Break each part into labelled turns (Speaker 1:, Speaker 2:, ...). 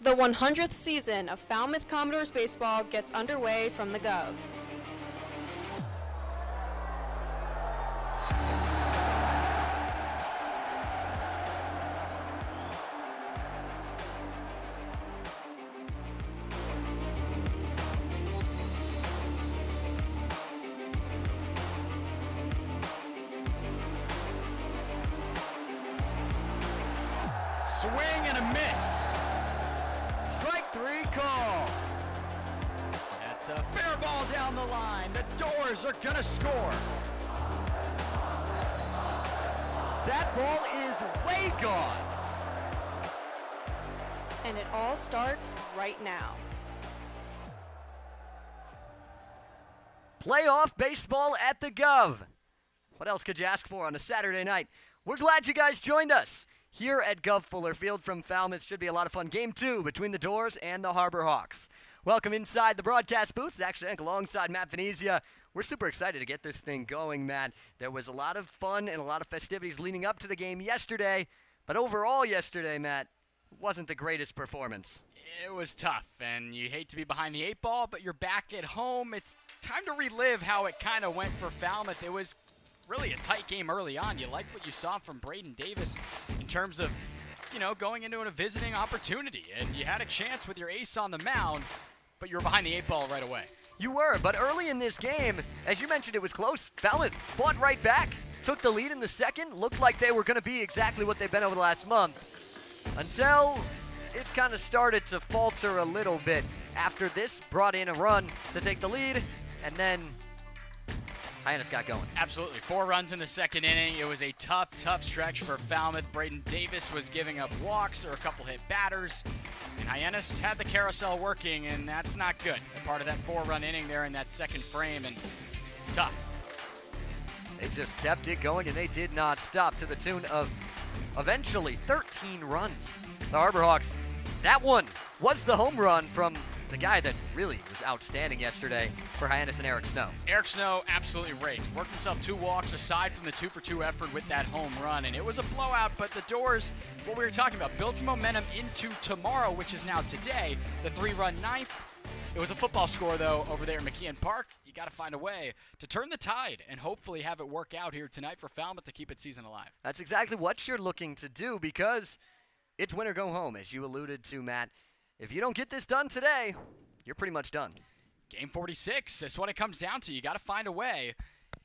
Speaker 1: The 100th season of Falmouth Commodores baseball gets underway from the Guv.
Speaker 2: Swing and a miss. Strike three call. That's a fair ball down the line. The Doors are gonna score. That ball is way gone.
Speaker 1: And it all starts right now.
Speaker 2: Playoff baseball at the Guv. What else could you ask for on a Saturday night? We're glad you guys joined us here at Guv Fuller Field from Falmouth. Should be a lot of fun. Game 2 between the Doors and the Harbor Hawks. Welcome inside the broadcast booth. Zach Stank alongside Matt Venezia. We're super excited to get this thing going, Matt. There was a lot of fun and a lot of festivities leading up to the game yesterday, but overall yesterday, Matt, wasn't the greatest performance.
Speaker 3: It was tough, and you hate to be behind the 8 ball, but you're back at home. It's time to relive how it kind of went for Falmouth. It was really a tight game early on. You liked what you saw from Braden Davis in terms of, going into a visiting opportunity, and you had a chance with your ace on the mound, but you were behind the 8 ball right away.
Speaker 2: You were, but early in this game, as you mentioned, it was close. Falmouth fought right back, took the lead in the second, looked like they were going to be exactly what they've been over the last month, until it kind of started to falter a little bit. After this, brought in a run to take the lead, and then Hyannis got going.
Speaker 3: Absolutely. 4 runs in the second inning. It was a tough stretch for Falmouth. Braden Davis was giving up walks or a couple hit batters, and Hyannis had the carousel working, and that's not good. A part of that 4-run inning there in that second frame, and tough.
Speaker 2: They just kept it going, and they did not stop, to the tune of eventually 13 runs. The Harbor Hawks, that one was the home run from the guy that really was outstanding yesterday for Hyannis and Eric Snow.
Speaker 3: Eric Snow absolutely raked. Worked himself 2 walks aside from the 2-for-2 effort with that home run, and it was a blowout, but the Doors, what we were talking about, built momentum into tomorrow, which is now today, the 3-run ninth. It was a football score, though, over there in McKeon Park. You got to find a way to turn the tide and hopefully have it work out here tonight for Falmouth to keep its season alive.
Speaker 2: That's exactly what you're looking to do, because it's win or go home, as you alluded to, Matt. If you don't get this done today, you're pretty much done.
Speaker 3: Game 46, that's what it comes down to. You got to find a way,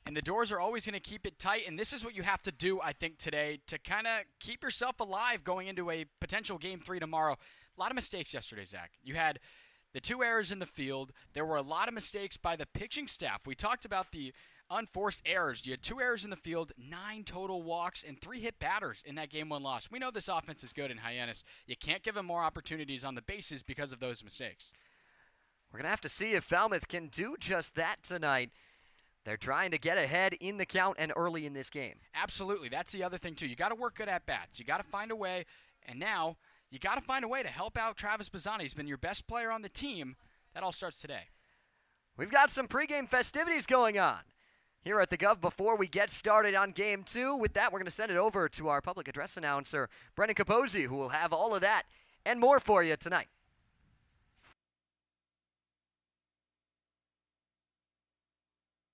Speaker 3: and the Doors are always going to keep it tight, and this is what you have to do, I think, today to kind of keep yourself alive going into a potential Game 3 tomorrow. A lot of mistakes yesterday, Zach. You had the 2 errors in the field. There were a lot of mistakes by the pitching staff. We talked about the unforced errors. You had 2 errors in the field, 9 total walks, and 3 hit batters in that Game 1 loss. We know this offense is good in Hyannis. You can't give them more opportunities on the bases because of those mistakes.
Speaker 2: We're going to have to see if Falmouth can do just that tonight. They're trying to get ahead in the count and early in this game.
Speaker 3: Absolutely. That's the other thing, too. You got to work good at bats. You got to find a way, and now you got to find a way to help out Travis Bazzani. He's been your best player on the team. That all starts today.
Speaker 2: We've got some pregame festivities going on here at the Guv before we get started on Game 2. With that, we're going to send it over to our public address announcer, Brendan Capozzi, who will have all of that and more for you tonight.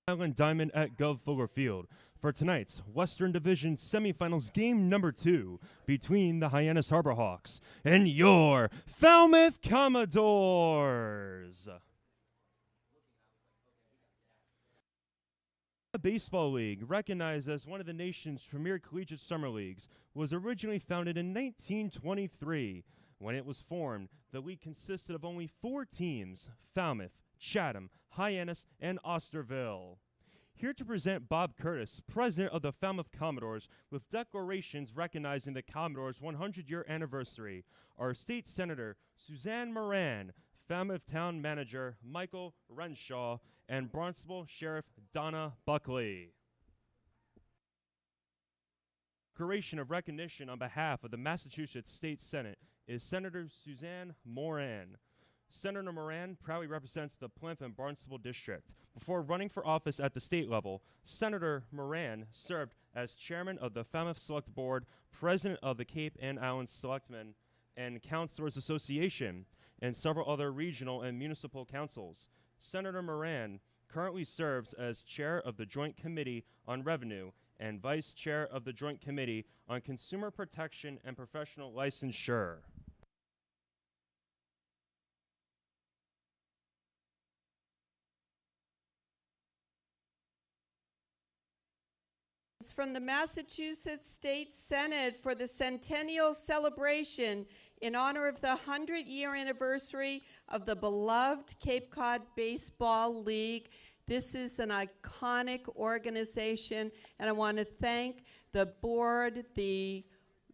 Speaker 4: Island Diamond at Guv Fuller Field for tonight's Western Division semifinals game number 2 between the Hyannis Harbor Hawks and your Falmouth Commodores. The Baseball League, recognized as one of the nation's premier collegiate summer leagues, was originally founded in 1923. When it was formed, the league consisted of only 4 teams: Falmouth, Chatham, Hyannis, and Osterville. Here to present Bob Curtis, president of the Falmouth Commodores, with declarations recognizing the Commodores' 100-year anniversary, are State Senator Suzanne Moran, Falmouth Town Manager Michael Renshaw, and Barnstable Sheriff Donna Buckley. Declaration of recognition on behalf of the Massachusetts State Senate is Senator Suzanne Moran. Senator Moran proudly represents the Plymouth and Barnstable District. Before running for office at the state level, Senator Moran served as chairman of the Falmouth Select Board, president of the Cape and Islands Selectmen, and Councilors Association, and several other regional and municipal councils. Senator Moran currently serves as chair of the Joint Committee on Revenue and vice chair of the Joint Committee on Consumer Protection and Professional Licensure.
Speaker 5: From the Massachusetts State Senate for the centennial celebration in honor of the 100-year anniversary of the beloved Cape Cod Baseball League. This is an iconic organization, and I want to thank the board, the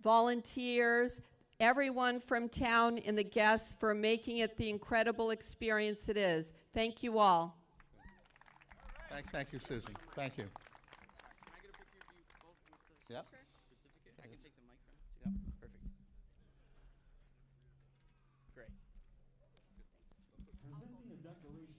Speaker 5: volunteers, everyone from town, and the guests for making it the incredible experience it is. Thank you all.
Speaker 6: Thank you, Susan. Thank you.
Speaker 3: Can I get a picture of you both with the
Speaker 6: Yep.
Speaker 3: certificate? I can take the mic from it.
Speaker 6: Yep, perfect.
Speaker 3: Great.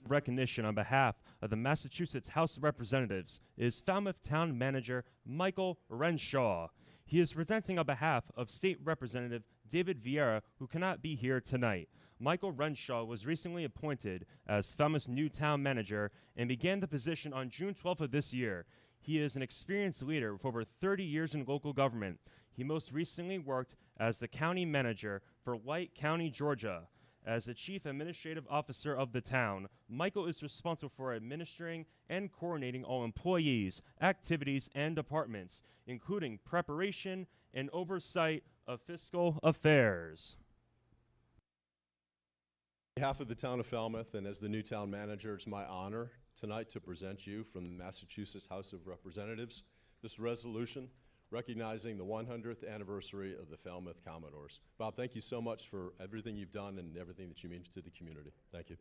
Speaker 4: Recognition on behalf of the Massachusetts House of Representatives is Falmouth Town Manager Michael Renshaw. He is presenting on behalf of State Representative David Vieira, who cannot be here tonight. Michael Renshaw was recently appointed as Falmouth's new town manager and began the position on June 12th of this year. He is an experienced leader with over 30 years in local government. He most recently worked as the county manager for White County, Georgia. As the chief administrative officer of the town, Michael is responsible for administering and coordinating all employees, activities, and departments, including preparation and oversight of fiscal affairs.
Speaker 7: On behalf of the town of Falmouth and as the new town manager, it's my honor tonight to present you from the Massachusetts House of Representatives this resolution recognizing the 100th anniversary of the Falmouth Commodores. Bob, thank you so much for everything you've done and everything that you mean to the community. Thank you.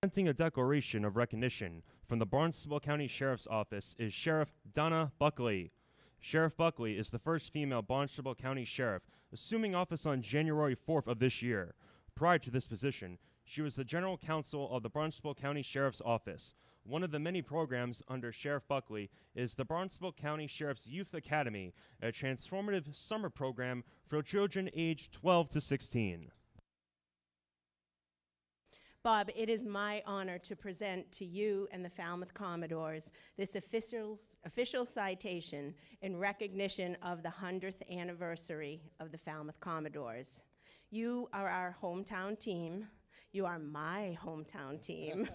Speaker 4: Presenting a declaration of recognition from the Barnstable County Sheriff's Office is Sheriff Donna Buckley. Sheriff Buckley is the first female Barnstable County Sheriff, assuming office on January 4th of this year. Prior to this position, she was the General Counsel of the Barnstable County Sheriff's Office. One of the many programs under Sheriff Buckley is the Barnstable County Sheriff's Youth Academy, a transformative summer program for children aged 12 to 16.
Speaker 8: Bob, it is my honor to present to you and the Falmouth Commodores this official citation in recognition of the 100th anniversary of the Falmouth Commodores. You are our hometown team. You are my hometown team.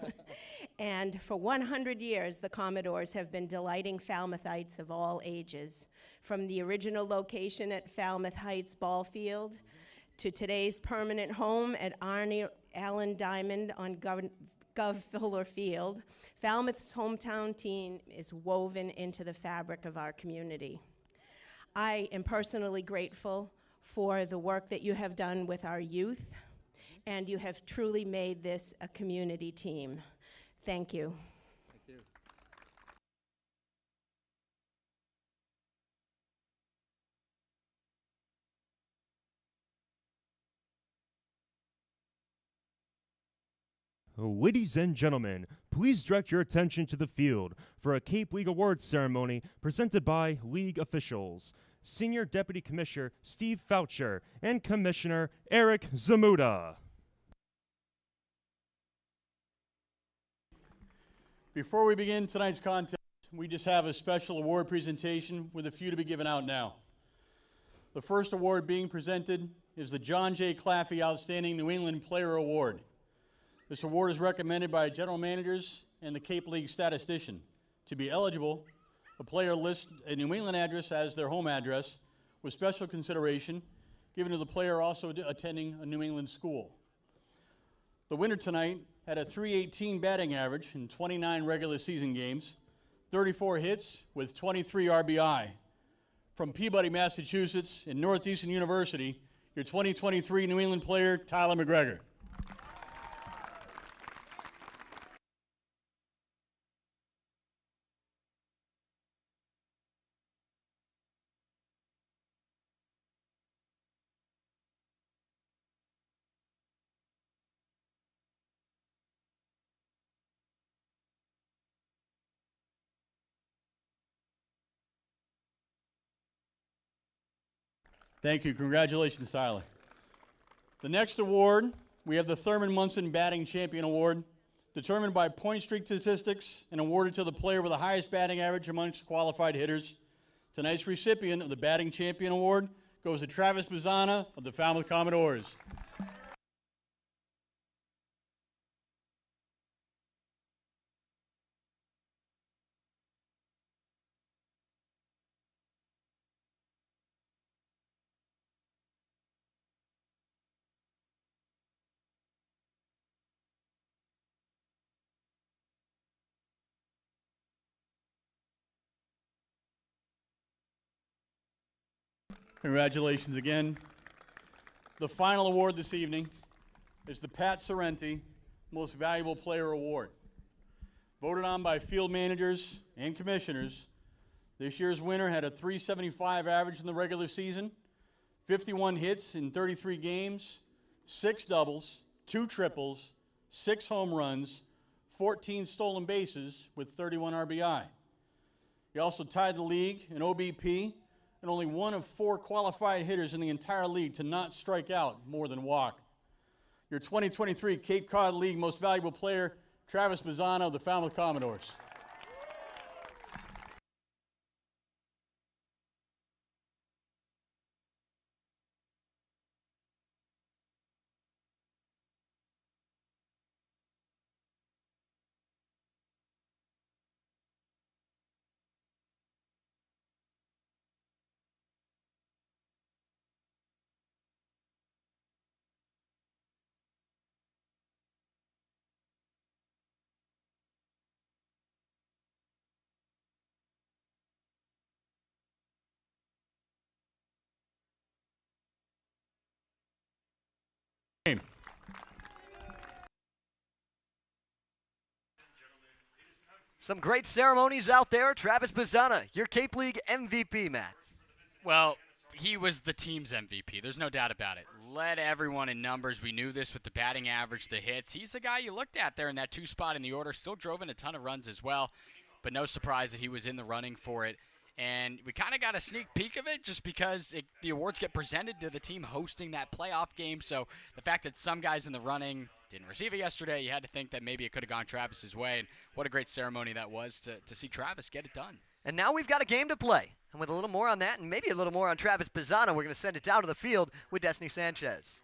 Speaker 8: And for 100 years, the Commodores have been delighting Falmouthites of all ages, from the original location at Falmouth Heights Ball Field to today's permanent home at Arnie Allen Diamond on Guv Fuller Field. Falmouth's hometown team is woven into the fabric of our community. I am personally grateful for the work that you have done with our youth, and you have truly made this a community team. Thank you.
Speaker 6: Thank you.
Speaker 4: Ladies and gentlemen, please direct your attention to the field for a Cape League Awards ceremony presented by league officials. Senior Deputy Commissioner Steve Foucher and Commissioner Eric Zamuda.
Speaker 9: Before we begin tonight's contest, we just have a special award presentation with a few to be given out now. The first award being presented is the John J. Claffey Outstanding New England Player Award. This award is recommended by general managers and the Cape League statistician. To be eligible, the player lists a New England address as their home address, with special consideration given to the player also attending a New England school. The winner tonight had a .318 batting average in 29 regular season games, 34 hits with 23 RBI. From Peabody, Massachusetts, and Northeastern University, your 2023 New England player, Tyler McGregor. Thank you. Congratulations, Tyler. The next award, we have the Thurman Munson Batting Champion Award, determined by point streak statistics and awarded to the player with the highest batting average amongst qualified hitters. Tonight's recipient of the Batting Champion Award goes to Travis Bazzana of the Falmouth Commodores. Congratulations again. The final award this evening is the Pat Sorrenti Most Valuable Player Award. Voted on by field managers and commissioners, this year's winner had a .375 average in the regular season, 51 hits in 33 games, 6 doubles, 2 triples, 6 home runs, 14 stolen bases with 31 RBI. He also tied the league in OBP and only one of 4 qualified hitters in the entire league to not strike out more than walk. Your 2023 Cape Cod League Most Valuable Player, Travis Bazzana of the Falmouth Commodores.
Speaker 2: Some great ceremonies out there. Travis Bazzana, your Cape League MVP, Matt.
Speaker 3: Well, he was the team's MVP. There's no doubt about it. Led everyone in numbers. We knew this with the batting average, the hits. He's the guy you looked at there in that 2 spot in the order. Still drove in a ton of runs as well, but no surprise that he was in the running for it. And we kind of got a sneak peek of it just because the awards get presented to the team hosting that playoff game. So the fact that some guys in the running didn't receive it yesterday, you had to think that maybe it could have gone Travis's way. And what a great ceremony that was to see Travis get it done.
Speaker 2: And now we've got a game to play. And with a little more on that and maybe a little more on Travis Bazzana, we're going to send it down to the field with Destiny Sanchez.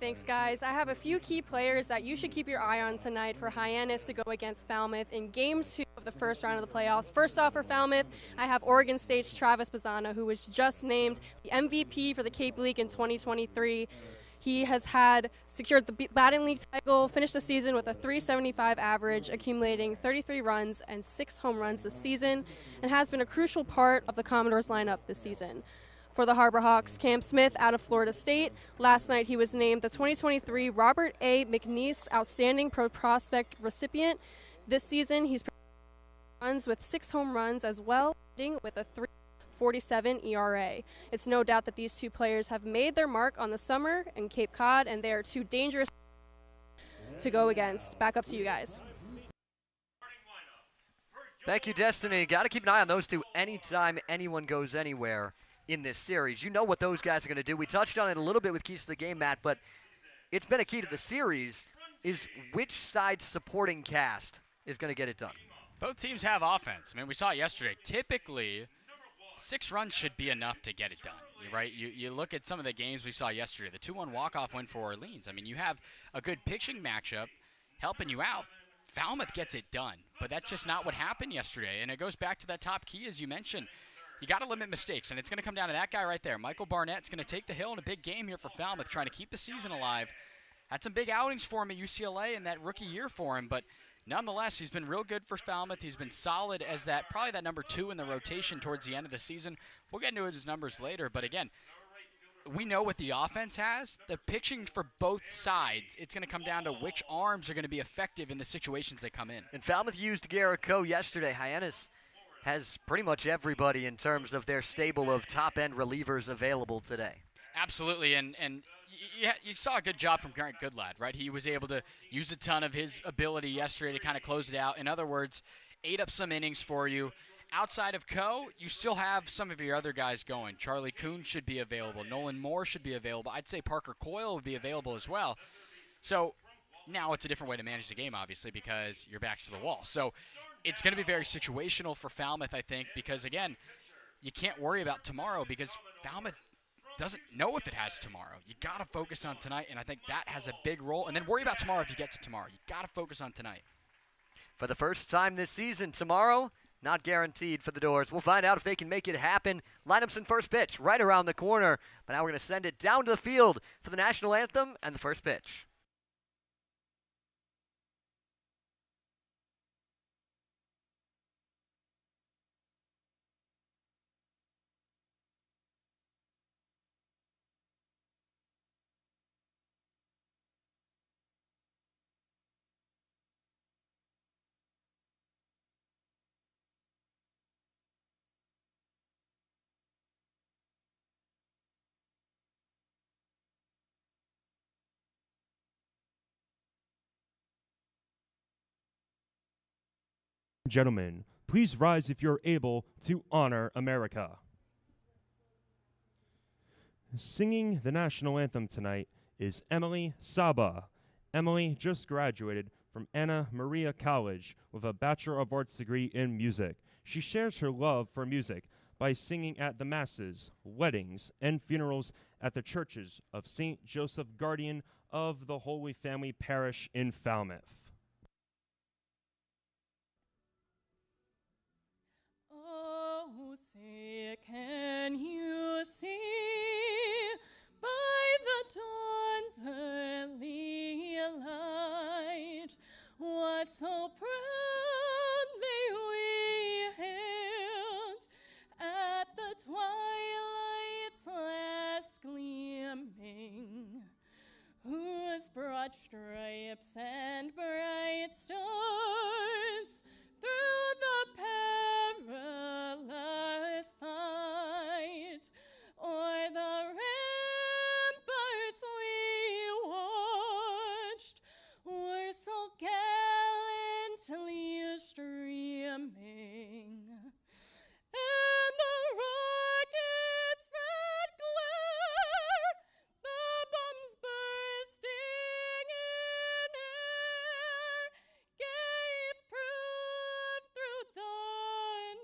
Speaker 1: Thanks, guys. I have a few key players that you should keep your eye on tonight for Hyannis to go against Falmouth in Game 2 of the first round of the playoffs. First off, for Falmouth, I have Oregon State's Travis Bazzana, who was just named the MVP for the Cape League in 2023. He has secured the batting league title, finished the season with a .375 average, accumulating 33 runs and 6 home runs this season, and has been a crucial part of the Commodores lineup this season. For the Harbor Hawks, Cam Smith out of Florida State. Last night he was named the 2023 Robert A. McNeese Outstanding Pro Prospect recipient. This season he's runs with 6 home runs as well, with a .347 ERA. It's no doubt that these two players have made their mark on the summer in Cape Cod, and they are too dangerous to go against. Back up to you guys.
Speaker 2: Thank you, Destiny. Got to keep an eye on those two anytime anyone goes anywhere in this series. You know what those guys are going to do. We touched on it a little bit with keys to the game, Matt, but it's been a key to the series is which side's supporting cast is going to get it done.
Speaker 3: Both teams have offense. I mean, we saw it yesterday. Typically, 6 runs should be enough to get it done, right? You look at some of the games we saw yesterday. The 2-1 walk-off win for Orleans. I mean, you have a good pitching matchup helping you out. Falmouth gets it done, but that's just not what happened yesterday. And it goes back to that top key, as you mentioned. You got to limit mistakes, and it's going to come down to that guy right there. Michael Barnett's going to take the hill in a big game here for Falmouth, trying to keep the season alive. Had some big outings for him at UCLA in that rookie year for him, but nonetheless, he's been real good for Falmouth. He's been solid as probably that number 2 in the rotation towards the end of the season. We'll get into his numbers later, but again, we know what the offense has. The pitching for both sides, it's going to come down to which arms are going to be effective in the situations they come in.
Speaker 2: And Falmouth used Garrett Coe yesterday. Hyannis has pretty much everybody in terms of their stable of top-end relievers available today.
Speaker 3: Absolutely, and you saw a good job from Grant Goodlad, right? He was able to use a ton of his ability yesterday to kind of close it out. In other words, ate up some innings for you. outside of Co, you still have some of your other guys going. Charlie Kuhn should be available. Nolan Moore should be available. I'd say Parker Coyle would be available as well. So now it's a different way to manage the game, obviously, because your back's to the wall. So it's going to be very situational for Falmouth, I think, because, again, you can't worry about tomorrow because Falmouth doesn't know if it has tomorrow. You got to focus on tonight, and I think that has a big role. And then worry about tomorrow if you get to tomorrow. You got to focus on tonight.
Speaker 2: For the first time this season, tomorrow, not guaranteed for the Doors. We'll find out if they can make it happen. Lineups and first pitch right around the corner. But now we're going to send it down to the field for the national anthem and the first pitch.
Speaker 4: Gentlemen, please rise if you're able to honor America. Singing the national anthem tonight is Emily Saba. Emily just graduated from Anna Maria College with a Bachelor of Arts degree in music. She shares her love for music by singing at the masses, weddings, and funerals at the churches of St. Joseph Guardian of the Holy Family Parish in Falmouth.
Speaker 1: Oh, say, can you see by the dawn's early light what so proudly we hailed at the twilight's last gleaming, whose broad stripes and bright stars through the perilous fight o'er the ramparts we watched were so gallantly streaming, and the rocket's red glare, the bombs bursting in air, gave proof through the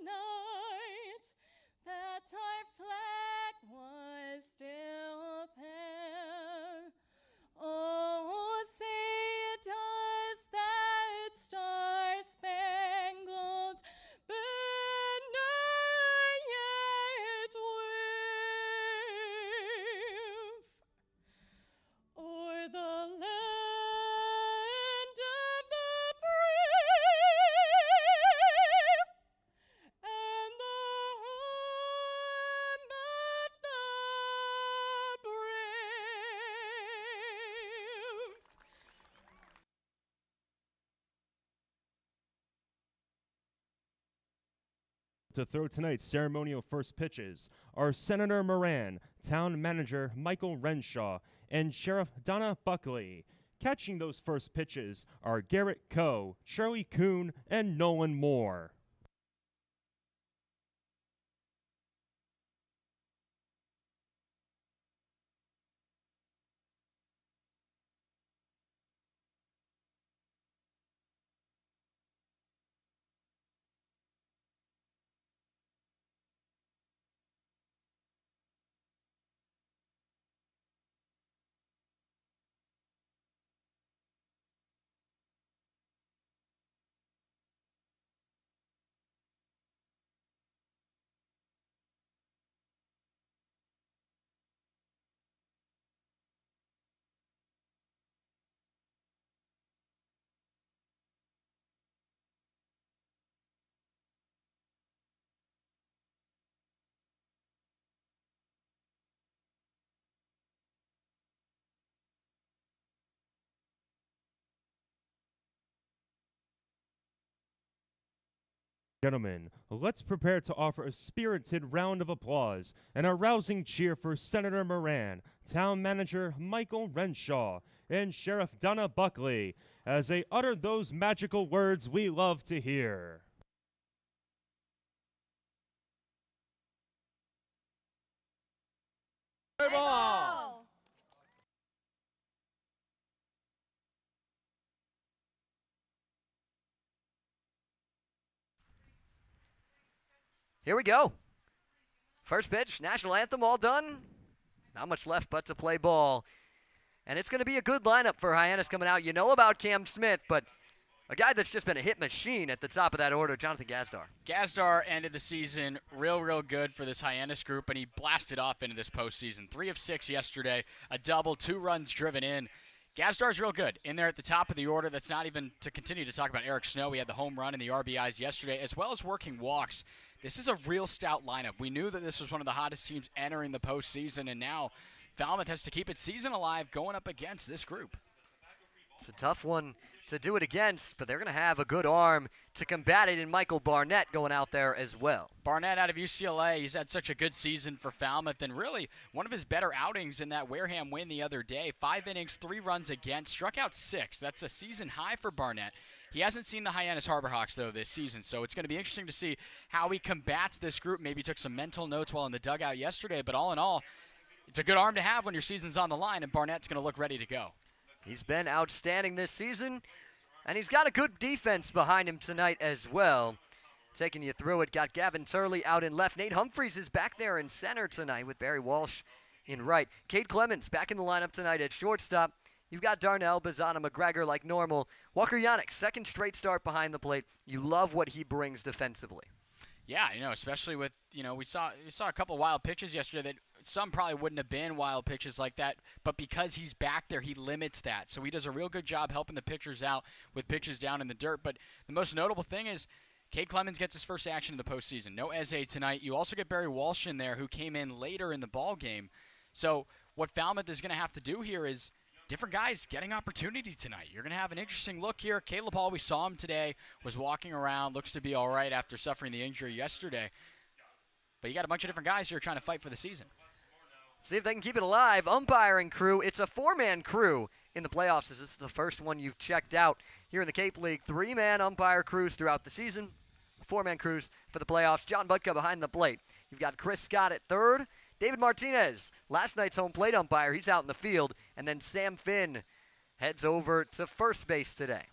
Speaker 1: night that our flag was still there. Oh, say does that star-spangled banner yet wave o'er the land of the free and the home of the brave?
Speaker 4: To throw tonight's ceremonial first pitches are Senator Moran, Town Manager Michael Renshaw, and Sheriff Donna Buckley. Catching those first pitches are Garrett Coe, Charlie Kuhn, and Nolan Moore. Gentlemen, let's prepare to offer a spirited round of applause and a rousing cheer for Senator Moran, Town Manager Michael Renshaw, and Sheriff Donna Buckley as they utter those magical words we love to hear.
Speaker 10: Play ball!
Speaker 2: Here we go. First pitch, national anthem, all done. Not much left but to play ball. And it's going to be a good lineup for Hyannis coming out. You know about Cam Smith, but a guy that's just been a hit machine at the top of that order, Jonathan Gazdar.
Speaker 3: Gazdar ended the season real good for this Hyannis group, and he blasted off into this postseason. 3 of 6 yesterday, a double, 2 runs driven in. Gazdar's real good in there at the top of the order. That's not even to continue to talk about Eric Snow. He had the home run and the RBIs yesterday, as well as working walks. This is a real stout lineup. We knew that this was one of the hottest teams entering the postseason, and now Falmouth has to keep its season alive going up against this group.
Speaker 2: It's a tough one to do it against, but they're going to have a good arm to combat it in Michael Barnett going out there as well.
Speaker 3: Barnett out of UCLA, he's had such a good season for Falmouth, and really one of his better outings in that Wareham win the other day. 5 innings, 3 runs against, struck out 6. That's a season high for Barnett. He hasn't seen the Hyannis Harbor Hawks, though, this season, so it's going to be interesting to see how he combats this group. Maybe took some mental notes while in the dugout yesterday, but all in all, it's a good arm to have when your season's on the line, and Barnett's going to look ready to go.
Speaker 2: He's been outstanding this season, and he's got a good defense behind him tonight as well. Taking you through it, got Gavin Turley out in left. Nate Humphreys is back there in center tonight with Barry Walsh in right. Cade Clemens back in the lineup tonight at shortstop. You've got Darnell, Bazana, McGregor like normal. Walker Yannick, second straight start behind the plate. You love what he brings defensively.
Speaker 3: Yeah, especially with, we saw a couple wild pitches yesterday that some probably wouldn't have been wild pitches like that, but because he's back there, he limits that. So he does a real good job helping the pitchers out with pitches down in the dirt. But the most notable thing is Cade Clemens gets his first action in the postseason. No Eze tonight. You also get Barry Walsh in there, who came in later in the ball game. So what Falmouth is going to have to do here is different guys getting opportunity tonight. You're going to have an interesting look here. Caleb Hall, we saw him today, was walking around, looks to be all right after suffering the injury yesterday. But you got a bunch of different guys here trying to fight for the season.
Speaker 2: See if they can keep it alive. Umpiring crew, it's a 4-man crew in the playoffs. This is the first one you've checked out here in the Cape League. 3-man umpire crews throughout the season. 4-man crews for the playoffs. John Budka behind the plate. You've got Chris Scott at third. David Martinez, last night's home plate umpire, he's out in the field. And then Sam Finn heads over to first base today.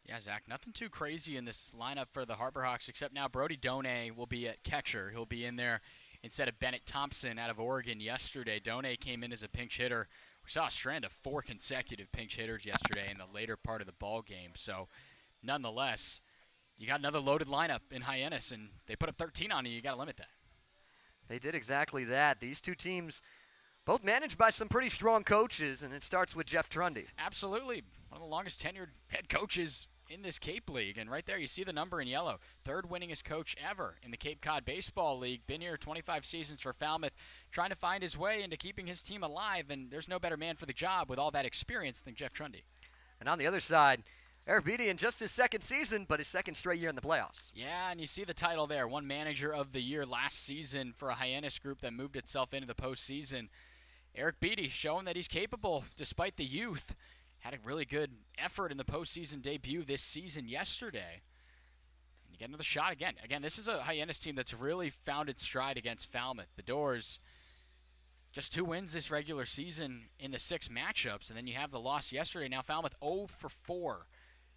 Speaker 3: Yeah, Zach, nothing too crazy in this lineup for the Harbor Hawks, except now Brody Donay will be at catcher. He'll be in there instead of Bennett Thompson out of Oregon yesterday. Donay came in as a pinch hitter. We saw a strand of 4 consecutive pinch hitters yesterday in the later part of the ball game. So, nonetheless, you got another loaded lineup in Hyannis, and they put up 13 on you. You got to limit that.
Speaker 2: They did exactly that. These two teams both managed by some pretty strong coaches, and it starts with Jeff Trundy.
Speaker 3: Absolutely. One of the longest tenured head coaches in this Cape League. And right there, you see the number in yellow. 3rd winningest coach ever in the Cape Cod Baseball League. Been here 25 seasons for Falmouth, trying to find his way into keeping his team alive. And there's no better man for the job with all that experience than Jeff Trundy.
Speaker 2: And on the other side, Eric Beatty in just his 2nd season, but his 2nd straight year in the playoffs.
Speaker 3: Yeah, and you see the title there. One manager of the year last season for a Hyannis group that moved itself into the postseason. Eric Beatty showing that he's capable despite the youth. Had a really good effort in the postseason debut this season yesterday. And you get another shot again. Again, this is a Hyannis team that's really found its stride against Falmouth. The Doors, just 2 wins this regular season in the 6 matchups, and then you have the loss yesterday. Now Falmouth 0 for 4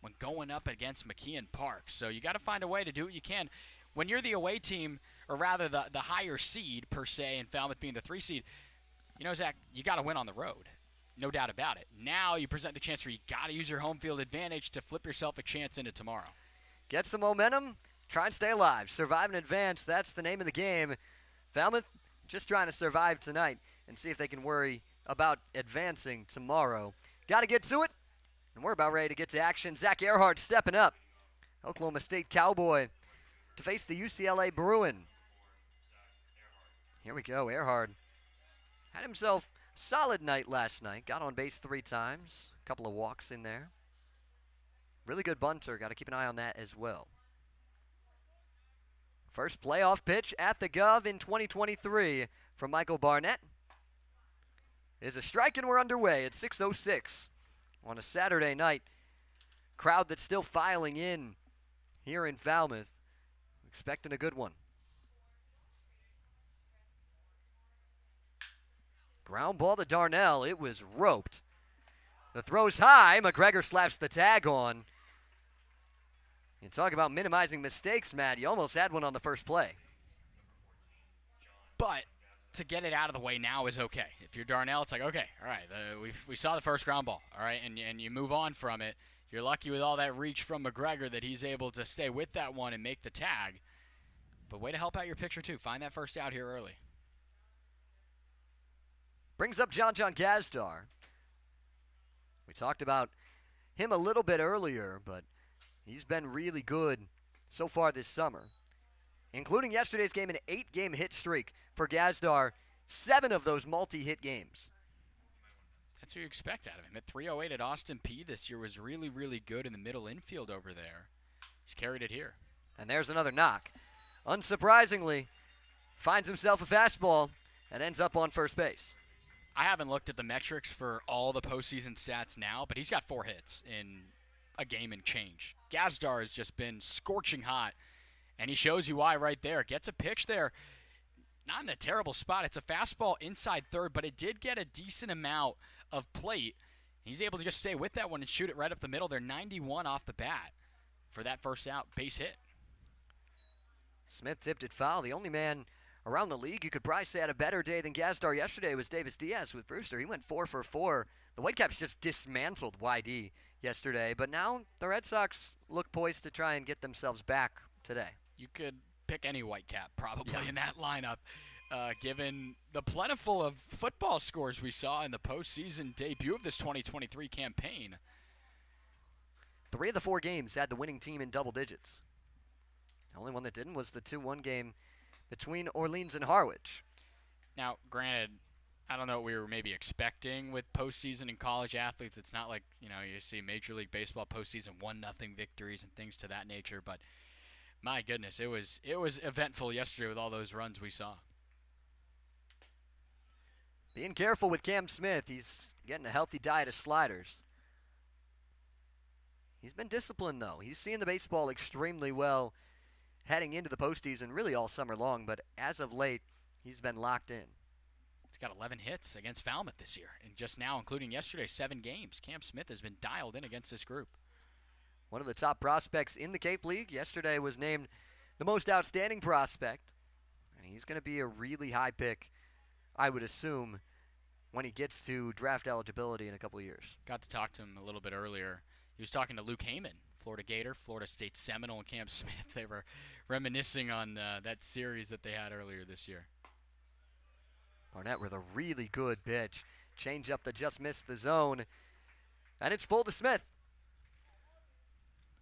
Speaker 3: when going up against McKeon Park. So you got to find a way to do what you can. When you're the away team, or rather the higher seed per se, and Falmouth being the 3 seed, Zach, you got to win on the road. No doubt about it. Now you present the chance where you got to use your home field advantage to flip yourself a chance into tomorrow.
Speaker 2: Get some momentum, try and stay alive. Survive and advance, that's the name of the game. Falmouth just trying to survive tonight and see if they can worry about advancing tomorrow. Got to get to it, and we're about ready to get to action. Zach Earhart stepping up. Oklahoma State Cowboy to face the UCLA Bruin. Here we go, Earhart had himself a solid night last night. Got on base 3 times. A couple of walks in there. Really good bunter. Got to keep an eye on that as well. First playoff pitch at the Guv in 2023 from Michael Barnett. It is a strike, and we're underway at 6:06 on a Saturday night. Crowd that's still filing in here in Falmouth. Expecting a good one. Ground ball to Darnell. It was roped. The throw's high. McGregor slaps the tag on. You talk about minimizing mistakes, Matt. You almost had one on the first play.
Speaker 3: But to get it out of the way now is okay. If you're Darnell, it's like, okay, all right, we saw the first ground ball, all right, and you move on from it. You're lucky with all that reach from McGregor that he's able to stay with that one and make the tag. But way to help out your pitcher, too. Find that first out here early.
Speaker 2: Brings up John Gazdar. We talked about him a little bit earlier, but he's been really good so far this summer, including yesterday's game, an 8-game hit streak for Gazdar, 7 of those multi-hit games.
Speaker 3: That's what you expect out of him. At 308 at Austin Peay this year was really, really good in the middle infield over there. He's carried it here.
Speaker 2: And there's another knock. Unsurprisingly, finds himself a fastball and ends up on first base.
Speaker 3: I haven't looked at the metrics for all the postseason stats now, but he's got 4 hits in a game and change. Gazdar has just been scorching hot, and he shows you why right there. Gets a pitch there. Not in a terrible spot. It's a fastball inside third, but it did get a decent amount of plate. He's able to just stay with that one and shoot it right up the middle. They're 91 off the bat for that first out, base hit.
Speaker 2: Smith tipped it foul. The only man around the league you could probably say had a better day than Gazdar yesterday was Davis Diaz with Brewster. He went 4 for 4. The Whitecaps just dismantled YD yesterday, but now the Red Sox look poised to try and get themselves back today.
Speaker 3: You could pick any Whitecap probably in that lineup, given the plentiful of football scores we saw in the postseason debut of this 2023 campaign.
Speaker 2: 3 of the 4 games had the winning team in double digits. The only one that didn't was the 2-1 game between Orleans and Harwich.
Speaker 3: Now, granted, I don't know what we were maybe expecting with postseason and college athletes. It's not like, you see Major League Baseball postseason 1-0 victories and things to that nature, but my goodness, it was eventful yesterday with all those runs we saw.
Speaker 2: Being careful with Cam Smith. He's getting a healthy diet of sliders. He's been disciplined, though. He's seeing the baseball extremely well heading into the postseason, really all summer long, but as of late, he's been locked in.
Speaker 3: He's got 11 hits against Falmouth this year, and just now, including yesterday, 7 games. Cam Smith has been dialed in against this group.
Speaker 2: One of the top prospects in the Cape League. Yesterday was named the most outstanding prospect, and he's going to be a really high pick, I would assume, when he gets to draft eligibility in a couple of years.
Speaker 3: Got to talk to him a little bit earlier. He was talking to Luke Heyman, Florida Gator, Florida State Seminole, and Cam Smith. They were reminiscing on that series that they had earlier this year.
Speaker 2: Barnett with a really good pitch. Change up that just missed the zone. And it's full to Smith.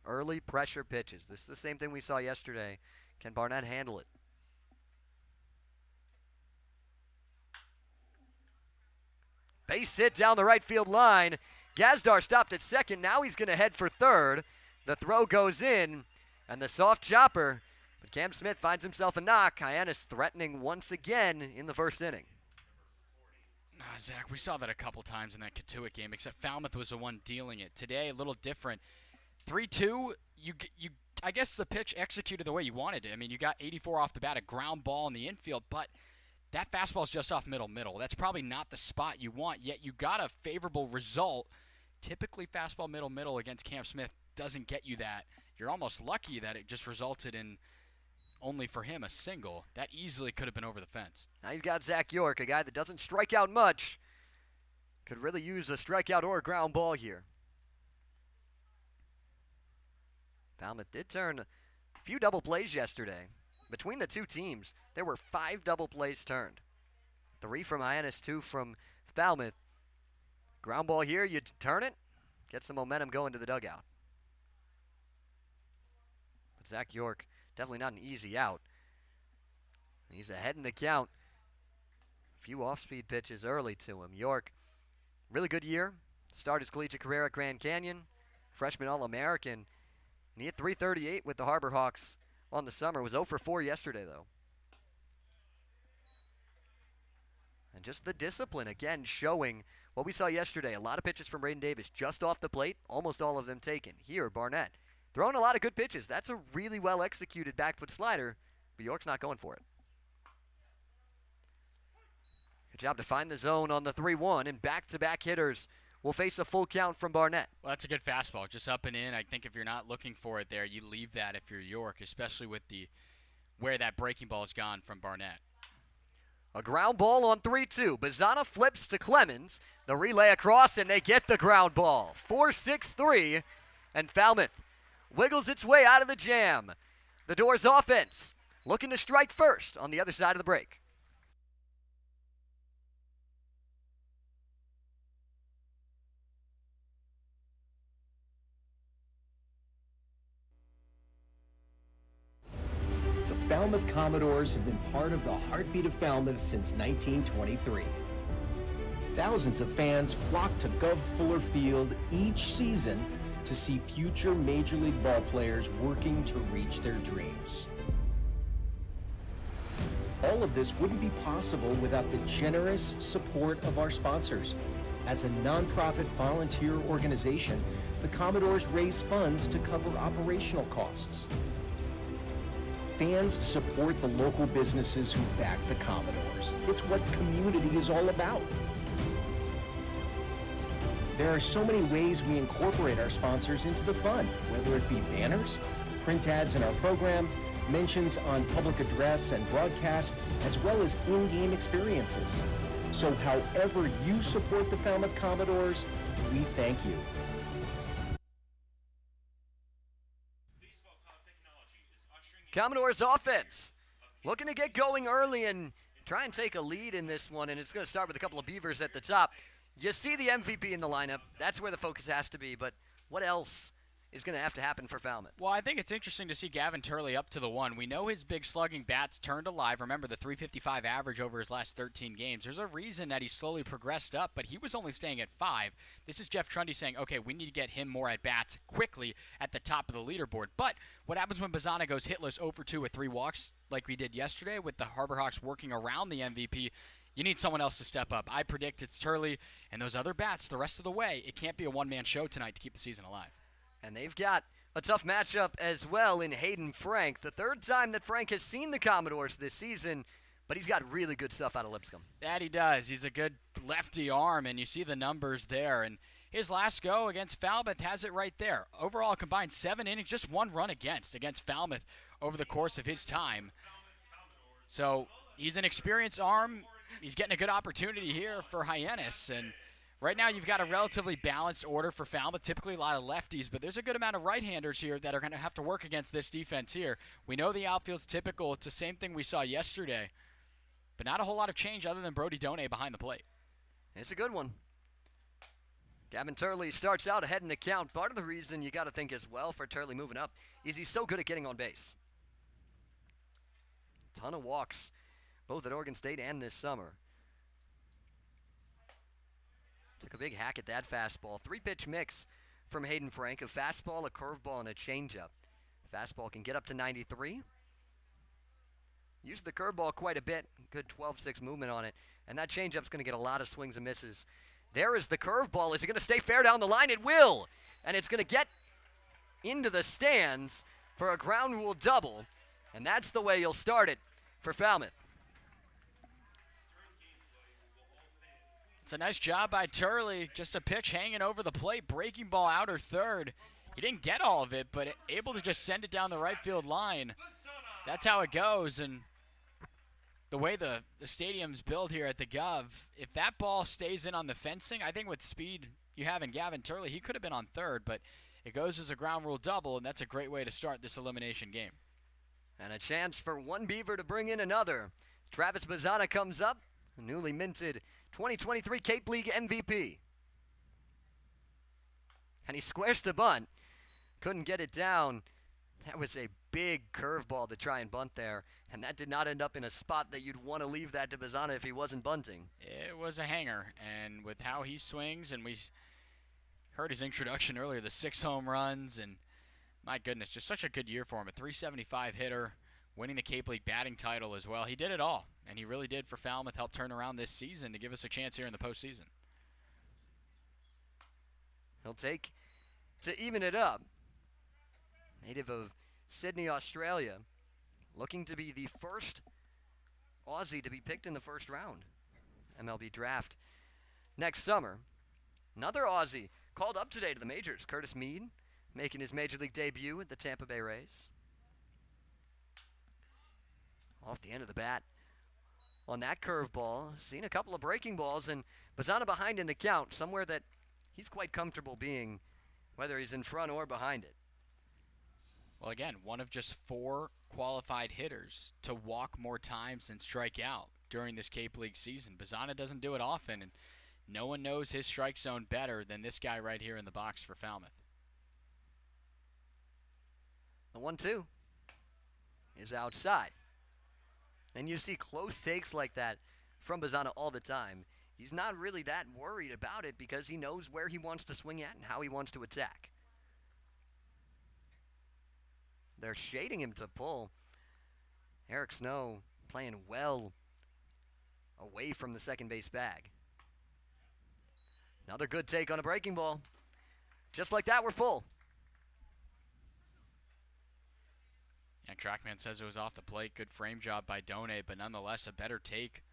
Speaker 2: Early pressure pitches. This is the same thing we saw yesterday. Can Barnett handle it? Base hit down the right field line. Gazdar stopped at second. Now he's going to head for third. The throw goes in, and the soft chopper. But Cam Smith finds himself a knock. Hyannis threatening once again in the first inning.
Speaker 3: Zach, we saw that a couple times in that Katuitt game, except Falmouth was the one dealing it. Today, a little different. 3-2, I guess the pitch executed the way you wanted it. I mean, you got 84 off the bat, a ground ball in the infield, but that fastball's just off middle. That's probably not the spot you want, yet you got a favorable result. Typically, fastball middle against Cam Smith doesn't get you that. You're almost lucky that it just resulted in only for him a single. That easily could have been over the fence.
Speaker 2: Now you've got Zach York, a guy that doesn't strike out much. Could really use a strikeout or a ground ball here. Falmouth did turn a few double plays yesterday. Between the two teams, there were 5 double plays turned. 3 from Hyannis, 2 from Falmouth. Ground ball here, you turn it, get some momentum going to the dugout. But Zach York, definitely not an easy out. He's ahead in the count. A few off-speed pitches early to him. York, really good year. Started his collegiate career at Grand Canyon. Freshman All-American. And he hit .338 with the Harbor Hawks on the summer. Was 0 for 4 yesterday, though. And just the discipline, again, showing what we saw yesterday. A lot of pitches from Braden Davis just off the plate, almost all of them taken. Here, Barnett throwing a lot of good pitches. That's a really well-executed back foot slider, but York's not going for it. Good job to find the zone on the 3-1, and back-to-back hitters will face a full count from Barnett.
Speaker 3: Well, that's a good fastball, just up and in. I think if you're not looking for it there, you leave that if you're York, especially with the where that breaking ball has gone from Barnett.
Speaker 2: A ground ball on 3-2. Bazana flips to Clemens. The relay across, and they get the ground ball. 4-6-3, and Falmouth wiggles its way out of the jam. The Doors offense looking to strike first on the other side of the break.
Speaker 10: Falmouth Commodores have been part of the heartbeat of Falmouth since 1923. Thousands of fans flock to Guv Fuller Field each season to see future Major League ball players working to reach their dreams. All of this wouldn't be possible without the generous support of our sponsors. As a nonprofit volunteer organization, the Commodores raise funds to cover operational costs. Fans support the local businesses who back the Commodores. It's what community is all about. There are so many ways we incorporate our sponsors into the fun, whether it be banners, print ads in our program, mentions on public address and broadcast, as well as in-game experiences. So however you support the Falmouth Commodores, we thank you.
Speaker 2: Commodores offense looking to get going early and try and take a lead in this one, and it's going to start with a couple of Beavers at the top. You see the MVP in the lineup. That's where the focus has to be, but what else is going to have to happen for Falmouth?
Speaker 3: Well, I think it's interesting to see Gavin Turley up to the 1. We know his big slugging bats turned alive. Remember the .355 average over his last 13 games. There's a reason that he slowly progressed up, but he was only staying at 5. This is Jeff Trundy saying, okay, we need to get him more at-bats quickly at the top of the leaderboard. But what happens when Bazana goes hitless 0-for-2 with 3 walks like we did yesterday with the Harbor Hawks working around the MVP? You need someone else to step up. I predict it's Turley and those other bats the rest of the way. It can't be a one-man show tonight to keep the season alive.
Speaker 2: And they've got a tough matchup as well in Hayden Frank. The third time that Frank has seen the Commodores this season, but he's got really good stuff out of Lipscomb.
Speaker 3: That he does. He's a good lefty arm, and you see the numbers there. And his last go against Falmouth has it right there. Overall combined 7 innings, just 1 run against Falmouth over the course of his time. So he's an experienced arm. He's getting a good opportunity here for Hyannis. And right now you've got a relatively balanced order for Falmouth, typically a lot of lefties, but there's a good amount of right-handers here that are going to have to work against this defense here. We know the outfield's typical. It's the same thing we saw yesterday, but not a whole lot of change other than Brody Donay behind the plate.
Speaker 2: It's a good one. Gavin Turley starts out ahead in the count. Part of the reason you got to think as well for Turley moving up is he's so good at getting on base. Ton of walks, both at Oregon State and this summer. Took a big hack at that fastball. 3-pitch mix from Hayden Frank, a fastball, a curveball, and a changeup. Fastball can get up to 93. Used the curveball quite a bit. Good 12-6 movement on it. And that changeup's going to get a lot of swings and misses. There is the curveball. Is it going to stay fair down the line? It will. And it's going to get into the stands for a ground rule double. And that's the way you'll start it for Falmouth.
Speaker 3: It's a nice job by Turley. Just a pitch hanging over the plate. Breaking ball outer third. He didn't get all of it, but able to just send it down the right field line. That's how it goes. And the way the stadium's built here at the Gov, if that ball stays in on the fencing, I think with speed you have in Gavin Turley, he could have been on third, but it goes as a ground rule double, and that's a great way to start this elimination game.
Speaker 2: And a chance for one Beaver to bring in another. Travis Bazana comes up, a newly minted 2023 Cape League MVP. And he squares the bunt. Couldn't get it down. That was a big curveball to try and bunt there. And that did not end up in a spot that you'd want to leave that to Bazana if he wasn't bunting.
Speaker 3: It was a hanger. And with how he swings, and we heard his introduction earlier, the 6 home runs, and my goodness, just such a good year for him. A .375 hitter, winning the Cape League batting title as well. He did it all, and he really did for Falmouth, help turn around this season to give us a chance here in the postseason.
Speaker 2: He'll take to even it up. Native of Sydney, Australia, looking to be the first Aussie to be picked in the first round. MLB draft next summer. Another Aussie called up today to the majors, Curtis Mead, making his major league debut at the Tampa Bay Rays. Off the end of the bat on that curveball. Seen a couple of breaking balls, and Bazzana behind in the count, somewhere that he's quite comfortable being, whether he's in front or behind it.
Speaker 3: Well, again, one of just 4 qualified hitters to walk more times than strike out during this Cape League season. Bazzana doesn't do it often, and no one knows his strike zone better than this guy right here in the box for Falmouth.
Speaker 2: The 1-2 is outside. And you see close takes like that from Bazzana all the time. He's not really that worried about it because he knows where he wants to swing at and how he wants to attack. They're shading him to pull. Eric Snow playing well away from the second base bag. Another good take on a breaking ball. Just like that, we're full.
Speaker 3: Yeah, Trackman says it was off the plate. Good frame job by Done, but nonetheless a better take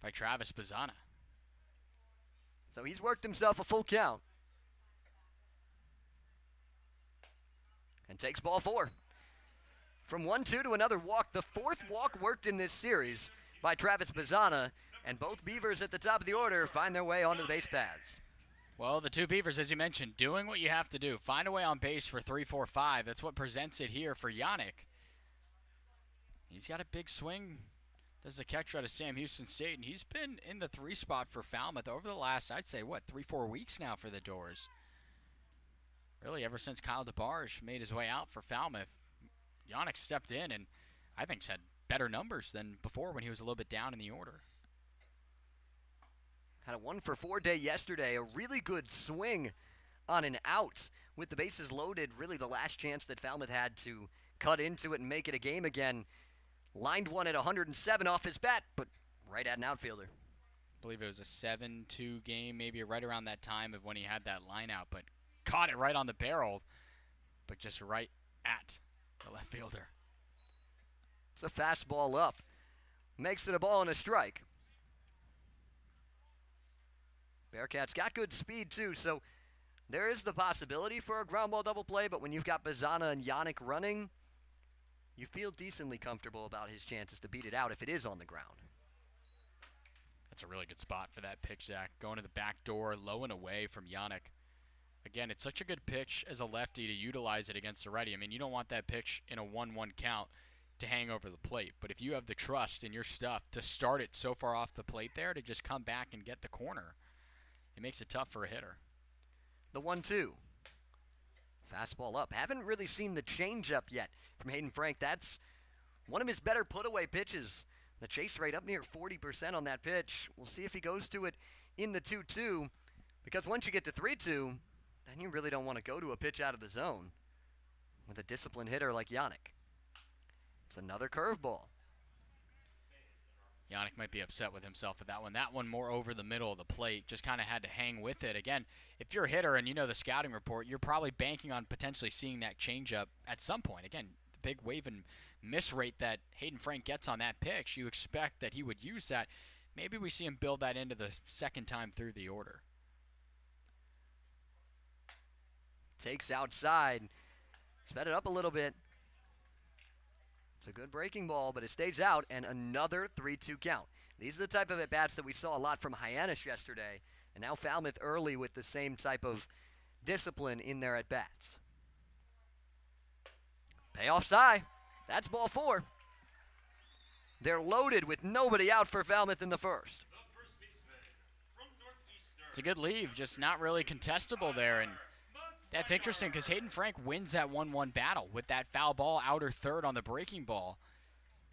Speaker 3: by Travis Bazzana.
Speaker 2: So he's worked himself a full count. And takes ball 4. From 1-2 to another walk. The 4th walk worked in this series by Travis Bazzana. And both Beavers at the top of the order find their way onto the base paths.
Speaker 3: Well, the 2 Beavers, as you mentioned, doing what you have to do. Find a way on base for 3-4-5. That's what presents it here for Yannick. He's got a big swing. Does the catcher out of Sam Houston State, and he's been in the 3 spot for Falmouth over the last, I'd say, 3-4 weeks now for the Doors. Really, ever since Kyle DeBarge made his way out for Falmouth, Yannick stepped in and I think had better numbers than before when he was a little bit down in the order.
Speaker 2: Had a 1-for-4 day yesterday, a really good swing on an out with the bases loaded, really the last chance that Falmouth had to cut into it and make it a game again. Lined one at 107 off his bat, but right at an outfielder.
Speaker 3: I believe it was a 7-2 game, maybe right around that time of when he had that line out, but caught it right on the barrel, but just right at the left fielder.
Speaker 2: It's a fastball up. Makes it a ball and a strike. Bearcats got good speed too, so there is the possibility for a ground ball double play, but when you've got Bazzana and Yannick running, you feel decently comfortable about his chances to beat it out if it is on the ground.
Speaker 3: That's a really good spot for that pitch, Zach. Going to the back door, low and away from Yannick. Again, it's such a good pitch as a lefty to utilize it against a righty. I mean, you don't want that pitch in a 1-1 count to hang over the plate, but if you have the trust in your stuff to start it so far off the plate there to just come back and get the corner, it makes it tough for a hitter.
Speaker 2: The 1-2. Fastball up. Haven't really seen the changeup yet from Hayden Frank. That's one of his better put-away pitches. The chase rate up near 40% on that pitch. We'll see if he goes to it in the 2-2, because once you get to 3-2, then you really don't want to go to a pitch out of the zone with a disciplined hitter like Yannick. It's another curveball.
Speaker 3: Yannick might be upset with himself at that one. That one more over the middle of the plate. Just kind of had to hang with it. Again, if you're a hitter and you know the scouting report, you're probably banking on potentially seeing that changeup at some point. Again, the big wave and miss rate that Hayden Frank gets on that pitch, you expect that he would use that. Maybe we see him build that into the second time through the order.
Speaker 2: Takes outside. Sped it up a little bit. It's a good breaking ball, but it stays out, and another 3-2 count. These are the type of at-bats that we saw a lot from Hyannis yesterday, and now Falmouth early with the same type of discipline in their at-bats. Payoff's high. That's ball 4. They're loaded with nobody out for Falmouth in the first.
Speaker 3: It's a good leave, just not really contestable there, and that's interesting because Hayden Frank wins that 1-1 battle with that foul ball outer third on the breaking ball.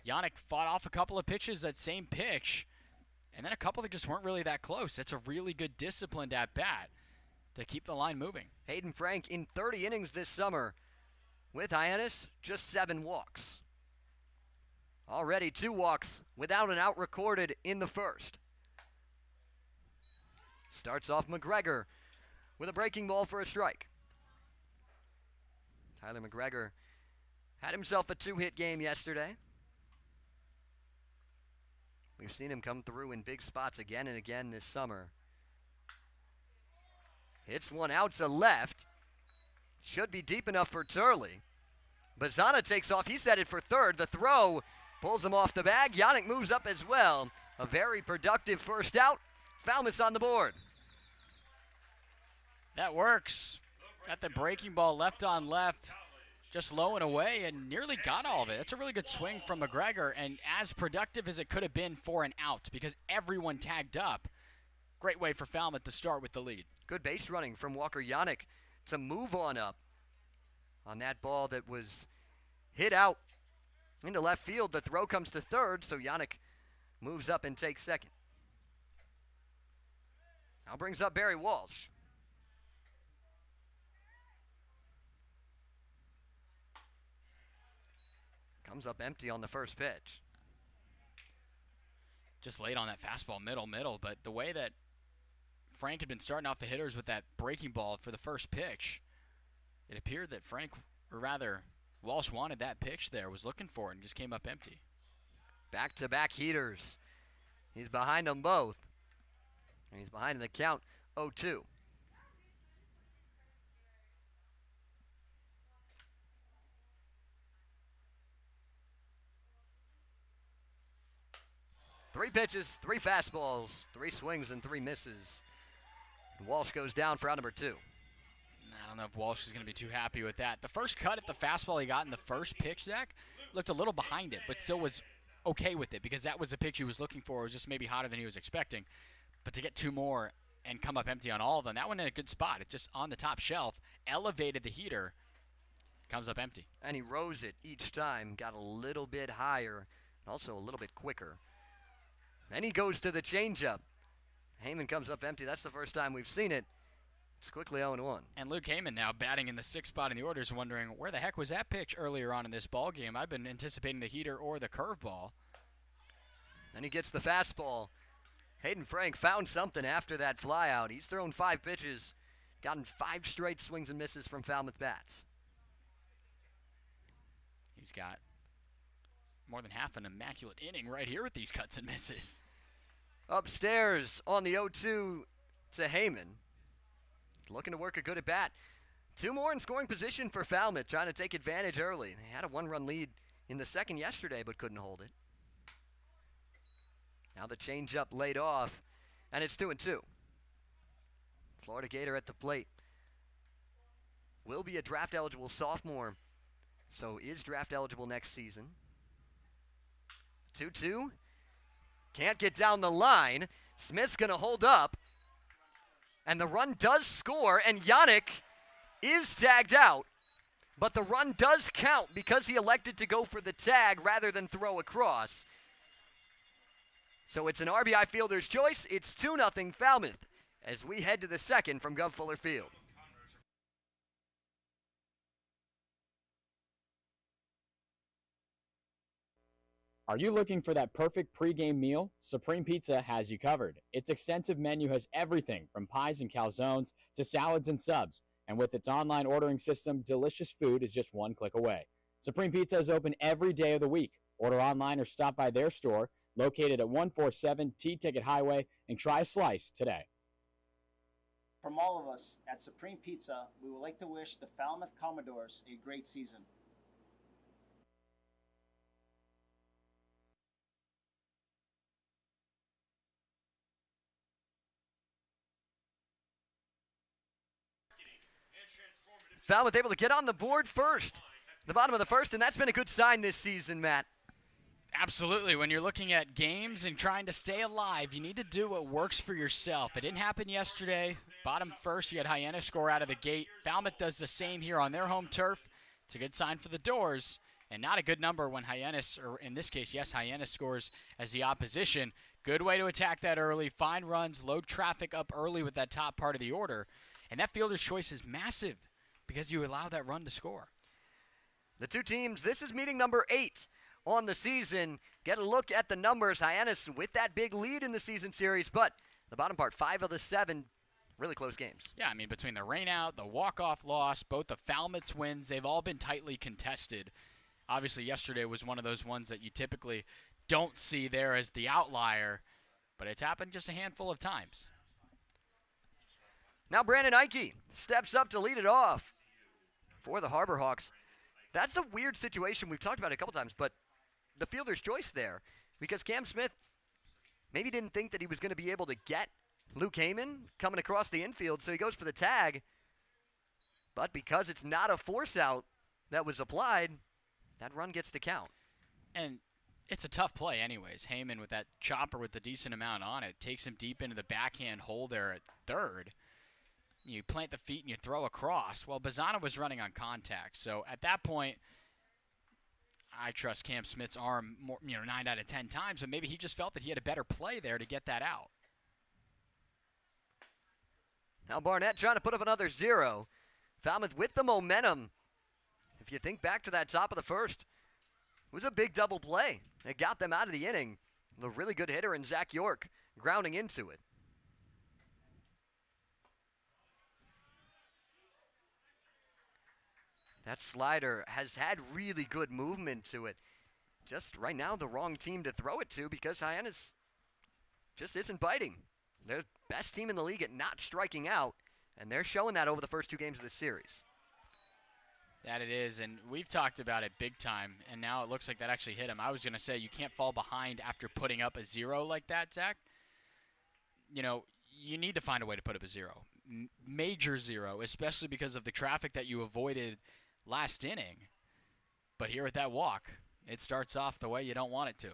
Speaker 3: Yannick fought off a couple of pitches that same pitch, and then a couple that just weren't really that close. That's a really good disciplined at-bat to keep the line moving.
Speaker 2: Hayden Frank in 30 innings this summer with Hyannis, just 7 walks. Already 2 walks without an out recorded in the first. Starts off McGregor with a breaking ball for a strike. Tyler McGregor had himself a 2-hit game yesterday. We've seen him come through in big spots again and again this summer. Hits one out to left. Should be deep enough for Turley. Bazana takes off. He's headed for third. The throw pulls him off the bag. Yannick moves up as well. A very productive first out. Falmouth on the board.
Speaker 3: That works. Got the breaking ball left on left. Just low and away and nearly got all of it. That's a really good swing from McGregor and as productive as it could have been for an out because everyone tagged up. Great way for Falmouth to start with the lead.
Speaker 2: Good base running from Walker Yannick to move on up on that ball that was hit out into left field. The throw comes to third, so Yannick moves up and takes second. Now brings up Barry Walsh. Comes up empty on the first pitch.
Speaker 3: Just laid on that fastball middle, but the way that Frank had been starting off the hitters with that breaking ball for the first pitch, it appeared that Walsh wanted that pitch there, was looking for it, and just came up empty.
Speaker 2: Back-to-back heaters. He's behind them both. And he's behind in the count 0-2. Three pitches, three fastballs, three swings, and three misses. And Walsh goes down for out number 2.
Speaker 3: I don't know if Walsh is going to be too happy with that. The first cut at the fastball he got in the first pitch, Zach, looked a little behind it, but still was okay with it because that was the pitch he was looking for. It was just maybe hotter than he was expecting. But to get 2 more and come up empty on all of them, that one in a good spot. It's just on the top shelf, elevated the heater, comes up empty.
Speaker 2: And he rose it each time, got a little bit higher, and also a little bit quicker. Then he goes to the changeup. Heyman comes up empty. That's the first time we've seen it. It's quickly 0-1.
Speaker 3: And Luke Heyman now batting in the 6th spot in the orders, wondering where the heck was that pitch earlier on in this ball game. I've been anticipating the heater or the curveball.
Speaker 2: Then he gets the fastball. Hayden Frank found something after that flyout. He's thrown 5 pitches, gotten 5 straight swings and misses from Falmouth bats.
Speaker 3: He's got more than half an immaculate inning right here with these cuts and misses.
Speaker 2: Upstairs on the 0-2 to Heyman. Looking to work a good at bat. 2 more in scoring position for Falmouth, trying to take advantage early. They had a 1-run lead in the second yesterday, but couldn't hold it. Now the changeup laid off, and it's 2-2. Florida Gator at the plate. Will be a draft-eligible sophomore, so is draft-eligible next season. 2-2. Can't get down the line. Smith's going to hold up. And the run does score, and Yannick is tagged out. But the run does count because he elected to go for the tag rather than throw across. So it's an RBI fielder's choice. It's 2-0 Falmouth as we head to the second from Guv Fuller Field.
Speaker 11: Are you looking for that perfect pregame meal? Supreme Pizza has you covered. Its extensive menu has everything from pies and calzones to salads and subs. And with its online ordering system, delicious food is just one click away. Supreme Pizza is open every day of the week. Order online or stop by their store located at 147 T-Ticket Highway and try a slice today.
Speaker 12: From all of us at Supreme Pizza, we would like to wish the Falmouth Commodores a great season.
Speaker 2: Falmouth able to get on the board first, the bottom of the first, and that's been a good sign this season, Matt.
Speaker 3: Absolutely. When you're looking at games and trying to stay alive, you need to do what works for yourself. It didn't happen yesterday. Bottom first, you had Hyannis score out of the gate. Falmouth does the same here on their home turf. It's a good sign for the Doors, and not a good number when Hyannis, or in this case, yes, Hyannis scores as the opposition. Good way to attack that early, find runs, load traffic up early with that top part of the order. And that fielder's choice is massive because you allow that run to score.
Speaker 2: The two teams, this is meeting number 8 on the season. Get a look at the numbers. Hyannis with that big lead in the season series, but the bottom part, 5 of the 7 really close games.
Speaker 3: Yeah, I mean, between the rainout, the walk-off loss, both the Falmouth's wins, they've all been tightly contested. Obviously, yesterday was one of those ones that you typically don't see there as the outlier, but it's happened just a handful of times.
Speaker 2: Now Brandon Ike steps up to lead it off for the Harbor Hawks. That's a weird situation. We've talked about it a couple times, but the fielder's choice there, because Cam Smith maybe didn't think that he was going to be able to get Luke Heyman coming across the infield, so he goes for the tag. But because it's not a force out that was applied, that run gets to count.
Speaker 3: And it's a tough play anyways. Heyman with that chopper with the decent amount on it takes him deep into the backhand hole there at third. You plant the feet and you throw across. Well, Bazzana was running on contact. So at that point, I trust Cam Smith's arm more, 9 out of 10 times, but maybe he just felt that he had a better play there to get that out.
Speaker 2: Now Barnett trying to put up another 0. Falmouth with the momentum. If you think back to that top of the first, it was a big double play. It got them out of the inning. A really good hitter in Zach York grounding into it. That slider has had really good movement to it. Just right now, the wrong team to throw it to because Hyannis just isn't biting. They're the best team in the league at not striking out, and they're showing that over the first 2 games of this series.
Speaker 3: That it is, and we've talked about it big time, and now it looks like that actually hit him. I was going to say you can't fall behind after putting up a 0 like that, Zach. You need to find a way to put up a 0. Major 0, especially because of the traffic that you avoided last inning. But here at that walk, it starts off the way you don't want it to.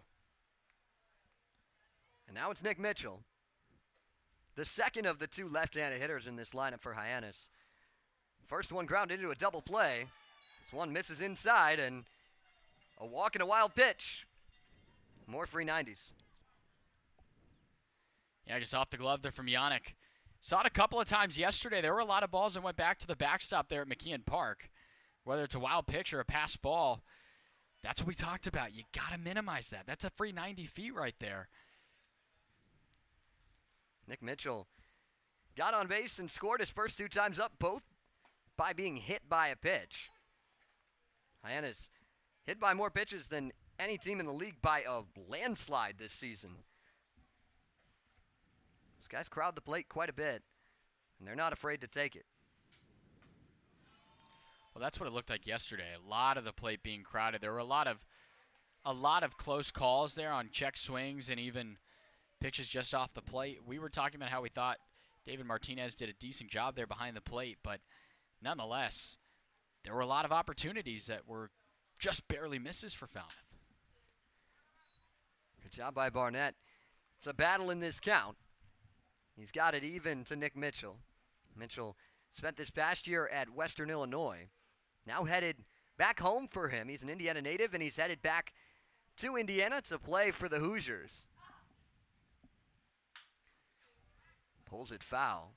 Speaker 2: And now it's Nick Mitchell, the second of the 2 left-handed hitters in this lineup for Hyannis. First one grounded into a double play. This one misses inside, and a walk and a wild pitch. More free 90s.
Speaker 3: Yeah, just off the glove there from Yannick. Saw it a couple of times yesterday. There were a lot of balls that went back to the backstop there at McKeon Park. Whether it's a wild pitch or a pass ball, that's what we talked about. You got to minimize that. That's a free 90 feet right there.
Speaker 2: Nick Mitchell got on base and scored his first 2 times up, both by being hit by a pitch. Hyannis hit by more pitches than any team in the league by a landslide this season. Those guys crowd the plate quite a bit, and they're not afraid to take it.
Speaker 3: Well, that's what it looked like yesterday. A lot of the plate being crowded. There were a lot of close calls there on check swings and even pitches just off the plate. We were talking about how we thought David Martinez did a decent job there behind the plate, but nonetheless, there were a lot of opportunities that were just barely misses for Falmouth.
Speaker 2: Good job by Barnett. It's a battle in this count. He's got it even to Nick Mitchell. Mitchell spent this past year at Western Illinois. Now headed back home for him. He's an Indiana native, and he's headed back to Indiana to play for the Hoosiers. Pulls it foul.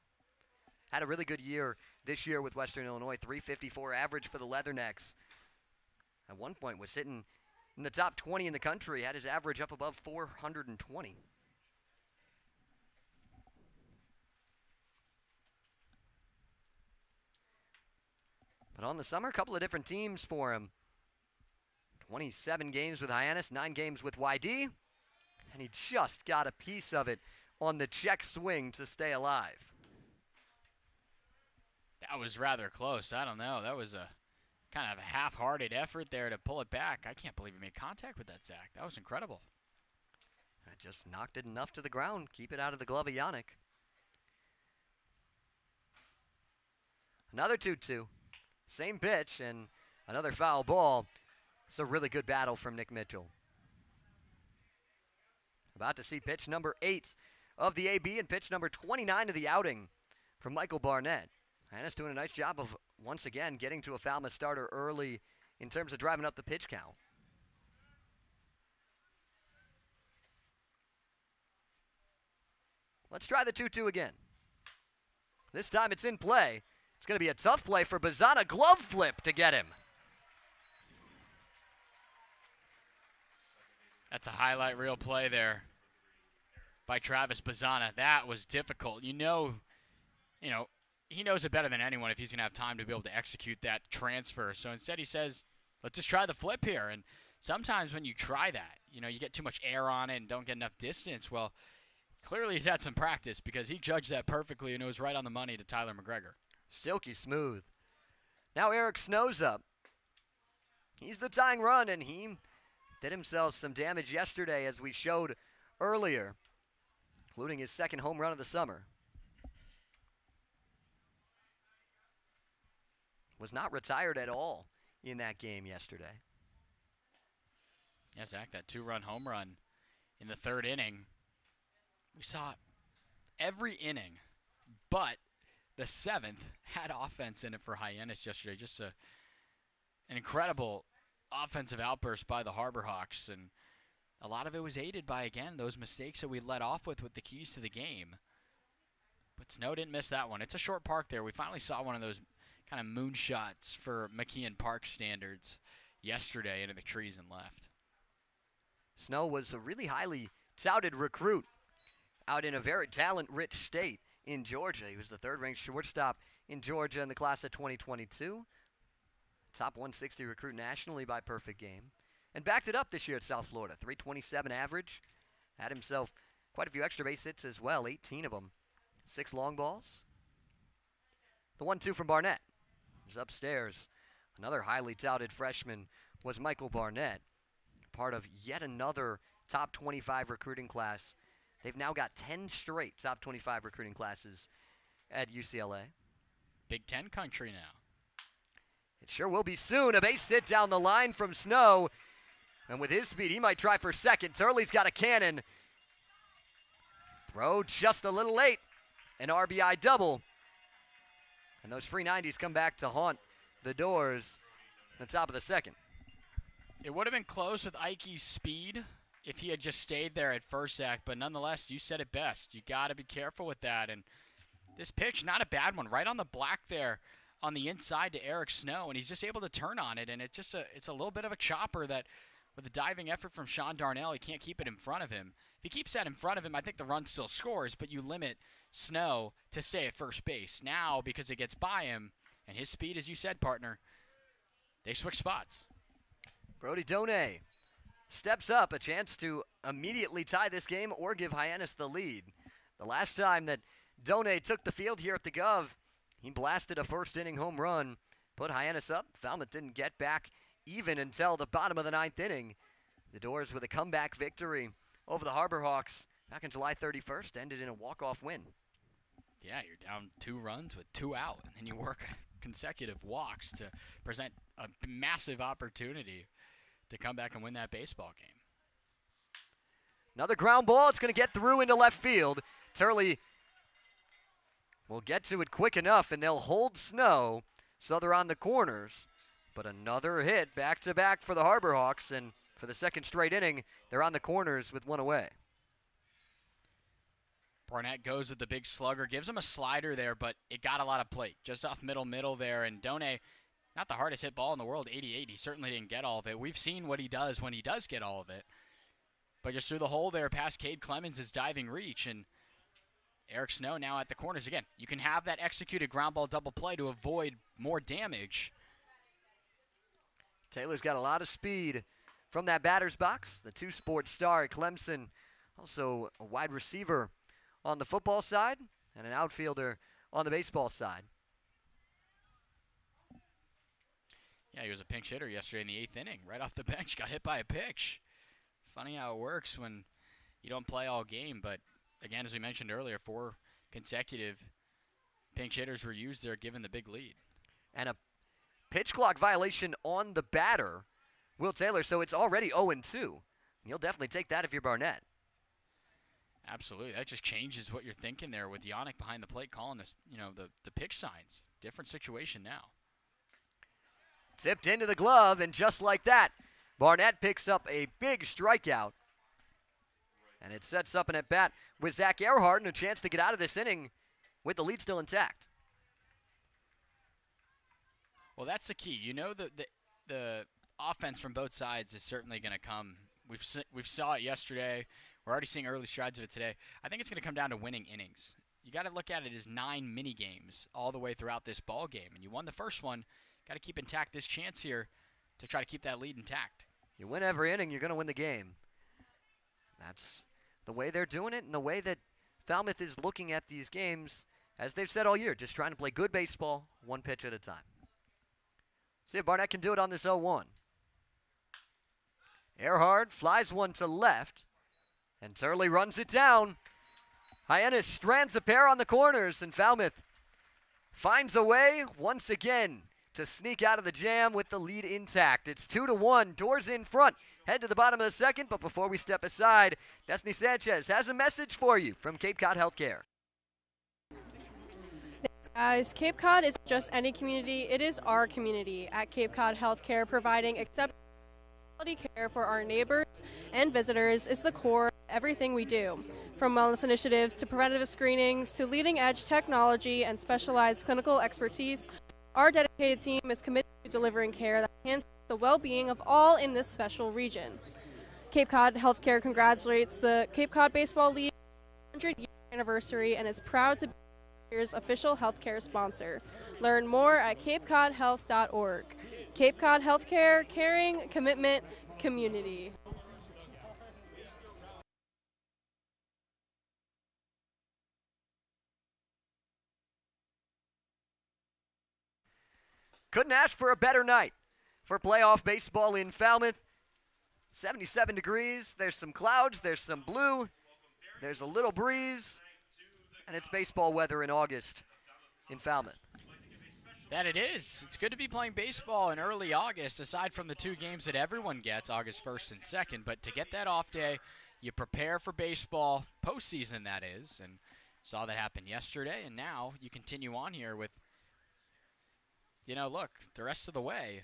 Speaker 2: Had a really good year this year with Western Illinois. .354 average for the Leathernecks. At one point was sitting in the top 20 in the country. Had his average up above 420. But on the summer, a couple of different teams for him. 27 games with Hyannis, 9 games with YD. And he just got a piece of it on the check swing to stay alive.
Speaker 3: That was rather close. I don't know. That was a kind of a half-hearted effort there to pull it back. I can't believe he made contact with that, Zach. That was incredible.
Speaker 2: I just knocked it enough to the ground. Keep it out of the glove of Yannick. Another 2-2. Same pitch and another foul ball. It's a really good battle from Nick Mitchell. About to see pitch number 8 of the AB and pitch number 29 of the outing from Michael Barnett. Hyannis doing a nice job of, once again, getting to a Falmouth starter early in terms of driving up the pitch count. Let's try the 2-2 again. This time it's in play. It's going to be a tough play for Bazzana. Glove flip to get him.
Speaker 3: That's a highlight reel play there by Travis Bazzana. That was difficult. You know, he knows it better than anyone if he's going to have time to be able to execute that transfer. So instead he says, let's just try the flip here. And sometimes when you try that, you get too much air on it and don't get enough distance. Well, clearly he's had some practice because he judged that perfectly and it was right on the money to Tyler McGregor.
Speaker 2: Silky smooth. Now Eric Snow's up. He's the tying run, and he did himself some damage yesterday, as we showed earlier, including his second home run of the summer. Was not retired at all in that game yesterday.
Speaker 3: Yeah, Zach, that 2-run home run in the 3rd inning. We saw every inning, but the 7th had offense in it for Hyannis yesterday. Just an incredible offensive outburst by the Harbor Hawks, and a lot of it was aided by, again, those mistakes that we led off with the keys to the game. But Snow didn't miss that one. It's a short park there. We finally saw one of those kind of moonshots for McKeon Park standards yesterday into the trees and left.
Speaker 2: Snow was a really highly touted recruit out in a very talent-rich state in Georgia. He was the 3rd-ranked shortstop in Georgia in the class of 2022. Top 160 recruit nationally by perfect game. And backed it up this year at South Florida. 327 average. Had himself quite a few extra base hits as well, 18 of them. 6 long balls. The 1-2 from Barnett is upstairs. Another highly touted freshman was Michael Barnett, part of yet another top 25 recruiting class. They've now got 10 straight top 25 recruiting classes at UCLA.
Speaker 3: Big Ten country now.
Speaker 2: It sure will be soon. A base hit down the line from Snow. And with his speed, he might try for second. Turley's got a cannon. Throw just a little late. An RBI double. And those free 90s come back to haunt the Doors at the top of the 2nd.
Speaker 3: It would have been close with Ikey's speed if he had just stayed there at first, Zach, but nonetheless, you said it best. You got to be careful with that. And this pitch, not a bad one, right on the black there on the inside to Eric Snow, and he's just able to turn on it, and it's a little bit of a chopper that, with a diving effort from Sean Darnell, he can't keep it in front of him. If he keeps that in front of him, I think the run still scores, but you limit Snow to stay at first base. Now, because it gets by him, and his speed, as you said, partner, they switch spots.
Speaker 2: Brody Donay steps up, a chance to immediately tie this game or give Hyannis the lead. The last time that Donay took the field here at the Gov, he blasted a first-inning home run, put Hyannis up. Falmouth didn't get back even until the bottom of the 9th inning. The Doors with a comeback victory over the Harbor Hawks back on July 31st ended in a walk-off win.
Speaker 3: Yeah, you're down 2 runs with 2 out, and then you work consecutive walks to present a massive opportunity to come back and win that baseball game.
Speaker 2: Another ground ball. It's going to get through into left field. Turley will get to it quick enough, and they'll hold Snow, so they're on the corners. But another hit back-to-back for the Harbor Hawks, and for the 2nd straight inning, they're on the corners with 1 away.
Speaker 3: Barnett goes with the big slugger, gives him a slider there, but it got a lot of plate. Just off middle there, and Donay, not the hardest hit ball in the world, 88. He certainly didn't get all of it. We've seen what he does when he does get all of it. But just through the hole there past Cade Clemens' diving reach, and Eric Snow now at the corners again. You can have that executed ground ball double play to avoid more damage.
Speaker 2: Taylor's got a lot of speed from that batter's box. The 2-sport star at Clemson, also a wide receiver on the football side and an outfielder on the baseball side.
Speaker 3: Yeah, he was a pinch hitter yesterday in the 8th inning. Right off the bench, got hit by a pitch. Funny how it works when you don't play all game, but again, as we mentioned earlier, 4 consecutive pinch hitters were used there, given the big lead.
Speaker 2: And a pitch clock violation on the batter, Will Taylor, so it's already 0-2. You'll definitely take that if you're Barnett.
Speaker 3: Absolutely. That just changes what you're thinking there with Yannick behind the plate calling this, the pitch signs. Different situation now.
Speaker 2: Tipped into the glove, and just like that, Barnett picks up a big strikeout. And it sets up an at-bat with Zach Earhart and a chance to get out of this inning with the lead still intact.
Speaker 3: Well, that's the key. The offense from both sides is certainly going to come. We've saw it yesterday. We're already seeing early strides of it today. I think it's going to come down to winning innings. You got to look at it as 9 mini games all the way throughout this ball game. And you won the first one. Got to keep intact this chance here to try to keep that lead intact.
Speaker 2: You win every inning, you're going to win the game. That's the way they're doing it and the way that Falmouth is looking at these games, as they've said all year, just trying to play good baseball, one pitch at a time. See if Barnett can do it on this 0-1. Earhart flies one to left, and Turley runs it down. Hyannis strands a pair on the corners, and Falmouth finds a way once again to sneak out of the jam with the lead intact. It's 2-1, Doors in front. Head to the bottom of the second, but before we step aside, Destiny Sanchez has a message for you from Cape Cod Healthcare.
Speaker 1: Thanks, guys. Cape Cod isn't just any community, it is our community. At Cape Cod Healthcare, providing exceptional quality care for our neighbors and visitors is the core of everything we do. From wellness initiatives to preventative screenings to leading-edge technology and specialized clinical expertise, our dedicated team is committed to delivering care that enhances the well-being of all in this special region. Cape Cod Healthcare congratulates the Cape Cod Baseball League 100-year anniversary and is proud to be this year's official healthcare sponsor. Learn more at capecodhealth.org. Cape Cod Healthcare, caring, commitment, community.
Speaker 2: Couldn't ask for a better night for playoff baseball in Falmouth. 77 degrees, there's some clouds, there's some blue, there's a little breeze, and it's baseball weather in August in Falmouth.
Speaker 3: That it is. It's good to be playing baseball in early August, aside from the 2 games that everyone gets, August 1st and 2nd. But to get that off day, you prepare for baseball, postseason that is, and saw that happen yesterday, and now you continue on here with, you know, look, the rest of the way,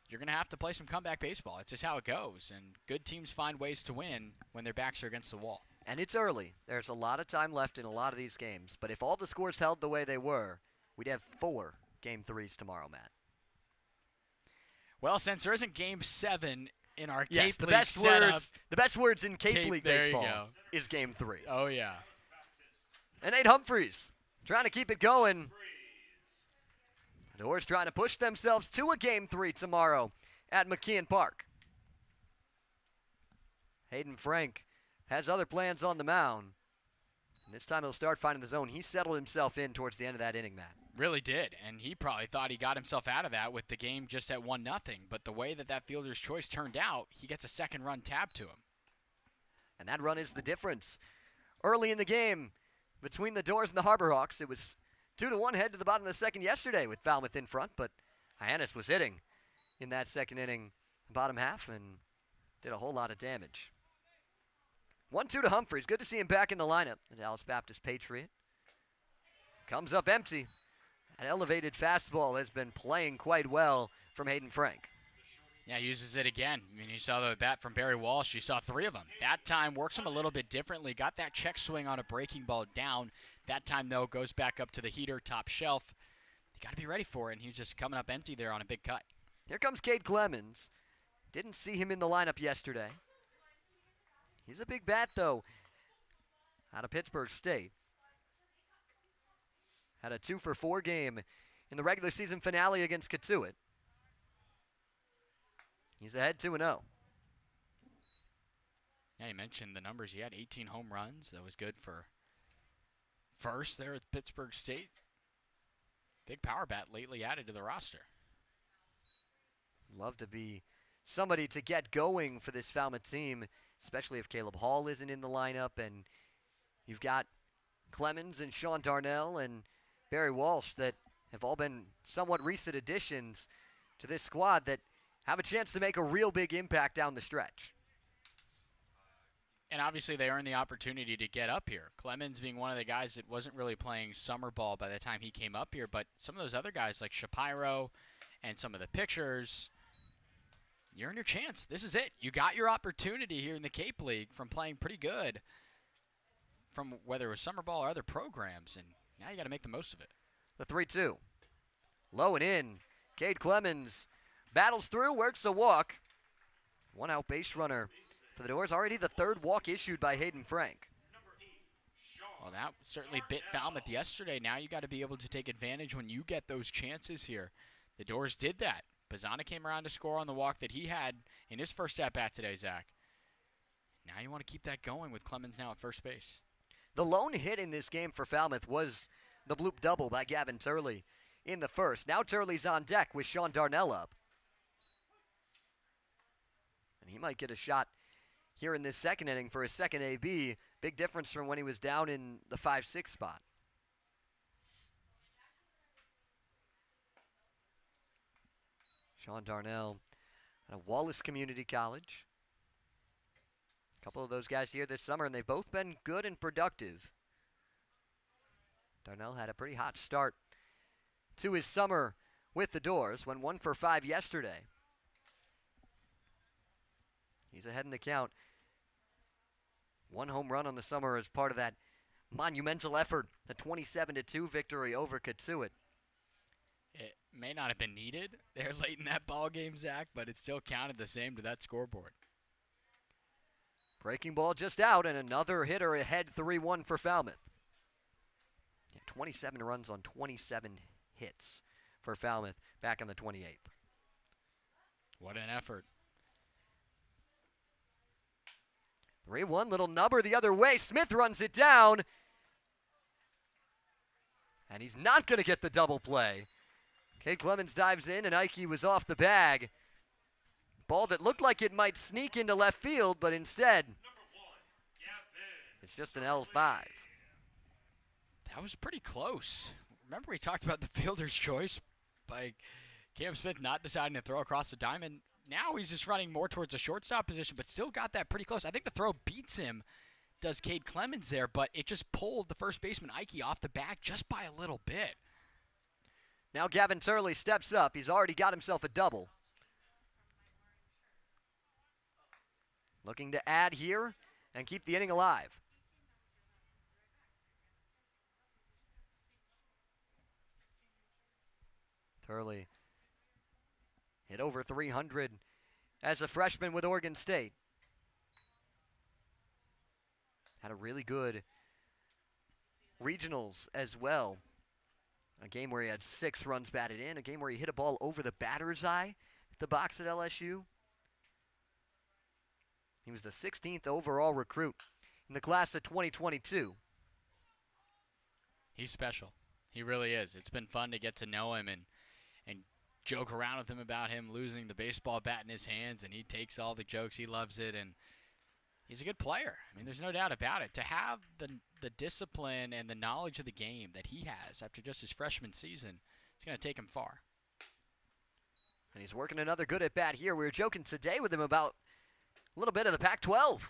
Speaker 3: you're going to have to play some comeback baseball. It's just how it goes, and good teams find ways to win when their backs are against the wall.
Speaker 2: And it's early. There's a lot of time left in a lot of these games, but if all the scores held the way they were, we'd have 4 Game 3s tomorrow, Matt.
Speaker 3: Well, since there isn't Game 7 in our
Speaker 2: yes,
Speaker 3: Cape
Speaker 2: the
Speaker 3: League
Speaker 2: best
Speaker 3: setup,
Speaker 2: words, the best words in Cape League
Speaker 3: there you
Speaker 2: baseball
Speaker 3: go.
Speaker 2: is Game 3.
Speaker 3: Oh, yeah.
Speaker 2: And Nate Humphreys trying to keep it going. The Doors trying to push themselves to a Game 3 tomorrow at McKeon Park. Hayden Frank has other plans on the mound. And this time he'll start finding the zone. He settled himself in towards the end of that inning, Matt.
Speaker 3: Really did, and he probably thought he got himself out of that with the game just at 1-0. But the way that fielder's choice turned out, he gets a second run tabbed to him.
Speaker 2: And that run is the difference. Early in the game, between the Doors and the Harbor Hawks, it was 2-1 head to the bottom of the second yesterday with Falmouth in front, but Hyannis was hitting in that second inning, bottom half, and did a whole lot of damage. 1-2 to Humphreys. Good to see him back in the lineup. The Dallas Baptist Patriot comes up empty. An elevated fastball has been playing quite well from Hayden Frank.
Speaker 3: Yeah, uses it again. I mean, you saw the bat from Barry Walsh. You saw 3 of them. That time works him a little bit differently. Got that check swing on a breaking ball down. That time, though, goes back up to the heater top shelf. You got to be ready for it, and he's just coming up empty there on a big cut.
Speaker 2: Here comes Cade Clemens. Didn't see him in the lineup yesterday. He's a big bat, though, out of Pittsburgh State. Had a 2-for-4 game in the regular season finale against Katuitt. He's ahead 2-0.
Speaker 3: Yeah, you mentioned the numbers. He had 18 home runs. That was good for first there at Pittsburgh State. Big power bat lately added to the roster.
Speaker 2: Love to be somebody to get going for this Falmouth team, especially if Caleb Hall isn't in the lineup, and you've got Clemens and Sean Darnell and Barry Walsh that have all been somewhat recent additions to this squad that have a chance to make a real big impact down the stretch.
Speaker 3: And obviously they earned the opportunity to get up here. Clemens being one of the guys that wasn't really playing summer ball by the time he came up here, but some of those other guys like Shapiro and some of the pitchers, you're in your chance. This is it. You got your opportunity here in the Cape League from playing pretty good from whether it was summer ball or other programs, and now you got to make the most of it.
Speaker 2: The 3-2. Low and in. Cade Clemens battles through, works a walk. 1 out base runner for the Doors. Already the 3rd walk issued by Hayden Frank.
Speaker 3: Well, that certainly bit Falmouth yesterday. Now you got to be able to take advantage when you get those chances here. The Doors did that. Pizzana came around to score on the walk that he had in his first at-bat today, Zach. Now you want to keep that going with Clemens now at first base.
Speaker 2: The lone hit in this game for Falmouth was the bloop double by Gavin Turley in the first. Now Turley's on deck with Sean Darnell up. And he might get a shot here in this second inning for his second AB. Big difference from when he was down in the 5-6 spot. Sean Darnell at Wallace Community College. A couple of those guys here this summer, and they've both been good and productive. Darnell had a pretty hot start to his summer with the Doors, went 1 for 5 yesterday. He's ahead in the count. 1 home run on the summer as part of that monumental effort, the 27-2 victory over Katuitt.
Speaker 3: It may not have been needed there late in that ball game, Zach, but it still counted the same to that scoreboard.
Speaker 2: Breaking ball just out, and another hitter ahead, 3-1 for Falmouth. Yeah, 27 runs on 27 hits for Falmouth back on the 28th.
Speaker 3: What an effort.
Speaker 2: 3-1, little nubber the other way. Smith runs it down. And he's not going to get the double play. Cade Clemens dives in, and Ike was off the bag. Ball that looked like it might sneak into left field, but instead, it's just an L5.
Speaker 3: That was pretty close. Remember we talked about the fielder's choice by Cam Smith not deciding to throw across the diamond. Now he's just running more towards the shortstop position, but still got that pretty close. I think the throw beats him, does Cade Clemens there, but it just pulled the first baseman, Ike, off the bag just by a little bit.
Speaker 2: Now Gavin Turley steps up. He's already got himself a double. Looking to add here and keep the inning alive. Turley hit over 300 as a freshman with Oregon State. Had a really good regionals as well. A game where he had 6 runs batted in. A game where he hit a ball over the batter's eye at the box at LSU. He was the 16th overall recruit in the class of 2022.
Speaker 3: He's special. He really is. It's been fun to get to know him and joke around with him about him losing the baseball bat in his hands, and he takes all the jokes. He loves it, and he's a good player. I mean, there's no doubt about it. To have the discipline and the knowledge of the game that he has after just his freshman season, it's going to take him far.
Speaker 2: And he's working another good at-bat here. We were joking today with him about a little bit of the Pac-12.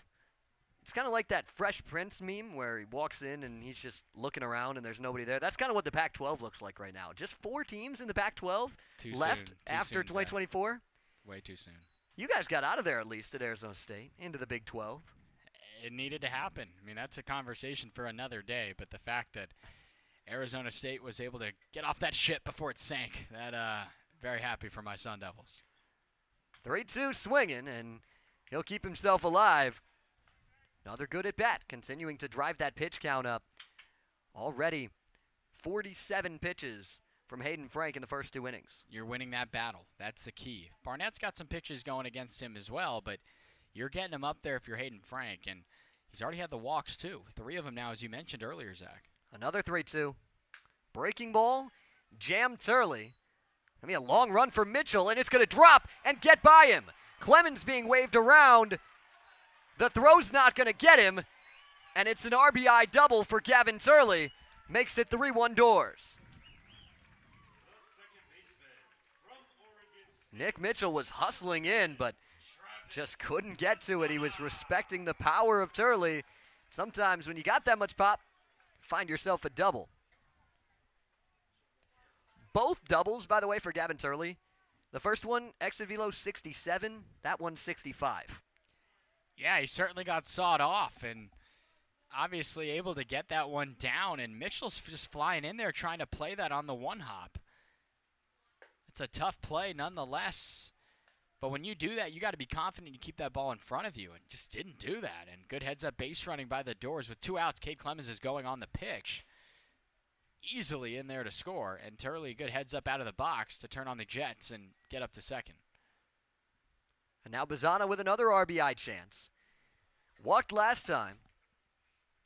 Speaker 2: It's kind of like that Fresh Prince meme where he walks in and he's just looking around and there's nobody there. That's kind of what the Pac-12 looks like right now. Just 4 teams in the Pac-12 left after 2024.
Speaker 3: Way too soon.
Speaker 2: You guys got out of there at least at Arizona State, into the Big 12.
Speaker 3: It needed to happen. I mean, that's a conversation for another day, but the fact that Arizona State was able to get off that ship before it sank, that very happy for my Sun Devils.
Speaker 2: 3-2 swinging, and he'll keep himself alive. Another good at-bat, continuing to drive that pitch count up. Already 47 pitches from Hayden Frank in the first 2 innings.
Speaker 3: You're winning that battle. That's the key. Barnett's got some pitches going against him as well, but you're getting him up there if you're Hayden Frank, and he's already had the walks too. 3 of them now, as you mentioned earlier, Zach.
Speaker 2: Another 3-2. Breaking ball, jam Turley. I mean, a long run for Mitchell, and it's going to drop and get by him. Clemens being waved around. The throw's not going to get him, and it's an RBI double for Gavin Turley. Makes it 3-1 Doors. Nick Mitchell was hustling in, but just couldn't get to it. He was respecting the power of Turley. Sometimes when you got that much pop, find yourself a double. Both doubles, by the way, for Gavin Turley. The first one, exit velo 67. That one, 65.
Speaker 3: Yeah, he certainly got sawed off and obviously able to get that one down. And Mitchell's just flying in there trying to play that on the 1-hop. It's a tough play nonetheless. But when you do that, you got to be confident you keep that ball in front of you, and just didn't do that. And good heads-up base running by the Doors with 2 outs. Cade Clemens is going on the pitch. easily in there to score, and Turley, good heads up out of the box to turn on the Jets and get up to second.
Speaker 2: And now Bazzana with another RBI chance. Walked last time.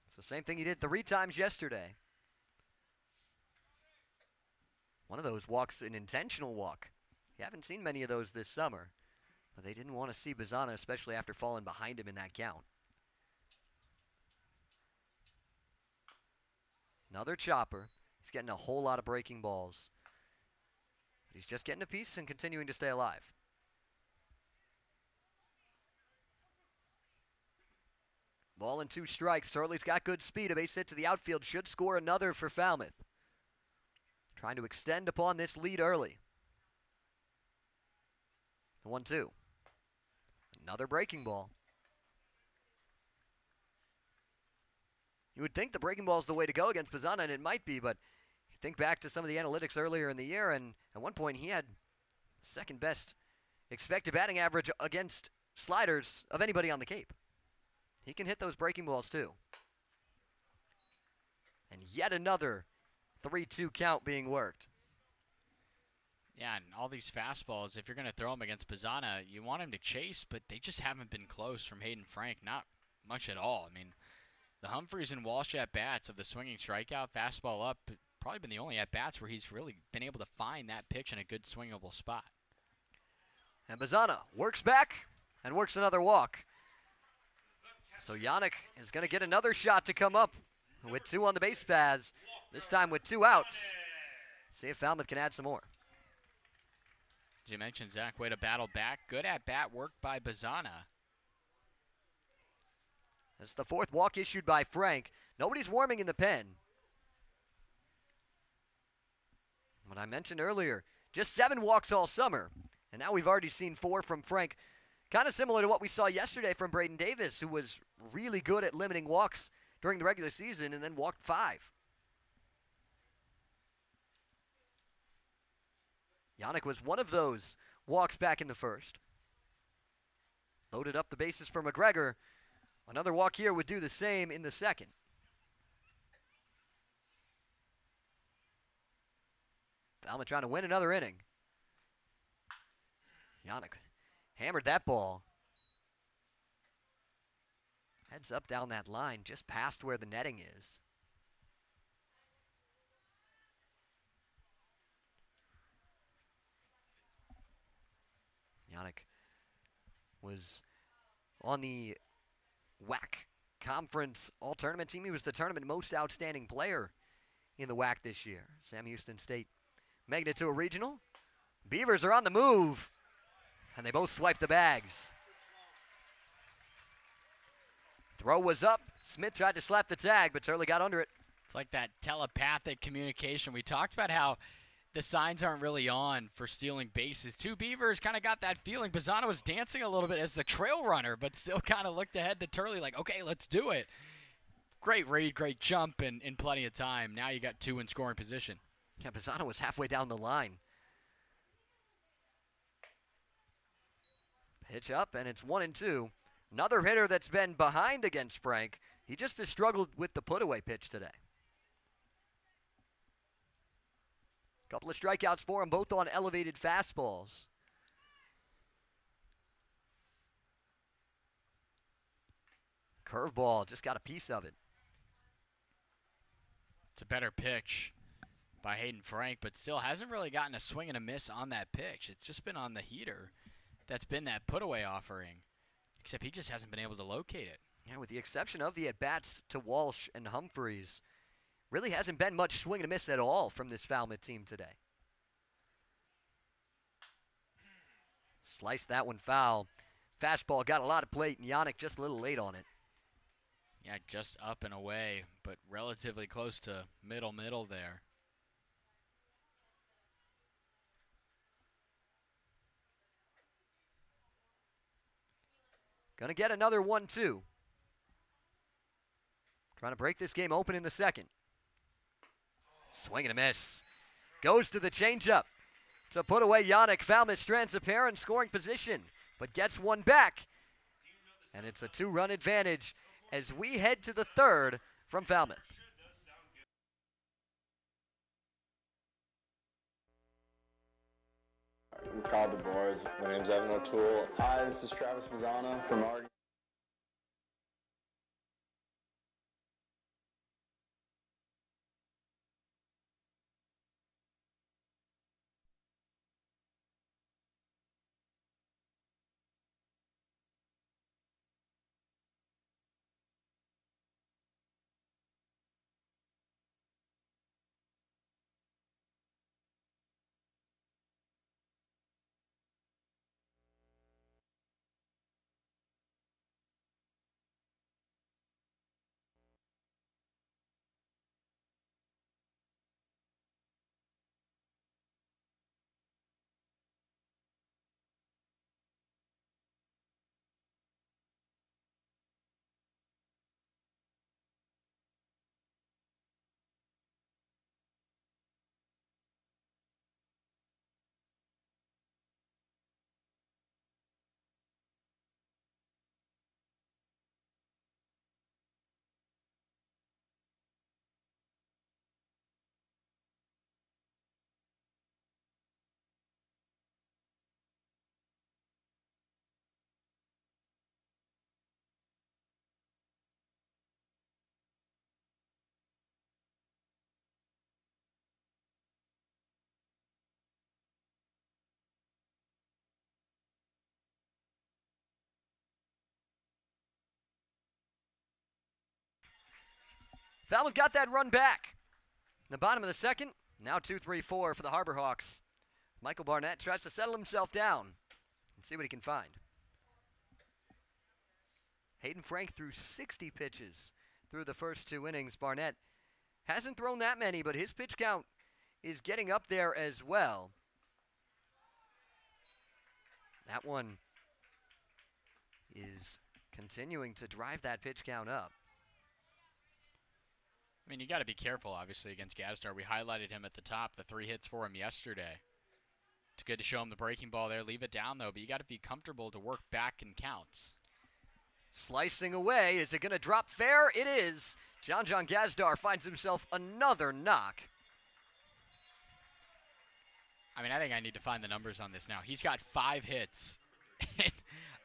Speaker 2: It's the same thing he did 3 times yesterday. One of those walks, an intentional walk. You haven't seen many of those this summer, but they didn't want to see Bazzana, especially after falling behind him in that count. Another chopper. He's getting a whole lot of breaking balls. But he's just getting a piece and continuing to stay alive. Ball and 2 strikes. Turley's got good speed. A base hit to the outfield should score another for Falmouth. Trying to extend upon this lead early. The 1-2. Another breaking ball. You would think the breaking ball is the way to go against Bazzana, and it might be, but you think back to some of the analytics earlier in the year, and at one point he had second best expected batting average against sliders of anybody on the Cape. He can hit those breaking balls too. And yet another 3-2 count being worked.
Speaker 3: Yeah, and all these fastballs, if you're going to throw them against Bazzana, you want him to chase, but they just haven't been close from Hayden Frank. Not much at all. I mean, the Humphreys and Walsh at-bats of the swinging strikeout, fastball up, probably been the only at-bats where he's really been able to find that pitch in a good swingable spot.
Speaker 2: And Bazzana works back and works another walk. So Yannick is going to get another shot to come up with 2 on the base paths, this time with 2 outs. See if Falmouth can add some more.
Speaker 3: As you mentioned, Zach, way to battle back. Good at-bat work by Bazzana.
Speaker 2: That's the 4th walk issued by Frank. Nobody's warming in the pen. What I mentioned earlier, just 7 walks all summer. And now we've already seen 4 from Frank. Kind of similar to what we saw yesterday from Braden Davis, who was really good at limiting walks during the regular season and then walked 5. Yannick was one of those walks back in the 1st. Loaded up the bases for McGregor. Another walk here would do the same in the 2nd. Falmouth trying to win another inning. Yannick hammered that ball. Heads up down that line, just past where the netting is. Yannick was on the WAC Conference All-Tournament team. He was the tournament most outstanding player in the WAC this year. Sam Houston State making it to a regional. Beavers are on the move, and they both swipe the bags. Throw was up. Smith tried to slap the tag, but Turley got under it.
Speaker 3: It's like that telepathic communication. We talked about how the signs aren't really on for stealing bases. 2 Beavers kind of got that feeling. Bazzana was dancing a little bit as the trail runner, but still kind of looked ahead to Turley like, okay, let's do it. Great read, great jump, and in plenty of time. Now you got 2 in scoring position.
Speaker 2: Yeah, Bazzana was halfway down the line. Pitch up, and it's 1-2. Another hitter that's been behind against Frank. He just has struggled with the put-away pitch today. Couple of strikeouts for him, both on elevated fastballs. Curveball, just got a piece of it.
Speaker 3: It's a better pitch by Hayden Frank, but still hasn't really gotten a swing and a miss on that pitch. It's just been on the heater. That's been that put-away offering, except he just hasn't been able to locate it.
Speaker 2: Yeah, with the exception of the at-bats to Walsh and Humphreys, really hasn't been much swing and a miss at all from this Falmouth team today. Sliced that one foul. Fastball got a lot of plate, and Yannick just a little late on it.
Speaker 3: Yeah, just up and away, but relatively close to middle there.
Speaker 2: Gonna get another 1-2. Trying to break this game open in the 2nd. Swing and a miss. Goes to the changeup. To put away Yannick. Falmouth strands a pair in scoring position, but gets one back. And it's a 2-run advantage as we head to the 3rd from Falmouth.
Speaker 13: We called the boards. My name's Evan O'Toole. Hi, this is Travis Mazzana from Oregon.
Speaker 2: Falmouth got that run back. In the bottom of the second, now 2-3-4 for the Harbor Hawks. Michael Barnett tries to settle himself down and see what he can find. Hayden Frank threw 60 pitches through the first 2 innings. Barnett hasn't thrown that many, but his pitch count is getting up there as well. That one is continuing to drive that pitch count up.
Speaker 3: I mean, you got to be careful, obviously, against Gazdar. We highlighted him at the top, the 3 hits for him yesterday. It's good to show him the breaking ball there. Leave it down, though, but you got to be comfortable to work back in counts.
Speaker 2: Slicing away. Is it going to drop fair? It is. John Gazdar finds himself another knock.
Speaker 3: I mean, I think I need to find the numbers on this now. He's got 5 hits in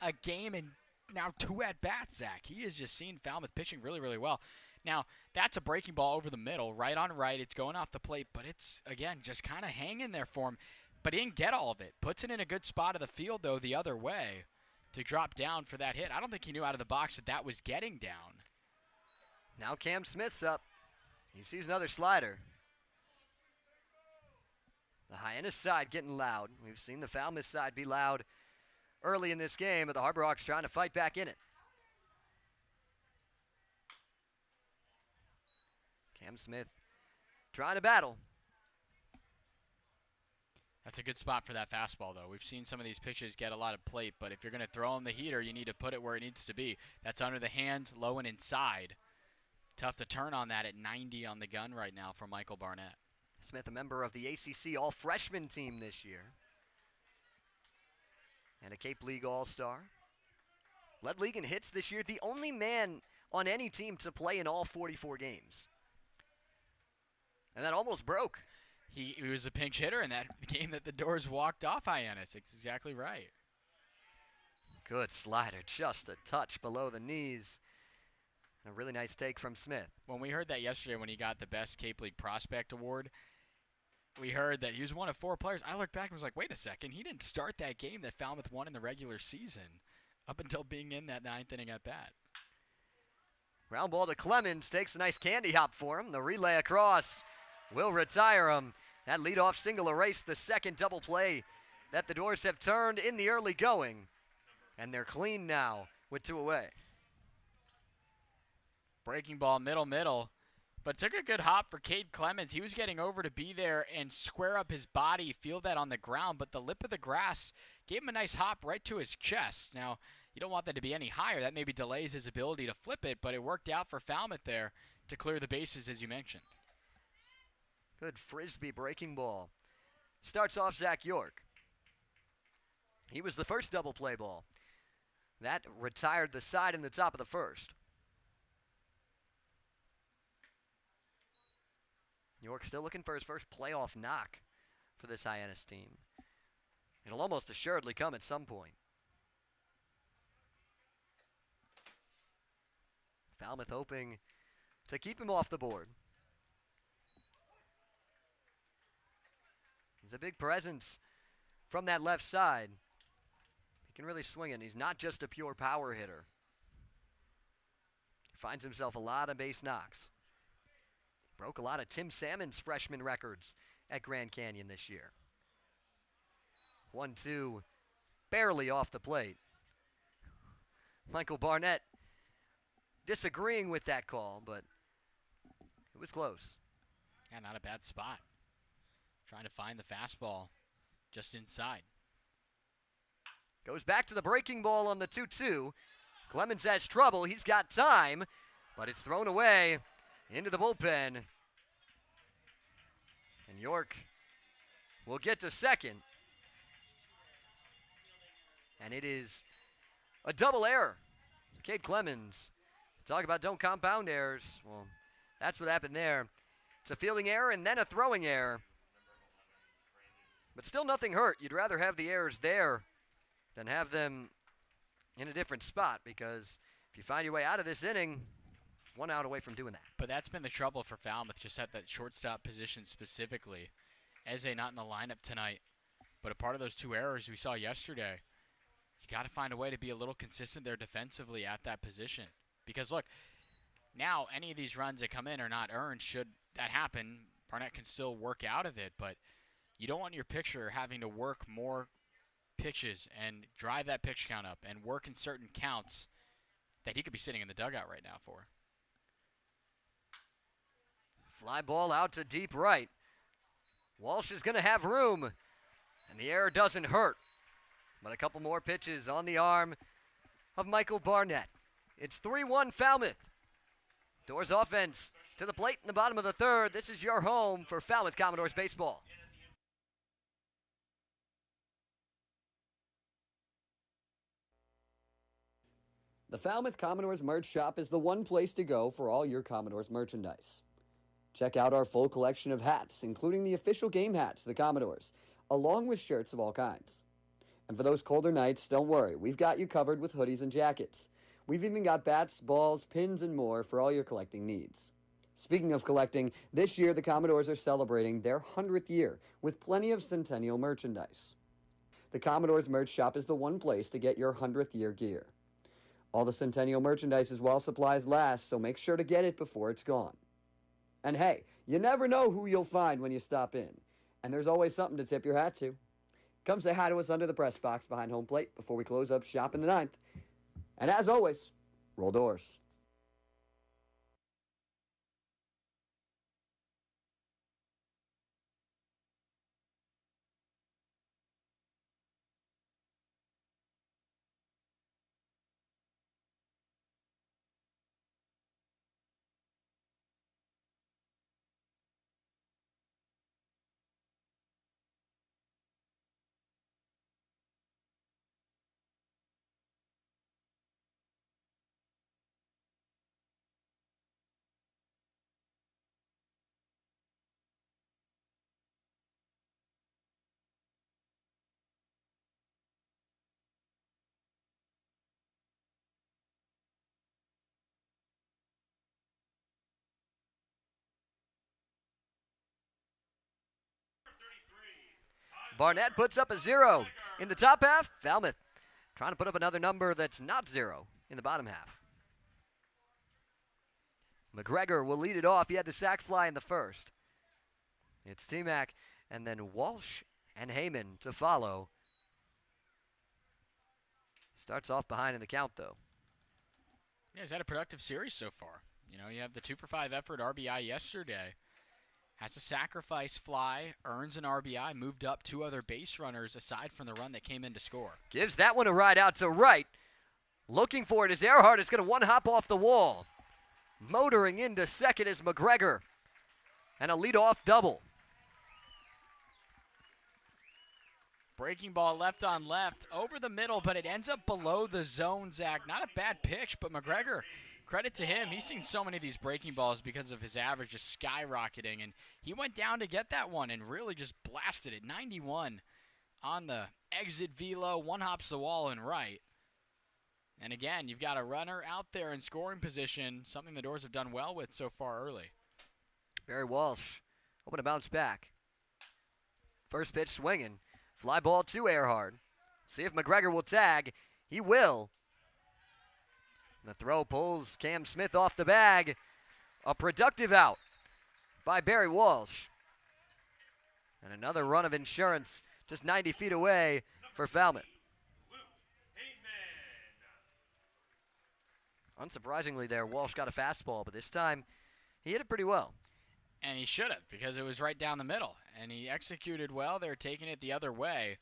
Speaker 3: a game and now 2 at-bats, Zach. He has just seen Falmouth pitching really, really well. Now, that's a breaking ball over the middle, right on right. It's going off the plate, but it's, again, just kind of hanging there for him. But he didn't get all of it. Puts it in a good spot of the field, though, the other way to drop down for that hit. I don't think he knew out of the box that that was getting down.
Speaker 2: Now Cam Smith's up. He sees another slider. The Hyannis side getting loud. We've seen the Falmouth side be loud early in this game, but the Harbor Hawks trying to fight back in it. Cam Smith trying to battle.
Speaker 3: That's a good spot for that fastball, though. We've seen some of these pitches get a lot of plate, but if you're going to throw him the heater, you need to put it where it needs to be. That's under the hands, low and inside. Tough to turn on that at 90 on the gun right now for Michael Barnett.
Speaker 2: Smith, a member of the ACC All-Freshman team this year. And a Cape League All-Star. Led league in hits this year. The only man on any team to play in all 44 games. And that almost broke.
Speaker 3: He was a pinch hitter in that game that the Doors walked off Hyannis. It's exactly right.
Speaker 2: Good slider, just a touch below the knees. And a really nice take from Smith.
Speaker 3: When we heard that yesterday when he got the Best Cape League Prospect Award, we heard that he was one of 4 players. I looked back and was like, wait a second, he didn't start that game that Falmouth won in the regular season up until being in that 9th inning at bat.
Speaker 2: Ground ball to Clemens, takes a nice candy hop for him. The relay across will retire him. That leadoff single erased the second double play that the Doors have turned in the early going. And they're clean now with 2 away.
Speaker 3: Breaking ball, middle. But took a good hop for Cade Clemens. He was getting over to be there and square up his body, feel that on the ground. But the lip of the grass gave him a nice hop right to his chest. Now, you don't want that to be any higher. That maybe delays his ability to flip it, but it worked out for Falmouth there to clear the bases, as you mentioned.
Speaker 2: Good frisbee breaking ball. Starts off Zach York. He was the first double play ball. That retired the side in the top of the first. York still looking for his first playoff knock for this Hyannis team. It'll almost assuredly come at some point. Falmouth hoping to keep him off the board. He's a big presence from that left side. He can really swing it. He's not just a pure power hitter. He finds himself a lot of base knocks. Broke a lot of Tim Salmon's freshman records at Grand Canyon this year. 1-2, barely off the plate. Michael Barnett disagreeing with that call, but it was close.
Speaker 3: Yeah, not a bad spot. Trying to find the fastball just inside.
Speaker 2: Goes back to the breaking ball on the 2-2. Clemens has trouble. He's got time, but it's thrown away into the bullpen. And York will get to second. And it is a double error. Cade Clemens. Talk about don't compound errors. Well, that's what happened there. It's a fielding error and then a throwing error. But still nothing hurt. You'd rather have the errors there than have them in a different spot, because if you find your way out of this inning, 1 out away from doing that.
Speaker 3: But that's been the trouble for Falmouth, just at that shortstop position specifically. Eze not in the lineup tonight, but a part of those 2 errors we saw yesterday. You got to find a way to be a little consistent there defensively at that position. Because, look, now any of these runs that come in are not earned. Should that happen, Barnett can still work out of it, but you don't want your pitcher having to work more pitches and drive that pitch count up and work in certain counts that he could be sitting in the dugout right now for.
Speaker 2: Fly ball out to deep right. Walsh is going to have room, and the error doesn't hurt. But a couple more pitches on the arm of Michael Barnett. It's 3-1 Falmouth. Doors offense to the plate in the bottom of the 3rd. This is your home for Falmouth Commodores baseball. The Falmouth Commodores merch shop is the one place to go for all your Commodores merchandise. Check out our full collection of hats, including the official game hats of the Commodores, along with shirts of all kinds. And for those colder nights, don't worry, we've got you covered with hoodies and jackets. We've even got bats, balls, pins, and more for all your collecting needs. Speaking of collecting, this year the Commodores are celebrating their 100th year with plenty of Centennial merchandise. The Commodores merch shop is the one place to get your 100th year gear. All the Centennial merchandise is while supplies last, so make sure to get it before it's gone. And hey, you never know who you'll find when you stop in, and there's always something to tip your hat to. Come say hi to us under the press box behind home plate before we close up shop in the 9th. And as always, roll doors. Barnett puts up a 0 in the top half. Falmouth trying to put up another number that's not 0 in the bottom half. McGregor will lead it off. He had the sac fly in the 1st. It's T-Mac and then Walsh and Heyman to follow. Starts off behind in the count, though.
Speaker 3: Yeah, he's had a productive series so far. You know, you have the 2-for-5 effort RBI yesterday. Has a sacrifice fly, earns an RBI, moved up 2 other base runners aside from the run that came in to score.
Speaker 2: Gives that one a ride out to right. Looking for it is Earhart. It's going to one-hop off the wall. Motoring into second is McGregor. And a leadoff double.
Speaker 3: Breaking ball left on left, over the middle, but it ends up below the zone, Zach. Not a bad pitch, but McGregor, credit to him. He's seen so many of these breaking balls because of his average just skyrocketing, and he went down to get that one and really just blasted it. 91 on the exit velo, one hops the wall and right. And again, you've got a runner out there in scoring position, something the Doors have done well with so far early.
Speaker 2: Barry Walsh hoping to bounce back. First pitch swinging. Fly ball to Earhart. See if McGregor will tag. He will. The throw pulls Cam Smith off the bag. A productive out by Barry Walsh. And another run of insurance just 90 feet away for Falmouth. Unsurprisingly there, Walsh got a fastball, but this time he hit it pretty well.
Speaker 3: And he should have, because it was right down the middle. And he executed well. They're taking it the other way.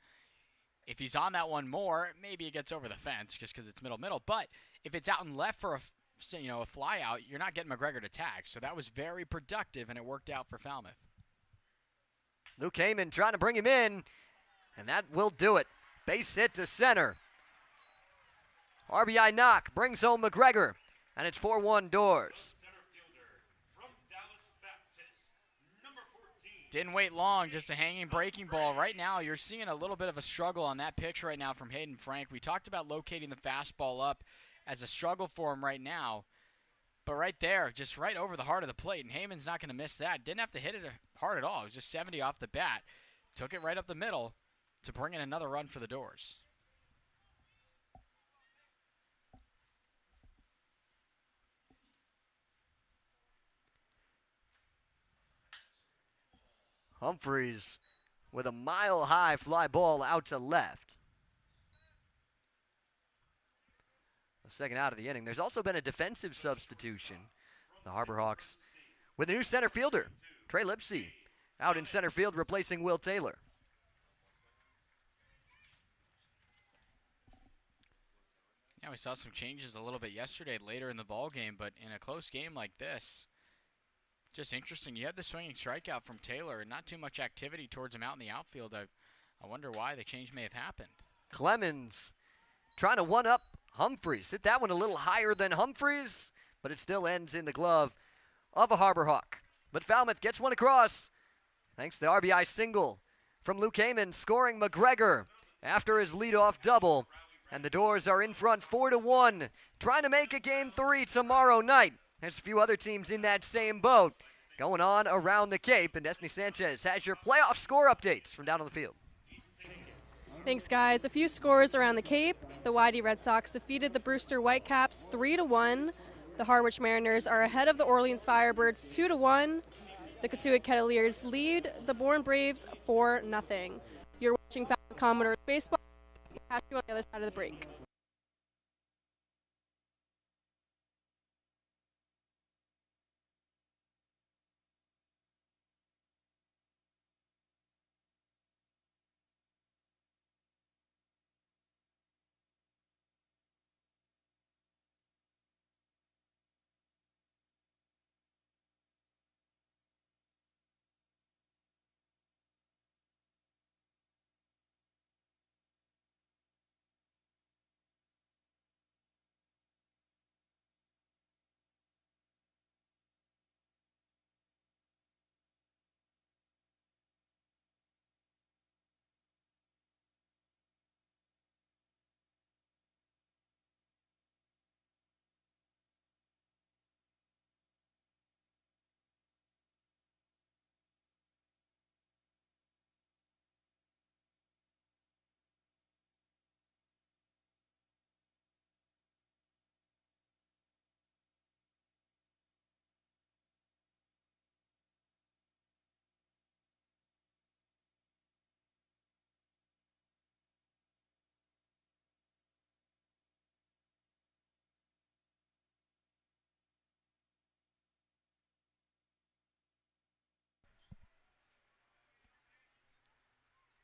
Speaker 3: If he's on that one more, maybe it gets over the fence just because it's middle. But if it's out and left for a fly out, you're not getting McGregor to tag. So that was very productive, and it worked out for Falmouth.
Speaker 2: Luke Heyman trying to bring him in, and that will do it. Base hit to center. RBI knock brings home McGregor, and it's 4-1 Doors.
Speaker 3: Didn't wait long, just a hanging breaking ball. Right now, you're seeing a little bit of a struggle on that pitch right now from Hayden Frank. We talked about locating the fastball up as a struggle for him right now. But right there, just right over the heart of the plate, and Heyman's not going to miss that. Didn't have to hit it hard at all. It was just 70 off the bat. Took it right up the middle to bring in another run for the Doors.
Speaker 2: Humphreys with a mile-high fly ball out to left. The second out of the inning. There's also been a defensive substitution. The Harbor Hawks with a new center fielder, Trey Lipsey, out in center field replacing Will Taylor.
Speaker 3: Yeah, we saw some changes a little bit yesterday later in the ball game, but in a close game like this, just interesting. You had the swinging strikeout from Taylor and not too much activity towards him out in the outfield. I wonder why the change may have happened.
Speaker 2: Clemens trying to one-up Humphreys. Hit that one a little higher than Humphreys, but it still ends in the glove of a Harbor Hawk. But Falmouth gets one across thanks to the RBI single from Luke Heyman, scoring McGregor after his leadoff double. And the Doors are in front 4-1, trying to make a Game 3 tomorrow night. There's a few other teams in that same boat going on around the Cape, and Destiny Sanchez has your playoff score updates from down on the field.
Speaker 1: Thanks, guys. A few scores around the Cape. The Whitey Red Sox defeated the Brewster Whitecaps 3-1. The Harwich Mariners are ahead of the Orleans Firebirds 2-1. The Cotuit Kettleers lead the Bourne Braves 4-0. You're watching Falmouth Commodores baseball. We'll catch you on the other side of the break.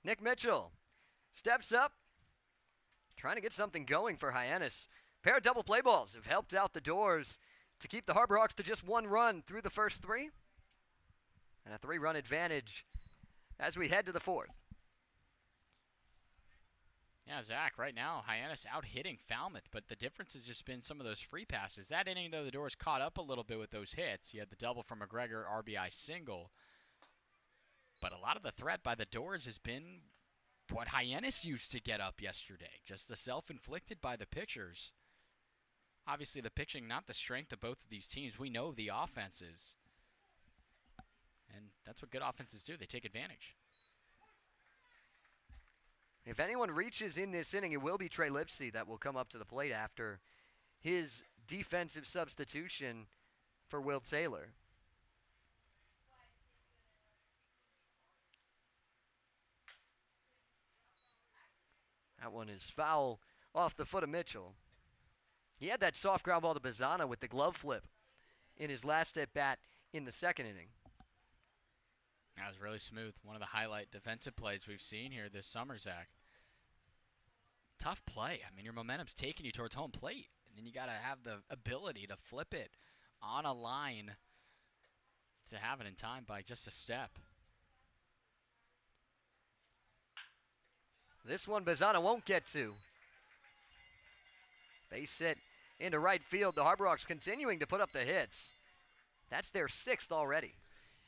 Speaker 2: Nick Mitchell steps up, trying to get something going for Hyannis. Pair of double play balls have helped out the Doors to keep the Harbor Hawks to just one run through the first three. And a 3-run advantage as we head to the fourth.
Speaker 3: Yeah, Zach, right now, Hyannis out hitting Falmouth, but the difference has just been some of those free passes. That inning, though, the Doors caught up a little bit with those hits. You had the double from McGregor, RBI single. But a lot of the threat by the Doors has been what Hyannis used to get up yesterday. Just the self-inflicted by the pitchers. Obviously, the pitching, not the strength of both of these teams. We know the offenses. And that's what good offenses do. They take advantage.
Speaker 2: If anyone reaches in this inning, it will be Trey Lipsy that will come up to the plate after his defensive substitution for Will Taylor. That one is foul off the foot of Mitchell. He had that soft ground ball to Bazana with the glove flip in his last at-bat in the second inning.
Speaker 3: That was really smooth. One of the highlight defensive plays we've seen here this summer, Zach. Tough play. I mean, your momentum's taking you towards home plate. And then you got to have the ability to flip it on a line to have it in time by just a step.
Speaker 2: This one Bazana won't get to. Base hit into right field. The Harbor Hawks continuing to put up the hits. That's their 6th already.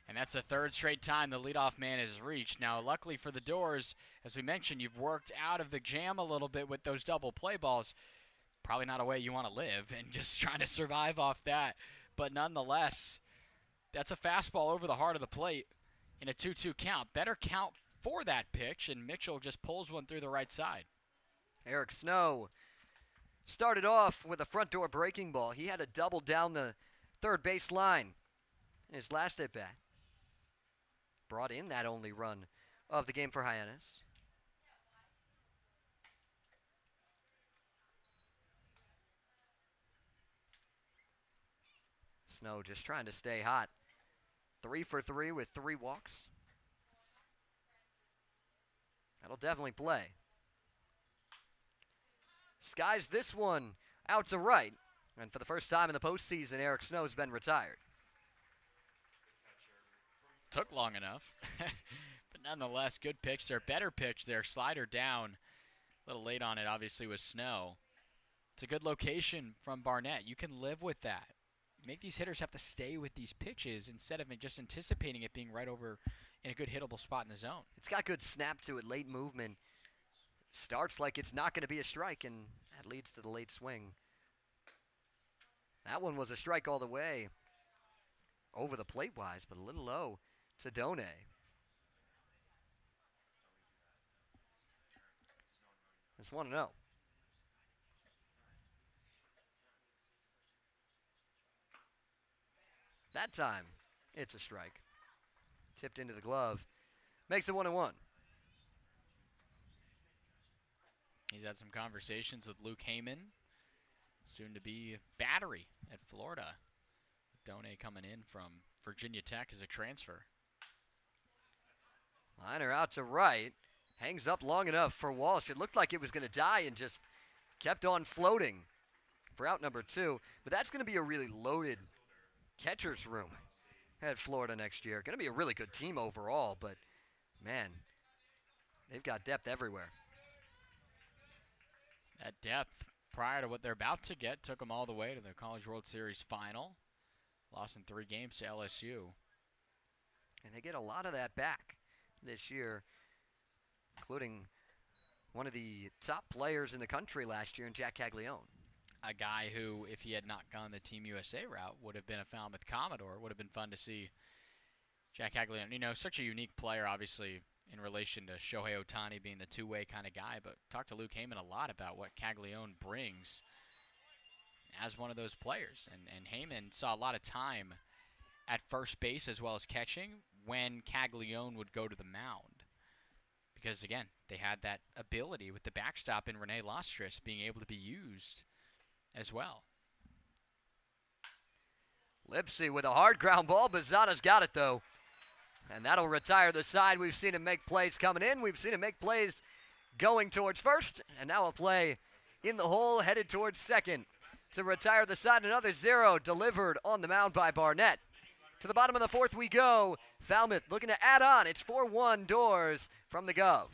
Speaker 3: And that's the 3rd straight time the leadoff man has reached. Now, luckily for the Doors, as we mentioned, you've worked out of the jam a little bit with those double play balls. Probably not a way you want to live and just trying to survive off that. But nonetheless, that's a fastball over the heart of the plate in a 2-2 count. Better count for that pitch, and Mitchell just pulls one through the right side.
Speaker 2: Eric Snow started off with a front door breaking ball. He had a double down the third base line in his last at bat. Brought in that only run of the game for Hyannis. Snow just trying to stay hot. 3 for 3 with 3 walks. That'll definitely play. Skies this one out to right. And for the first time in the postseason, Eric Snow's been retired.
Speaker 3: Took long enough. But nonetheless, good pitch there. Better pitch there. Slider down. A little late on it, obviously, with Snow. It's a good location from Barnett. You can live with that. Make these hitters have to stay with these pitches instead of just anticipating it being right over in a good hittable spot in the zone.
Speaker 2: It's got good snap to it, late movement. Starts like it's not going to be a strike, and that leads to the late swing. That one was a strike all the way. Over the plate-wise, but a little low to Done. It's 1-0. That time, it's a strike. Tipped into the glove. Makes it 1-1.
Speaker 3: He's had some conversations with Luke Heyman, soon to be Battery at Florida. Done coming in from Virginia Tech as a transfer.
Speaker 2: Liner out to right. Hangs up long enough for Walsh. It looked like it was going to die and just kept on floating for out number 2. But that's going to be a really loaded catcher's room at Florida next year. Going to be a really good team overall, but man, they've got depth everywhere.
Speaker 3: That depth, prior to what they're about to get, took them all the way to the College World Series final. Lost in 3 games to LSU.
Speaker 2: And they get a lot of that back this year, including one of the top players in the country last year in Jack Caglione.
Speaker 3: A guy who, if he had not gone the Team USA route, would have been a Falmouth Commodore. Would have been fun to see Jack Caglione. You know, such a unique player, obviously, in relation to Shohei Ohtani being the two-way kind of guy. But talked to Luke Heyman a lot about what Caglione brings as one of those players. And Heyman saw a lot of time at first base as well as catching when Caglione would go to the mound. Because, again, they had that ability with the backstop in Rene Lostris being able to be used as well.
Speaker 2: Lipsy with a hard ground ball. Bazana's got it, though. And that'll retire the side. We've seen him make plays coming in. We've seen him make plays going towards first. And now a play in the hole headed towards second to retire the side. Another 0 delivered on the mound by Barnett. To the bottom of the 4th we go. Falmouth looking to add on. It's 4-1 Doors from the Guv.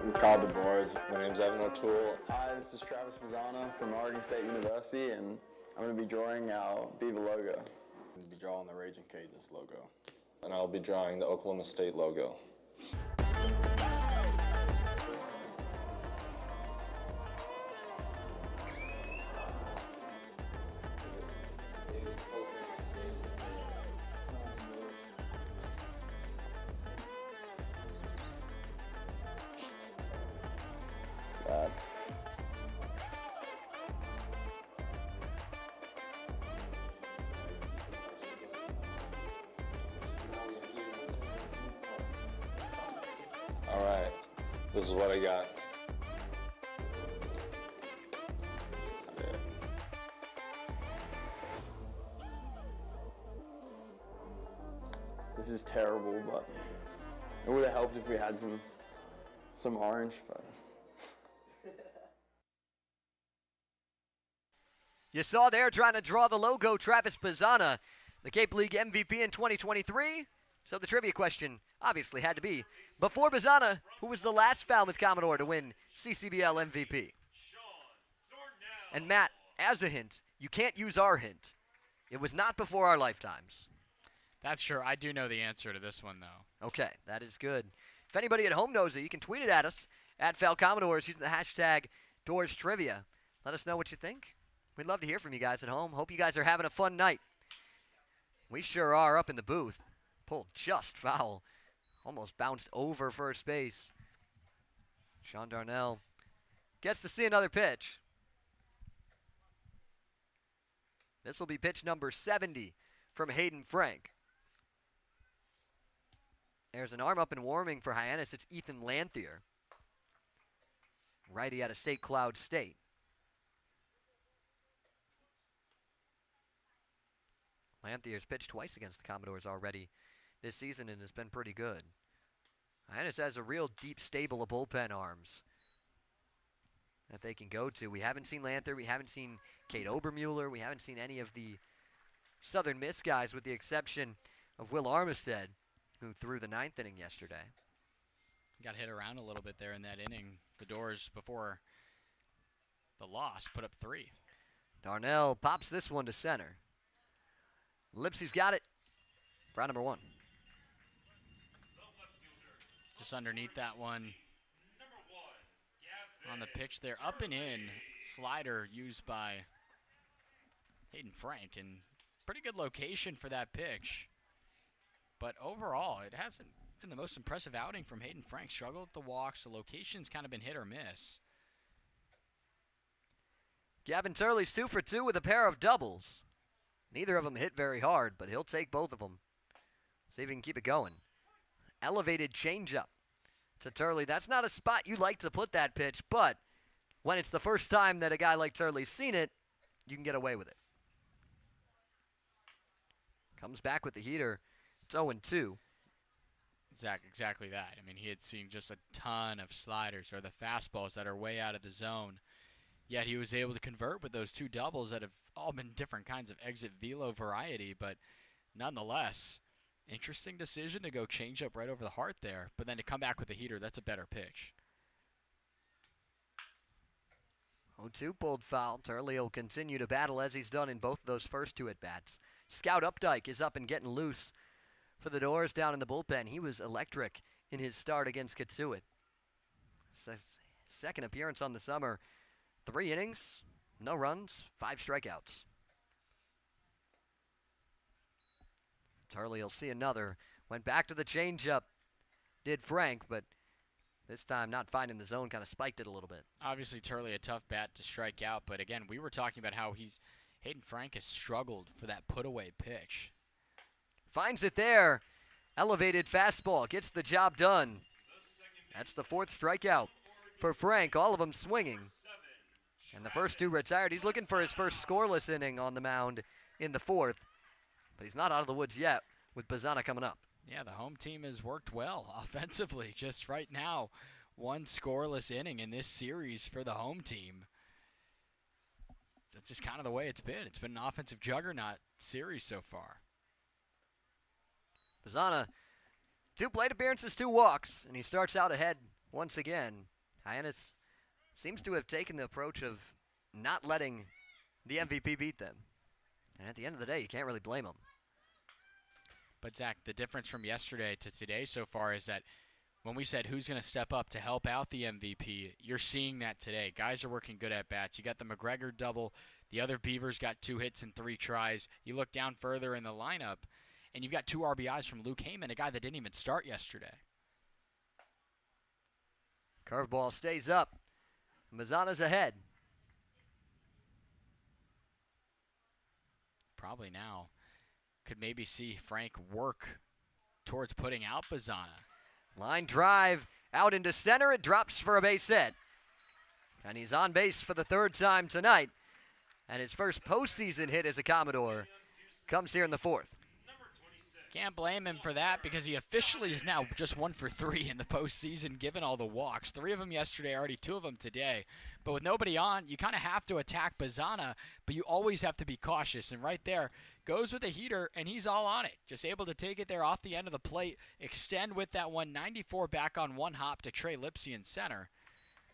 Speaker 13: I'm called the boards. My name's Evan O'Toole. Hi, this is Travis Pizzana from Oregon State University, and I'm going to be drawing our Beaver logo. I'm going to be drawing the Raging Cajuns logo. And I'll be drawing the Oklahoma State logo. Bad. All right, this is what I got. This is terrible, but it would have helped if we had some orange, but.
Speaker 2: You saw there trying to draw the logo, Travis Pizzana, the Cape League MVP in 2023. So the trivia question obviously had to be, before Pizzana, who was the last Falmouth Commodore to win CCBL MVP? And Matt, as a hint, you can't use our hint. It was not before our lifetimes.
Speaker 3: That's true. I do know the answer to this one, though.
Speaker 2: Okay, that is good. If anybody at home knows it, you can tweet it at us, at Fal Commodores, using the hashtag DoorsTrivia. Let us know what you think. We'd love to hear from you guys at home. Hope you guys are having a fun night. We sure are up in the booth. Pulled just foul. Almost bounced over first base. Sean Darnell gets to see another pitch. This will be pitch number 70 from Hayden Frank. There's an arm up and warming for Hyannis. It's Ethan Lanthier. Righty out of St. Cloud State. Lanthier's pitched twice against the Commodores already this season and has been pretty good. Hyannis has a real deep stable of bullpen arms that they can go to. We haven't seen Lanthier. We haven't seen Kate Obermueller. We haven't seen any of the Southern Miss guys with the exception of Will Armistead, who threw the 9th inning yesterday.
Speaker 3: Got hit around a little bit there in that inning. The Doors, before the loss, put up 3.
Speaker 2: Darnell pops this one to center. Lipsy's got it. Round number 1.
Speaker 3: Just underneath that one. On the pitch there. Up and in. Slider used by Hayden Frank. And pretty good location for that pitch. But overall, it hasn't been the most impressive outing from Hayden Frank. Struggled with the walks. The location's kind of been hit or miss.
Speaker 2: Gavin Turley's 2 for 2 with a pair of doubles. Neither of them hit very hard, but he'll take both of them. See if he can keep it going. Elevated changeup to Turley. That's not a spot you like to put that pitch, but when it's the first time that a guy like Turley's seen it, you can get away with it. Comes back with the heater. It's 0-2.
Speaker 3: Exactly that. I mean, he had seen just a ton of sliders or the fastballs that are way out of the zone. Yet he was able to convert with those 2 doubles that have all been different kinds of exit velo variety, but nonetheless, interesting decision to go change up right over the heart there, but then to come back with the heater, that's a better pitch.
Speaker 2: 0-2 pulled foul. Turley will continue to battle as he's done in both of those first 2 at-bats. Scout Updike is up and getting loose for the Doors down in the bullpen. He was electric in his start against Kitsui. Second appearance on the summer. 3 innings, no runs, 5 strikeouts. Turley will see another. Went back to the changeup, did Frank, but this time not finding the zone, kind of spiked it a little bit.
Speaker 3: Obviously, Turley a tough bat to strike out, but again, we were talking about how Hayden Frank has struggled for that put-away pitch.
Speaker 2: Finds it there. Elevated fastball, gets the job done. That's the 4th strikeout for Frank, all of them swinging. And the first 2 retired. He's looking for his first scoreless inning on the mound in the 4th. But he's not out of the woods yet with Pizzana coming up.
Speaker 3: Yeah, the home team has worked well offensively just right now. 1 scoreless inning in this series for the home team. That's just kind of the way it's been. It's been an offensive juggernaut series so far.
Speaker 2: Pizzana, 2 plate appearances, 2 walks, and he starts out ahead once again, Hyannis seems to have taken the approach of not letting the MVP beat them. And at the end of the day, you can't really blame them.
Speaker 3: But Zach, the difference from yesterday to today so far is that when we said who's going to step up to help out the MVP, you're seeing that today. Guys are working good at bats. You got the McGregor double. The other Beavers got 2 hits and 3 tries. You look down further in the lineup, and you've got 2 RBIs from Luke Heyman, a guy that didn't even start yesterday.
Speaker 2: Curveball stays up. Mazzana's ahead.
Speaker 3: Probably now could maybe see Frank work towards putting out Mazzana.
Speaker 2: Line drive out into center. It drops for a base hit. And he's on base for the 3rd time tonight. And his first postseason hit as a Commodore comes here in the 4th.
Speaker 3: Can't blame him for that because he officially is now just 1 for 3 in the postseason, given all the walks. 3 of them yesterday, already 2 of them today. But with nobody on, you kind of have to attack Mazzana, but you always have to be cautious. And right there, goes with a heater, and he's all on it. Just able to take it there off the end of the plate, extend with that 194 back on 1 hop to Trey Lipsy in center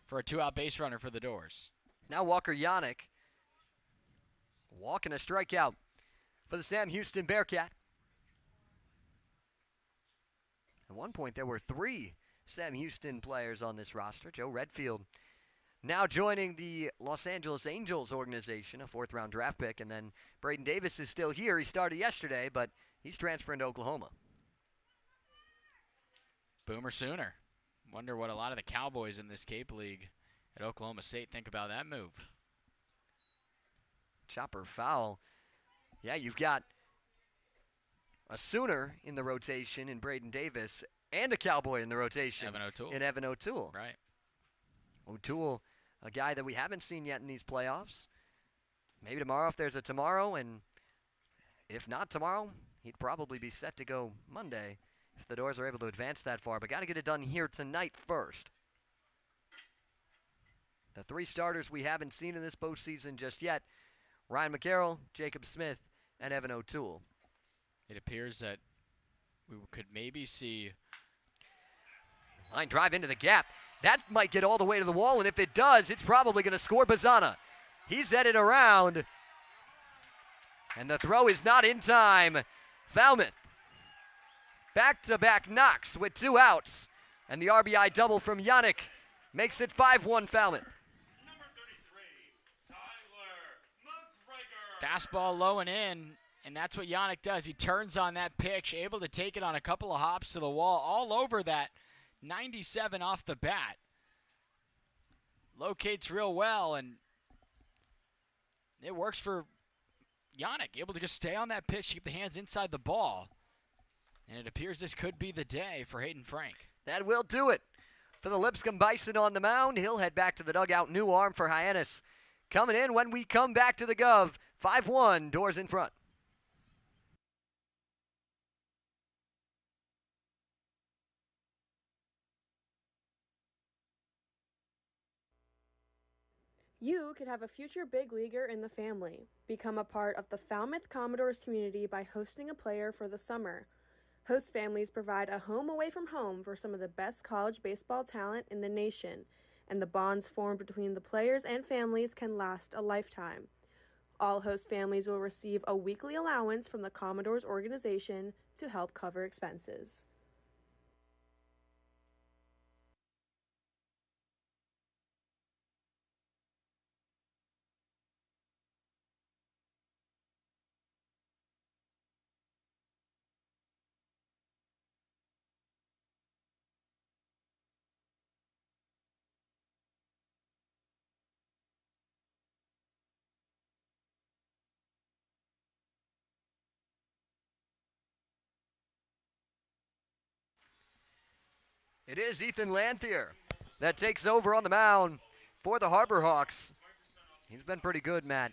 Speaker 3: for a 2-out base runner for the Doors.
Speaker 2: Now Walker Yannick walking a strikeout for the Sam Houston Bearcat. At one point, there were 3 Sam Houston players on this roster. Joe Redfield now joining the Los Angeles Angels organization, a 4th-round draft pick. And then Braden Davis is still here. He started yesterday, but he's transferring to Oklahoma.
Speaker 3: Boomer Sooner. Wonder what a lot of the Cowboys in this Cape League at Oklahoma State think about that move.
Speaker 2: Chopper foul. Yeah, you've got a Sooner in the rotation in Braden Davis and a Cowboy in the rotation in Evan O'Toole.
Speaker 3: Right.
Speaker 2: O'Toole, a guy that we haven't seen yet in these playoffs. Maybe tomorrow if there's a tomorrow, and if not tomorrow, he'd probably be set to go Monday if the Doors are able to advance that far. But got to get it done here tonight first. The 3 starters we haven't seen in this postseason just yet, Ryan McCarroll, Jacob Smith, and Evan O'Toole.
Speaker 3: It appears that we could maybe see
Speaker 2: line drive into the gap. That might get all the way to the wall, and if it does, it's probably going to score Mazzana. He's headed around, and the throw is not in time. Falmouth back-to-back knocks with 2 outs, and the RBI double from Yannick makes it 5-1 Falmouth.
Speaker 3: Fastball low and in, and that's what Yannick does. He turns on that pitch, able to take it on a couple of hops to the wall, all over that 97 off the bat. Locates real well, and it works for Yannick, able to just stay on that pitch, keep the hands inside the ball. And it appears this could be the day for Hayden Frank.
Speaker 2: That will do it for the Lipscomb Bison on the mound. He'll head back to the dugout. New arm for Hyannis. Coming in when we come back to the Guv. 5-1, Doors in front.
Speaker 1: You could have a future big leaguer in the family. Become a part of the Falmouth Commodores community by hosting a player for the summer. Host families provide a home away from home for some of the best college baseball talent in the nation, and the bonds formed between the players and families can last a lifetime. All host families will receive a weekly allowance from the Commodores organization to help cover expenses.
Speaker 2: It is Ethan Lanthier that takes over on the mound for the Harbor Hawks. He's been pretty good, Matt.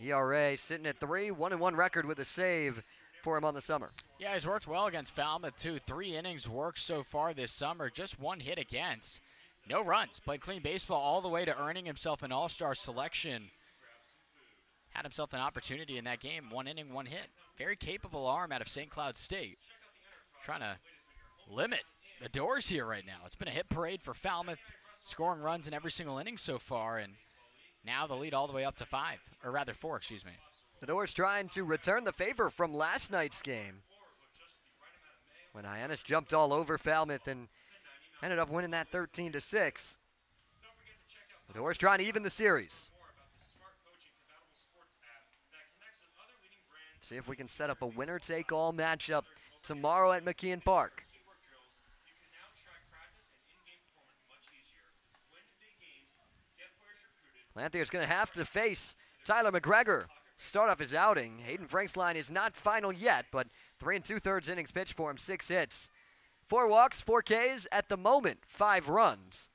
Speaker 2: ERA sitting at 3, 1-1 record with a save for him on the summer.
Speaker 3: Yeah, he's worked well against Falmouth, too. 3 innings worked so far this summer, just 1 hit against. No runs, played clean baseball all the way to earning himself an all-star selection. Had himself an opportunity in that game, 1 inning, 1 hit. Very capable arm out of St. Cloud State. Trying to limit the Doors here right now. It's been a hit parade for Falmouth, scoring runs in every single inning so far, and now the lead all the way up to 5, or rather 4, excuse me.
Speaker 2: The Doors trying to return the favor from last night's game when Hyannis jumped all over Falmouth and ended up winning that 13-6. The Doors trying to even the series. See if we can set up a winner-take-all matchup tomorrow at McKeon Park. Lanthier's going to have to face Tyler McGregor. Start off his outing. Hayden Frank's line is not final yet, but 3 2/3 innings pitched for him, 6 hits. 4 walks, 4 Ks at the moment, 5 runs.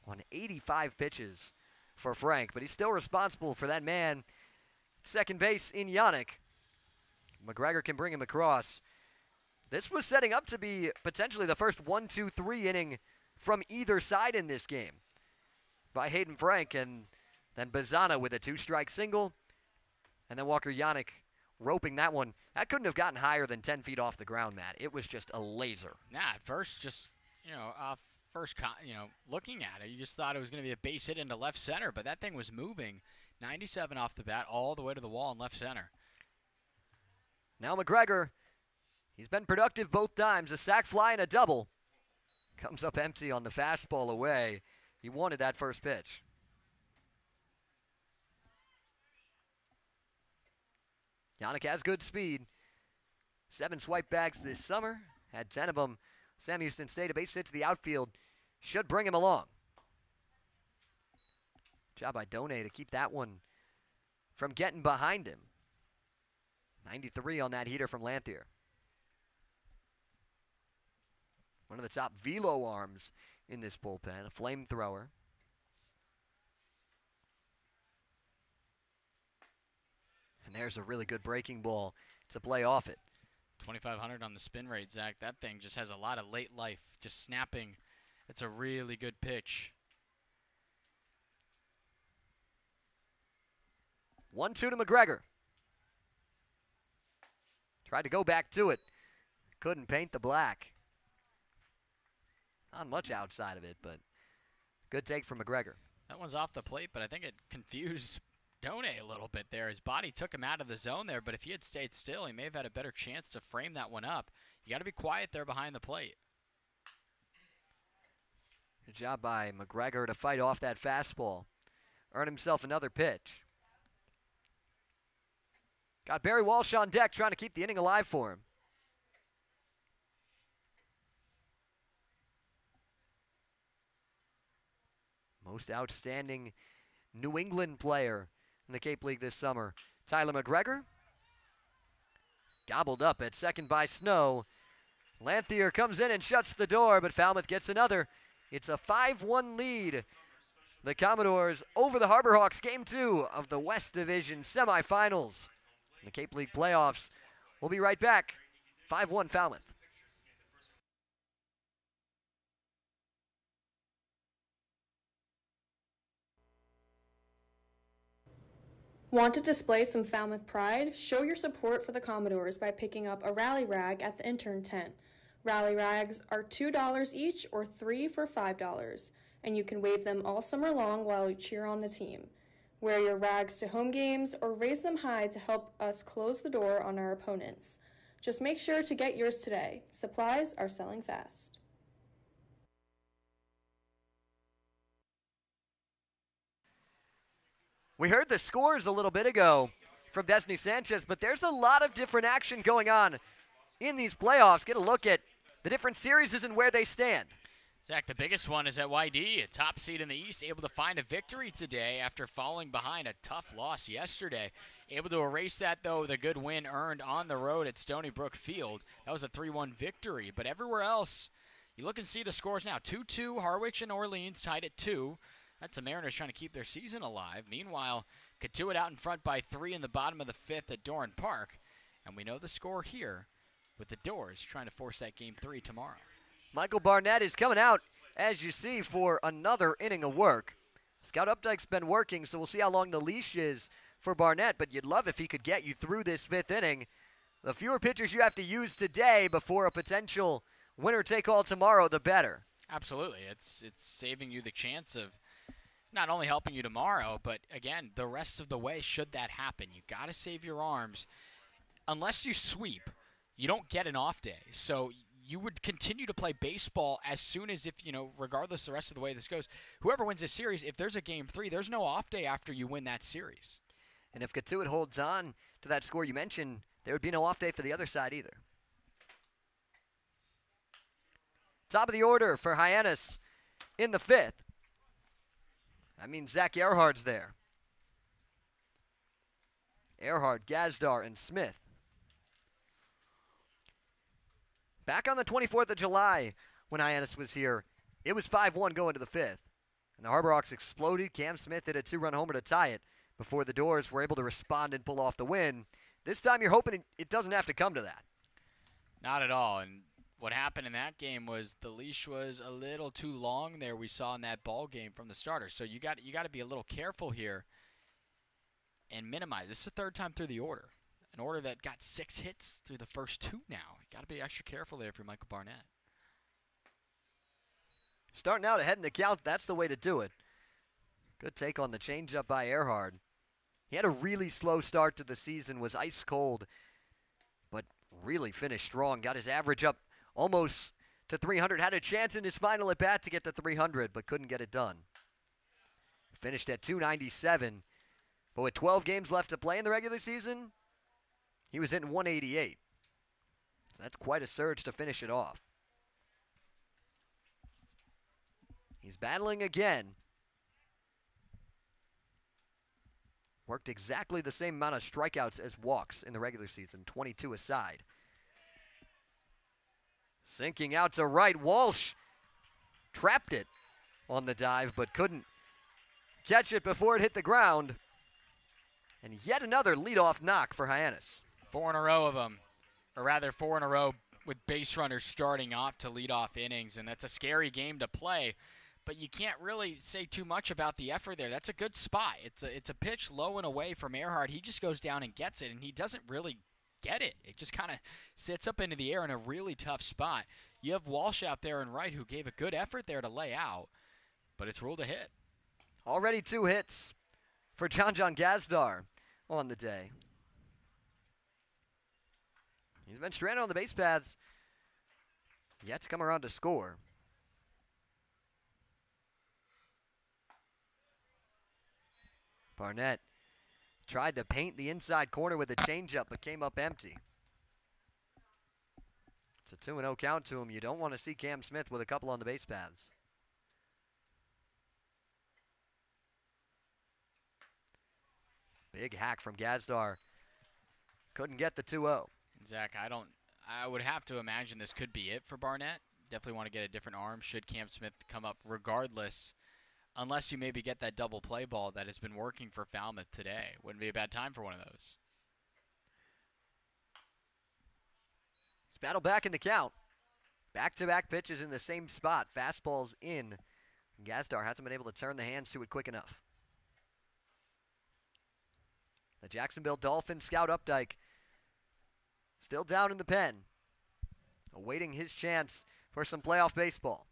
Speaker 2: On 85 pitches for Frank, but he's still responsible for that man. Second base in Yannick. McGregor can bring him across. This was setting up to be potentially the first 1-2-3 inning from either side in this game by Hayden Frank, and then Bazana with a 2-strike single, and then Walker Yannick roping that one. That couldn't have gotten higher than 10 feet off the ground, Matt. It was just a laser.
Speaker 3: Nah, at first, just, looking at it, you just thought it was going to be a base hit into left center, but that thing was moving 97 off the bat all the way to the wall in left center.
Speaker 2: Now McGregor, he's been productive both times. A sac fly and a double. Comes up empty on the fastball away. He wanted that first pitch. Yannick has good speed. 7 swipe bags this summer. Had 10 of them. Sam Houston State, a base hit to the outfield. Should bring him along. Job by Done to keep that one from getting behind him. 93 on that heater from Lanthier. One of the top velo arms in this bullpen, a flamethrower. And there's a really good breaking ball to play off it.
Speaker 3: 2,500 on the spin rate, Zach. That thing just has a lot of late life, just snapping. It's a really good pitch.
Speaker 2: 1-2 to McGregor. Tried to go back to it. Couldn't paint the black. Not much outside of it, but good take from McGregor.
Speaker 3: That one's off the plate, but I think it confused Done a little bit there. His body took him out of the zone there, but if he had stayed still, he may have had a better chance to frame that one up. You got to be quiet there behind the plate.
Speaker 2: Good job by McGregor to fight off that fastball. Earn himself another pitch. Got Barry Walsh on deck trying to keep the inning alive for him. Most outstanding New England player in the Cape League this summer, Tyler McGregor. Gobbled up at second by Snow. Lanthier comes in and shuts the door, but Falmouth gets another. It's a 5-1 lead. The Commodores over the Harbor Hawks, Game 2 of the West Division semifinals. The Cape League playoffs. We'll be right back. 5-1 Falmouth.
Speaker 1: Want to display some Falmouth pride? Show your support for the Commodores by picking up a rally rag at the intern tent. Rally rags are $2 each or 3 for $5, and you can wave them all summer long while you cheer on the team. Wear your rags to home games or raise them high to help us close the door on our opponents. Just make sure to get yours today. Supplies are selling fast.
Speaker 2: We heard the scores a little bit ago from Desney Sanchez, but there's a lot of different action going on in these playoffs. Get a look at the different series and where they stand.
Speaker 3: Zach, the biggest one is at YD, a top seed in the East, able to find a victory today after falling behind a tough loss yesterday. Able to erase that, though, the good win earned on the road at Stony Brook Field. That was a 3-1 victory. But everywhere else, you look and see the scores now. 2-2, Harwich and Orleans tied at 2. That's the Mariners trying to keep their season alive. Meanwhile, Katuitt out in front by 3 in the bottom of the 5th at Doran Park. And we know the score here with the Doors trying to force that Game 3 tomorrow.
Speaker 2: Michael Barnett is coming out, as you see, for another inning of work. Scout Updike's been working, so we'll see how long the leash is for Barnett, but you'd love if he could get you through this 5th inning. The fewer pitchers you have to use today before a potential winner take all tomorrow, the better.
Speaker 3: Absolutely. It's saving you the chance of not only helping you tomorrow, but again, the rest of the way should that happen. You got to save your arms. Unless you sweep, you don't get an off day. So you would continue to play baseball as soon as if, regardless the rest of the way this goes, whoever wins this series, if there's a game 3, there's no off day after you win that series.
Speaker 2: And if Katuitt holds on to that score you mentioned, there would be no off day for the other side either. Top of the order for Hyannis in the 5th. That means Zach Earhart's there. Earhart, Gazdar, and Smith. Back on the 24th of July when Hyannis was here, it was 5-1 going to the 5th. And the Harbor Hawks exploded. Cam Smith hit a 2-run homer to tie it before the Doors were able to respond and pull off the win. This time you're hoping it doesn't have to come to that.
Speaker 3: Not at all. And what happened in that game was the leash was a little too long there, we saw in that ball game from the starter. So you got to be a little careful here and minimize. This is the 3rd time through the order. An order that got 6 hits through the first 2 now. You got to be extra careful there if you're Michael Barnett.
Speaker 2: Starting out ahead in the count, that's the way to do it. Good take on the changeup by Earhart. He had a really slow start to the season, was ice cold, but really finished strong. Got his average up almost to 300. Had a chance in his final at bat to get to 300, but couldn't get it done. Finished at 297, but with 12 games left to play in the regular season, he was hitting 188. So that's quite a surge to finish it off. He's battling again. Worked exactly the same amount of strikeouts as walks in the regular season, 22 aside. Sinking out to right, Walsh trapped it on the dive, but couldn't catch it before it hit the ground. And yet another leadoff knock for Hyannis.
Speaker 3: 4 in a row of them, or rather 4 in a row with base runners starting off to lead off innings, and that's a scary game to play. But you can't really say too much about the effort there. That's a good spot. It's a pitch low and away from Earhart. He just goes down and gets it, and he doesn't really get it. It just kind of sits up into the air in a really tough spot. You have Walsh out there in right who gave a good effort there to lay out, but it's ruled a hit.
Speaker 2: Already 2 hits for John Gazdar on the day. He's been stranded on the base paths, yet to come around to score. Barnett tried to paint the inside corner with a changeup, but came up empty. It's a 2-0 count to him. You don't want to see Cam Smith with a couple on the base paths. Big hack from Gazdar. Couldn't get the 2-0.
Speaker 3: Zach, I would have to imagine this could be it for Barnett. Definitely want to get a different arm should Cam Smith come up regardless. Unless you maybe get that double play ball that has been working for Falmouth today. Wouldn't be a bad time for one of those.
Speaker 2: It's battle back in the count. Back-to-back pitches in the same spot. Fastballs in. Gazdar hasn't been able to turn the hands to it quick enough. The Jacksonville Dolphins scout Updike still down in the pen, awaiting his chance for some playoff baseball.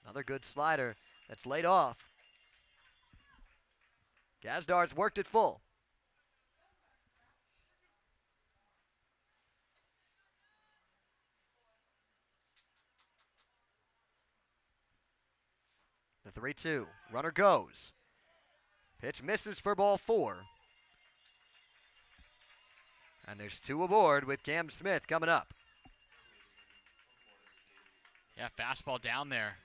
Speaker 2: Another good slider that's laid off. Gazdar's worked it full. The 3-2. Runner goes. Pitch misses for ball 4. And there's 2 aboard with Cam Smith coming up.
Speaker 3: Yeah, fastball down there.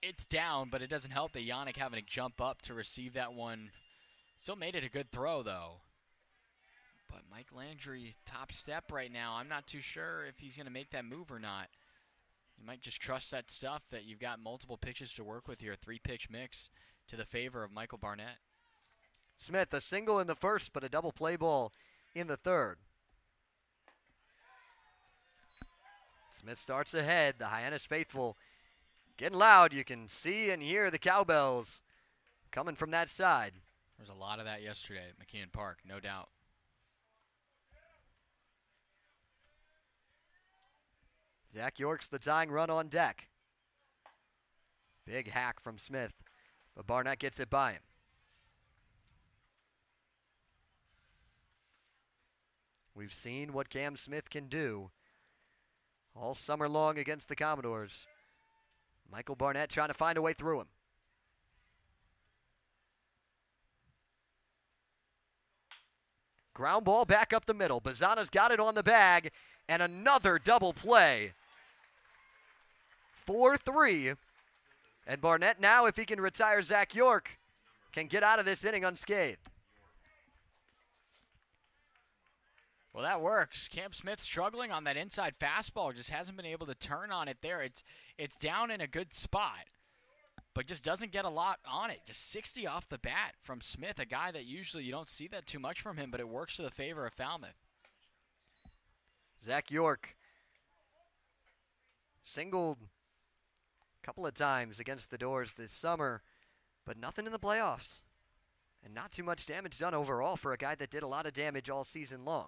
Speaker 3: It's down, but it doesn't help that Yannick having to jump up to receive that one. Still made it a good throw, though. But Mike Landry, top step right now. I'm not too sure if he's going to make that move or not. You might just trust that stuff that you've got multiple pitches to work with here. 3-pitch mix to the favor of Michael Barnett.
Speaker 2: Smith, a single in the first, but a double play ball in the third. Smith starts ahead. The Hyannis faithful getting loud. You can see and hear the cowbells coming from that side.
Speaker 3: There's a lot of that yesterday at McKeon Park, no doubt.
Speaker 2: Zach York's the tying run on deck. Big hack from Smith, but Barnett gets it by him. We've seen what Cam Smith can do all summer long against the Commodores. Michael Barnett trying to find a way through him. Ground ball back up the middle. Bazana's got it on the bag, and another double play. 4-3. And Barnett now, if he can retire Zach York, can get out of this inning unscathed.
Speaker 3: Well, that works. Cam Smith struggling on that inside fastball. Just hasn't been able to turn on it there. It's down in a good spot, but just doesn't get a lot on it. Just 60 off the bat from Smith, a guy that usually you don't see that too much from him, but it works to the favor of Falmouth.
Speaker 2: Zach York singled a couple of times against the Doors this summer, but nothing in the playoffs. And not too much damage done overall for a guy that did a lot of damage all season long.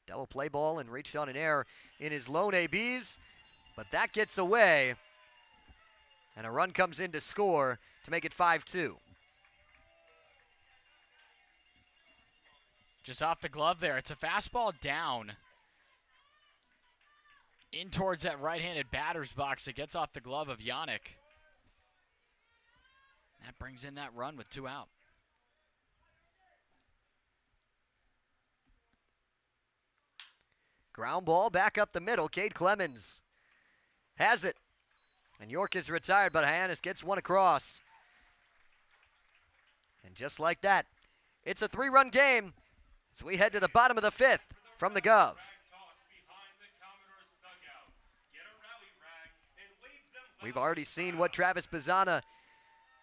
Speaker 2: Double play ball and reached on an error in his lone ABs, but that gets away. And a run comes in to score to make it 5-2.
Speaker 3: Just off the glove there. It's a fastball down in towards that right-handed batter's box. It gets off the glove of Hyannis. That brings in that run with 2 out.
Speaker 2: Ground ball back up the middle. Cade Clemens has it. And York is retired, but Hyannis gets one across. And just like that, it's a 3-run game as we head to the bottom of the 5th from the Guv. We've already seen what Travis Bazana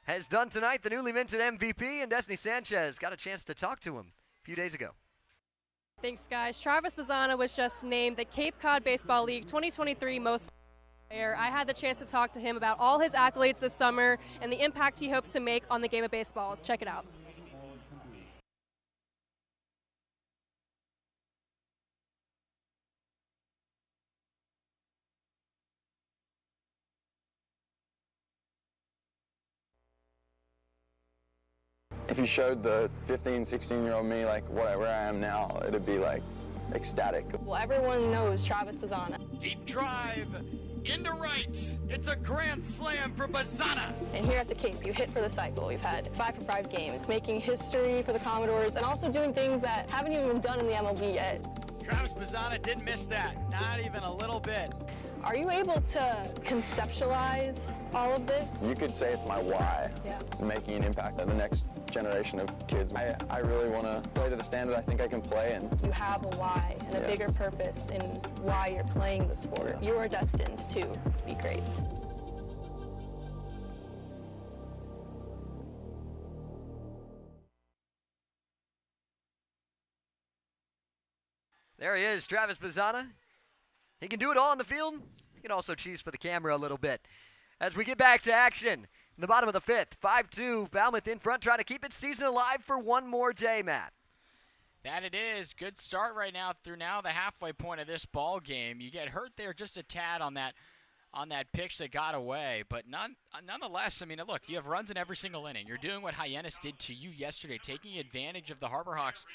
Speaker 2: has done tonight. The newly minted MVP, and Destiny Sanchez got a chance to talk to him a few days ago.
Speaker 1: Thanks, guys. Travis Bazana was just named the Cape Cod Baseball League 2023 Most Player. I had the chance to talk to him about all his accolades this summer and the impact he hopes to make on the game of baseball. Check it out.
Speaker 13: If you showed the 15, 16-year-old me like where I am now, it'd be like ecstatic.
Speaker 14: Well, everyone knows Travis Bazana.
Speaker 3: Deep drive into right. It's a grand slam for Bazana.
Speaker 14: And here at the Cape, you hit for the cycle. We've had 5 for 5 games, making history for the Commodores and also doing things that haven't even been done in the MLB yet.
Speaker 3: Travis Bazana didn't miss that, not even a little bit.
Speaker 14: Are you able to conceptualize all of this?
Speaker 13: You could say it's my why, making an impact on the next generation of kids. I really want to play to the standard I think I can play. And
Speaker 14: you have a why and a bigger purpose in why you're playing the sport. You are destined to be great.
Speaker 2: There he is, Travis Bazana. He can do it all in the field. He can also cheese for the camera a little bit. As we get back to action in the bottom of the 5th, 5-2, Falmouth in front, trying to keep its season alive for one more day, Matt.
Speaker 3: That it is. Good start right now through now the halfway point of this ball game. You get hurt there just a tad on that pitch that got away, but nonetheless, I mean, look, you have runs in every single inning. You're doing what Hyannis did to you yesterday, taking advantage of the Harbor Hawks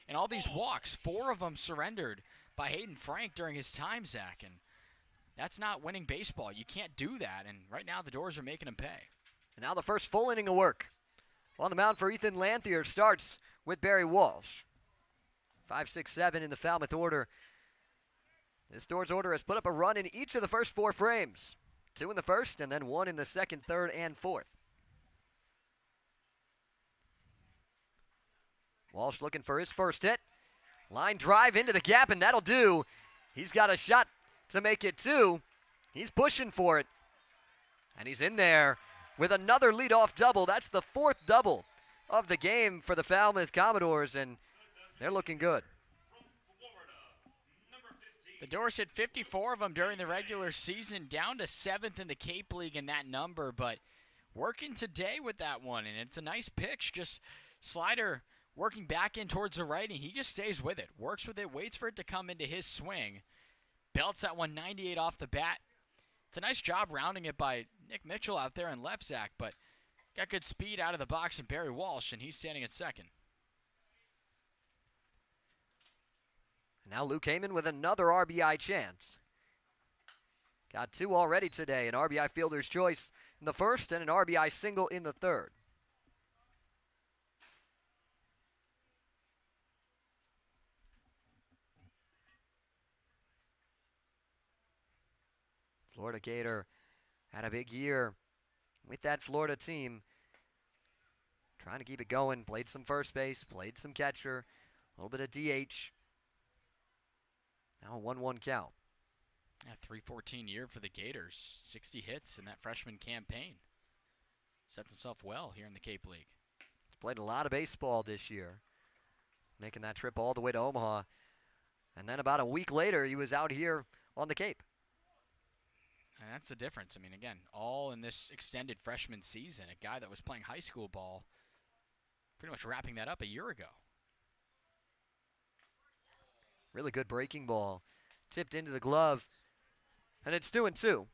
Speaker 3: and all these walks. 4 of them surrendered by Hayden Frank during his time, Zach, and that's not winning baseball. You can't do that, and right now the Doors are making him pay.
Speaker 2: And now the first full inning of work. On the mound for Ethan Lanthier starts with Barry Walsh. 5, 6, 7 in the Falmouth order. This Doors order has put up a run in each of the first 4 frames. 2 in the first, and then 1 in the second, third, and fourth. Walsh looking for his first hit. Line drive into the gap, and that'll do. He's got a shot to make it 2. He's pushing for it. And he's in there with another leadoff double. That's the 4th double of the game for the Falmouth Commodores, and they're looking good.
Speaker 3: The Doors hit 54 of them during the regular season, down to 7th in the Cape League in that number, but working today with that one, and it's a nice pitch. Just slider working back in towards the right, and he just stays with it, works with it, waits for it to come into his swing. belts that 198 off the bat. It's a nice job rounding it by Nick Mitchell out there in left, Zach, but got good speed out of the box and Barry Walsh, and he's standing at second.
Speaker 2: Now Luke Heyman with another RBI chance. Got 2 already today, an RBI fielder's choice in the first and an RBI single in the third. Florida Gator had a big year with that Florida team. Trying to keep it going. Played some first base, played some catcher, a little bit of DH. Now a 1-1 count.
Speaker 3: Yeah, 314 year for the Gators. 60 hits in that freshman campaign. Sets himself well here in the Cape League.
Speaker 2: He's played a lot of baseball this year. Making that trip all the way to Omaha. And then about a week later, he was out here on the Cape.
Speaker 3: And that's the difference. I mean, again, all in this extended freshman season. A guy that was playing high school ball, pretty much wrapping that up a year ago.
Speaker 2: Really good breaking ball. Tipped into the glove. And it's 2-2.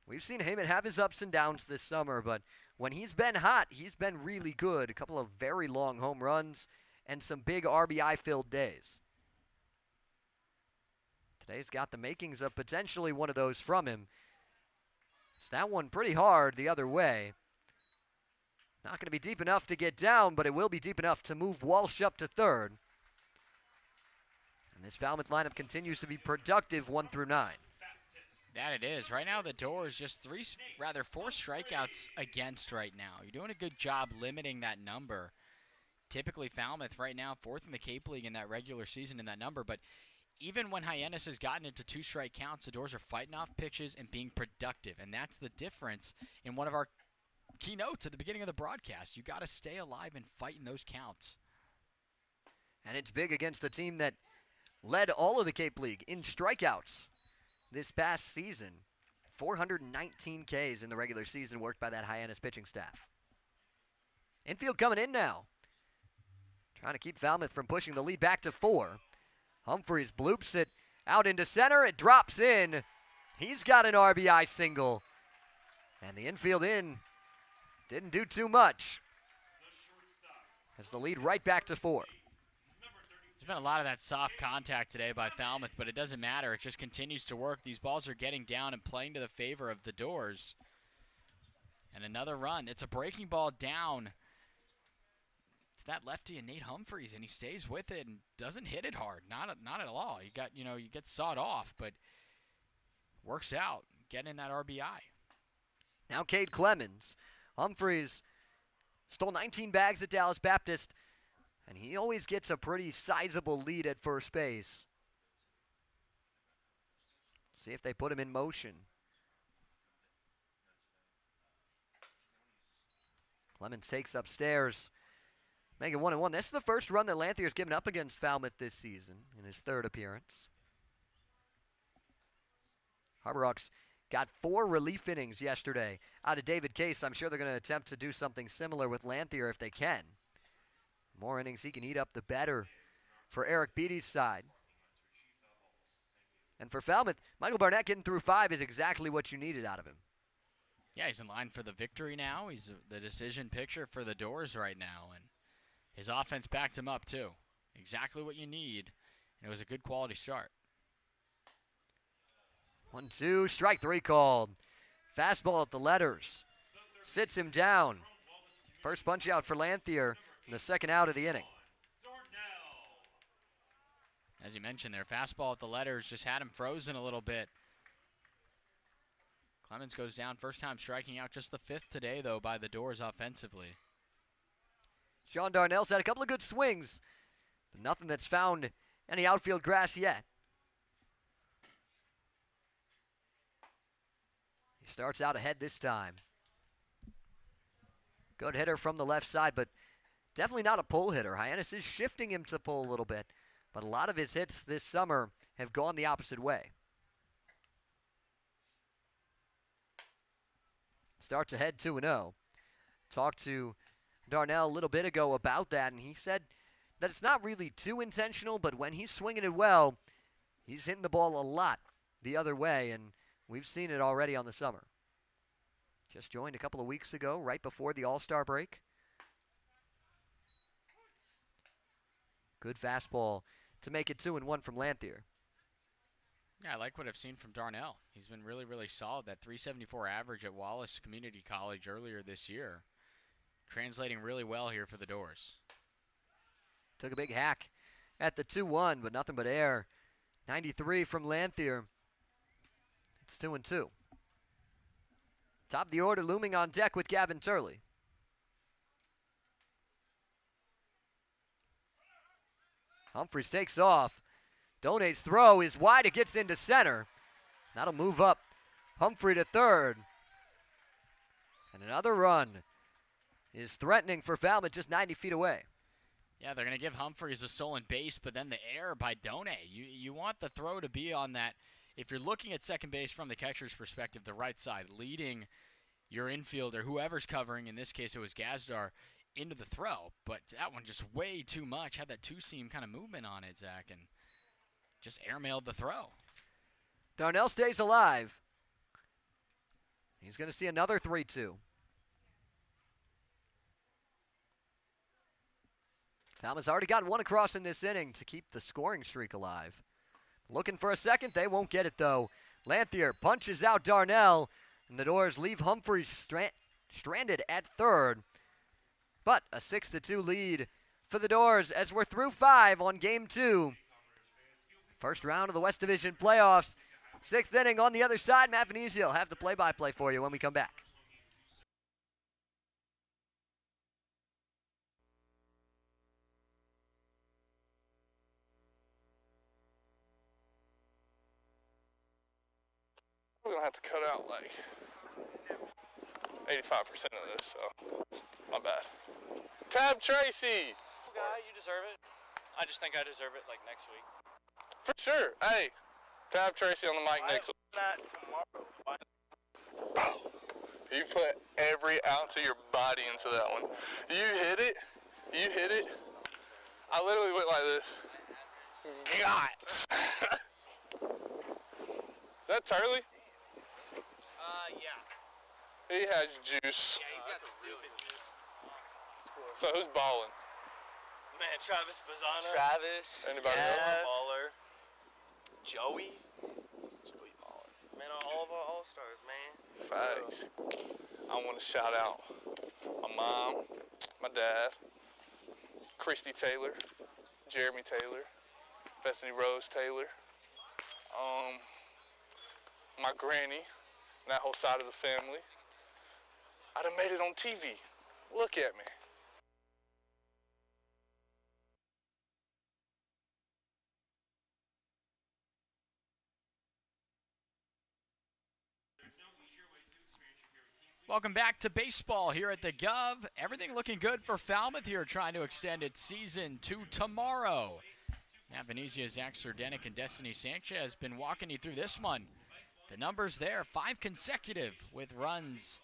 Speaker 2: We've seen Heyman have his ups and downs this summer, but when he's been hot, he's been really good. A couple of very long home runs and some big RBI-filled days. Today's got the makings of potentially one of those from him. It's that one pretty hard the other way. Not going to be deep enough to get down, but it will be deep enough to move Walsh up to third. And this Falmouth lineup continues to be productive 1 through 9.
Speaker 3: That it is. Right now, the Doors just 4 strikeouts against right now. You're doing a good job limiting that number. Typically, Falmouth right now, 4th in the Cape League in that regular season in that number, but even when Hyannis has gotten into 2-strike counts, the Doors are fighting off pitches and being productive, and that's the difference in one of our keynotes at the beginning of the broadcast. You got to stay alive and fight in those counts.
Speaker 2: And it's big against a team that led all of the Cape League in strikeouts this past season. 419 Ks in the regular season worked by that Hyannis pitching staff. Infield coming in now. Trying to keep Falmouth from pushing the lead back to 4. Humphreys bloops it out into center. It drops in. He's got an RBI single. And the infield in didn't do too much. Has the lead right back to 4.
Speaker 3: There's been a lot of that soft contact today by Falmouth, but it doesn't matter. It just continues to work. These balls are getting down and playing to the favor of the Doors. And another run. It's a breaking ball down. It's that lefty and Nate Humphreys, and he stays with it and doesn't hit it hard. Not at all. You get sawed off, but works out. Getting in that RBI.
Speaker 2: Now Cade Clemens. Humphreys stole 19 bags at Dallas Baptist, and he always gets a pretty sizable lead at first base. See if they put him in motion. Clemens takes upstairs. Make it 1-1. This is the first run that Lanthier's given up against Falmouth this season in his 3rd appearance. Harborhawks got 4 relief innings yesterday out of David Case. I'm sure they're going to attempt to do something similar with Lanthier if they can. The more innings he can eat up, the better for Eric Beatty's side. And for Falmouth, Michael Barnett getting through 5 is exactly what you needed out of him.
Speaker 3: Yeah, he's in line for the victory now. He's the decision pitcher for the Doors right now, and his offense backed him up too. Exactly what you need, and it was a good quality start.
Speaker 2: 1-2, strike 3 called. Fastball at the letters. Sits him down. First punch out for Lanthier in the 2nd out of the inning.
Speaker 3: As you mentioned there, fastball at the letters just had him frozen a little bit. Clemens goes down, first time striking out, just the 5th today though by the Doors offensively.
Speaker 2: Sean Darnell's had a couple of good swings, but nothing that's found any outfield grass yet. He starts out ahead this time. Good hitter from the left side, but definitely not a pull hitter. Hyannis is shifting him to pull a little bit, but a lot of his hits this summer have gone the opposite way. Starts ahead 2-0. Talked to Darnell a little bit ago about that, and he said that it's not really too intentional, but when he's swinging it well, He's hitting the ball a lot the other way, and we've seen it already on the summer. Just joined a couple of weeks ago, right before the All-Star break. Good fastball to make it 2-1 from Lanthier.
Speaker 3: Yeah, I like what I've seen from Darnell. He's been really, really solid. That 374 average at Wallace Community College earlier this year. Translating really well here for the Doors.
Speaker 2: Took a big hack at the 2-1, but nothing but air. 93 from Lanthier. It's 2-2. Top of the order looming on deck with Gavin Turley. Humphreys takes off. Done's throw is wide. It gets into center. That'll move up Humphrey to third. And another run is threatening for Falmouth just 90 feet away.
Speaker 3: Yeah, they're going to give Humphreys a stolen base, but then the error by Done. You want the throw to be on that. If you're looking at second base from the catcher's perspective, the right side, leading your infielder, whoever's covering, in this case it was Gazdar, into the throw. But that one just way too much. Had that two-seam kind of movement on it, Zach, and just airmailed the throw.
Speaker 2: Darnell stays alive. He's going to see another 3-2. Falmouth's already gotten one across in this inning to keep the scoring streak alive. Looking for a second. They won't get it, though. Lanthier punches out Darnell, and the Doors leave Humphreys stranded at third. But a 6-2 lead for the Doors as we're through 5 on Game 2. First round of the West Division playoffs. 6th inning on the other side. Matt Venezia will have the play-by-play for you when we come back.
Speaker 15: We're going to have to cut out like 85% of this, so my bad. Tab Tracy!
Speaker 16: Guy, you deserve it. I just think I deserve it like next week.
Speaker 15: For sure. Hey, Tab Tracy on the mic next week.
Speaker 16: That tomorrow.
Speaker 15: Bro, you put every ounce of your body into that one. You hit it. You hit it. I literally went like this. Gots. Is that Turley?
Speaker 16: Yeah.
Speaker 15: He has juice.
Speaker 16: Yeah, he's got stupid juice.
Speaker 15: So who's balling?
Speaker 16: Man, Travis Bazzano. Travis.
Speaker 15: Anybody
Speaker 16: else?
Speaker 15: else?
Speaker 16: Baller. Joey. Joey baller. Man, all of our all-stars, man.
Speaker 15: Facts. I want to shout out my mom, my dad, Christy Taylor, Jeremy Taylor, Bethany Rose Taylor, my granny, and that whole side of the family. I done made it on TV. Look at me.
Speaker 3: Welcome back to baseball here at the Guv. Everything looking good for Falmouth here, trying to extend its season to tomorrow. Matt Venezia, Zach Sardenik, and Destiny Sanchez has been walking you through this one. The numbers there, 5 consecutive with runs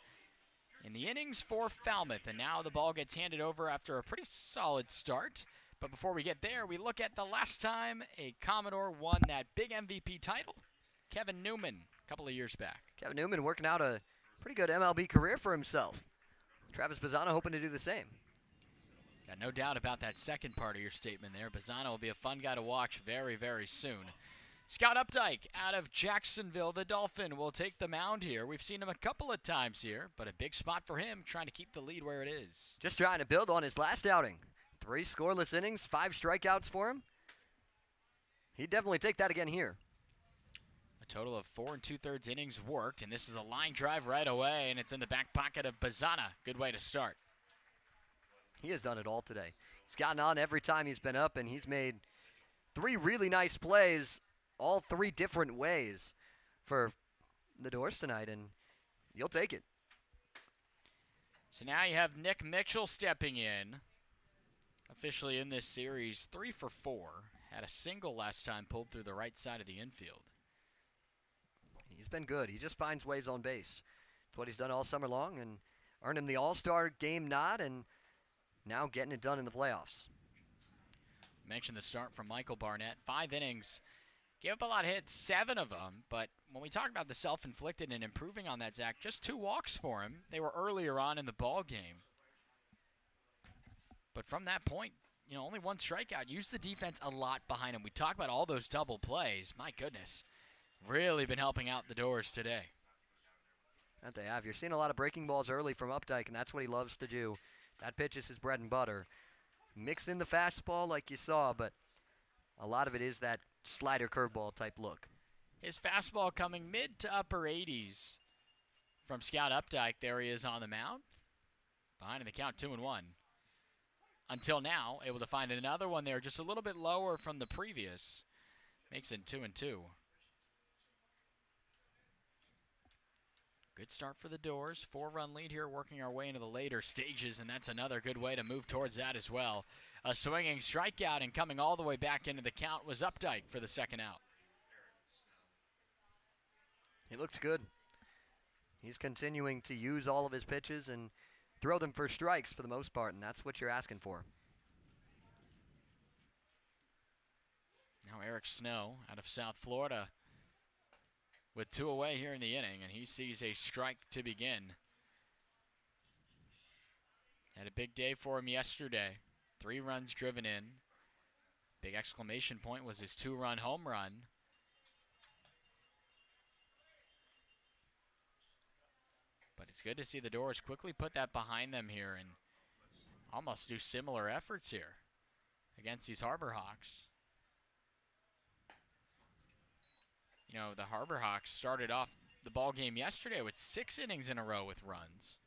Speaker 3: in the innings for Falmouth. And now the ball gets handed over after a pretty solid start. But before we get there, we look at the last time a Commodore won that big MVP title. Kevin Newman, a couple of years back.
Speaker 2: Kevin Newman working out a pretty good MLB career for himself. Travis Bazzano hoping to do the same.
Speaker 3: Got no doubt about that second part of your statement there. Bazzano will be a fun guy to watch very, very soon. Scott Updike out of Jacksonville, the Dolphin, will take the mound here. We've seen him a couple of times here, but a big spot for him, trying to keep the lead where it is.
Speaker 2: Just trying to build on his last outing. 3 scoreless innings, 5 strikeouts for him. He'd definitely take that again here.
Speaker 3: A total of 4 2/3 innings worked, and this is a line drive right away, and it's in the back pocket of Bazzana. Good way to start.
Speaker 2: He has done it all today. He's gotten on every time he's been up, and he's made 3 really nice plays, all 3 different ways for the Doors tonight, and you'll take it.
Speaker 3: So now you have Nick Mitchell stepping in, officially in this series, 3 for 4. Had a single last time, pulled through the right side of the infield.
Speaker 2: He's been good. He just finds ways on base. It's what he's done all summer long and earned him the All-Star game nod and now getting it done in the playoffs.
Speaker 3: Mentioned the start from Michael Barnett. 5 innings. Gave up a lot of hits, 7 of them, but when we talk about the self-inflicted and improving on that, Zach, just 2 walks for him. They were earlier on in the ball game. But from that point, you know, only 1 strikeout. Used the defense a lot behind him. We talk about all those double plays. My goodness. Really been helping out the Doors today.
Speaker 2: That they have. You're seeing a lot of breaking balls early from Updike, and that's what he loves to do. That pitch is his bread and butter. Mix in the fastball like you saw, but a lot of it is that slider curveball type look.
Speaker 3: His fastball coming mid to upper 80s from Scout Updike. There he is on the mound. Behind in the count, 2-1. Until now, able to find another one there just a little bit lower from the previous. Makes it 2-2. Good start for the Doors. 4-run lead here, working our way into the later stages, and that's another good way to move towards that as well. A swinging strikeout and coming all the way back into the count was Updike for the second out.
Speaker 2: He looks good. He's continuing to use all of his pitches and throw them for strikes for the most part, and that's what you're asking for.
Speaker 3: Now Eric Snow out of South Florida with 2 away here in the inning, and he sees a strike to begin. Had a big day for him yesterday. 3 runs driven in. Big exclamation point was his 2-run home run. But it's good to see the Doors quickly put that behind them here and almost do similar efforts here against these Harbor Hawks. You know, the Harbor Hawks started off the ball game yesterday with 6 innings in a row with runs.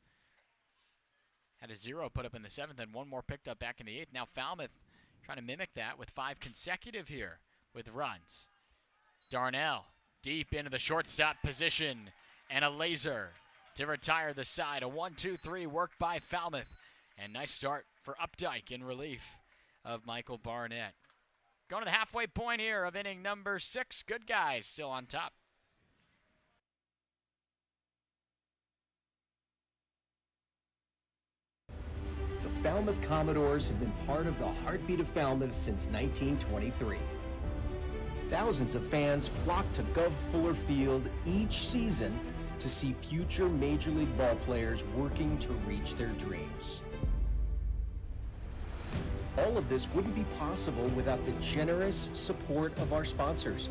Speaker 3: Had a 0 put up in the 7th and 1 more picked up back in the 8th. Now Falmouth trying to mimic that with 5 consecutive here with runs. Darnell deep into the shortstop position and a laser to retire the side. A 1-2-3 work by Falmouth. And nice start for Updike in relief of Michael Barnett. Going to the halfway point here of inning number 6. Good guys still on top.
Speaker 10: The Falmouth Commodores have been part of the heartbeat of Falmouth since 1923. Thousands of fans flock to Guv Fuller Field each season to see future Major League ball players working to reach their dreams. All of this wouldn't be possible without the generous support of our sponsors.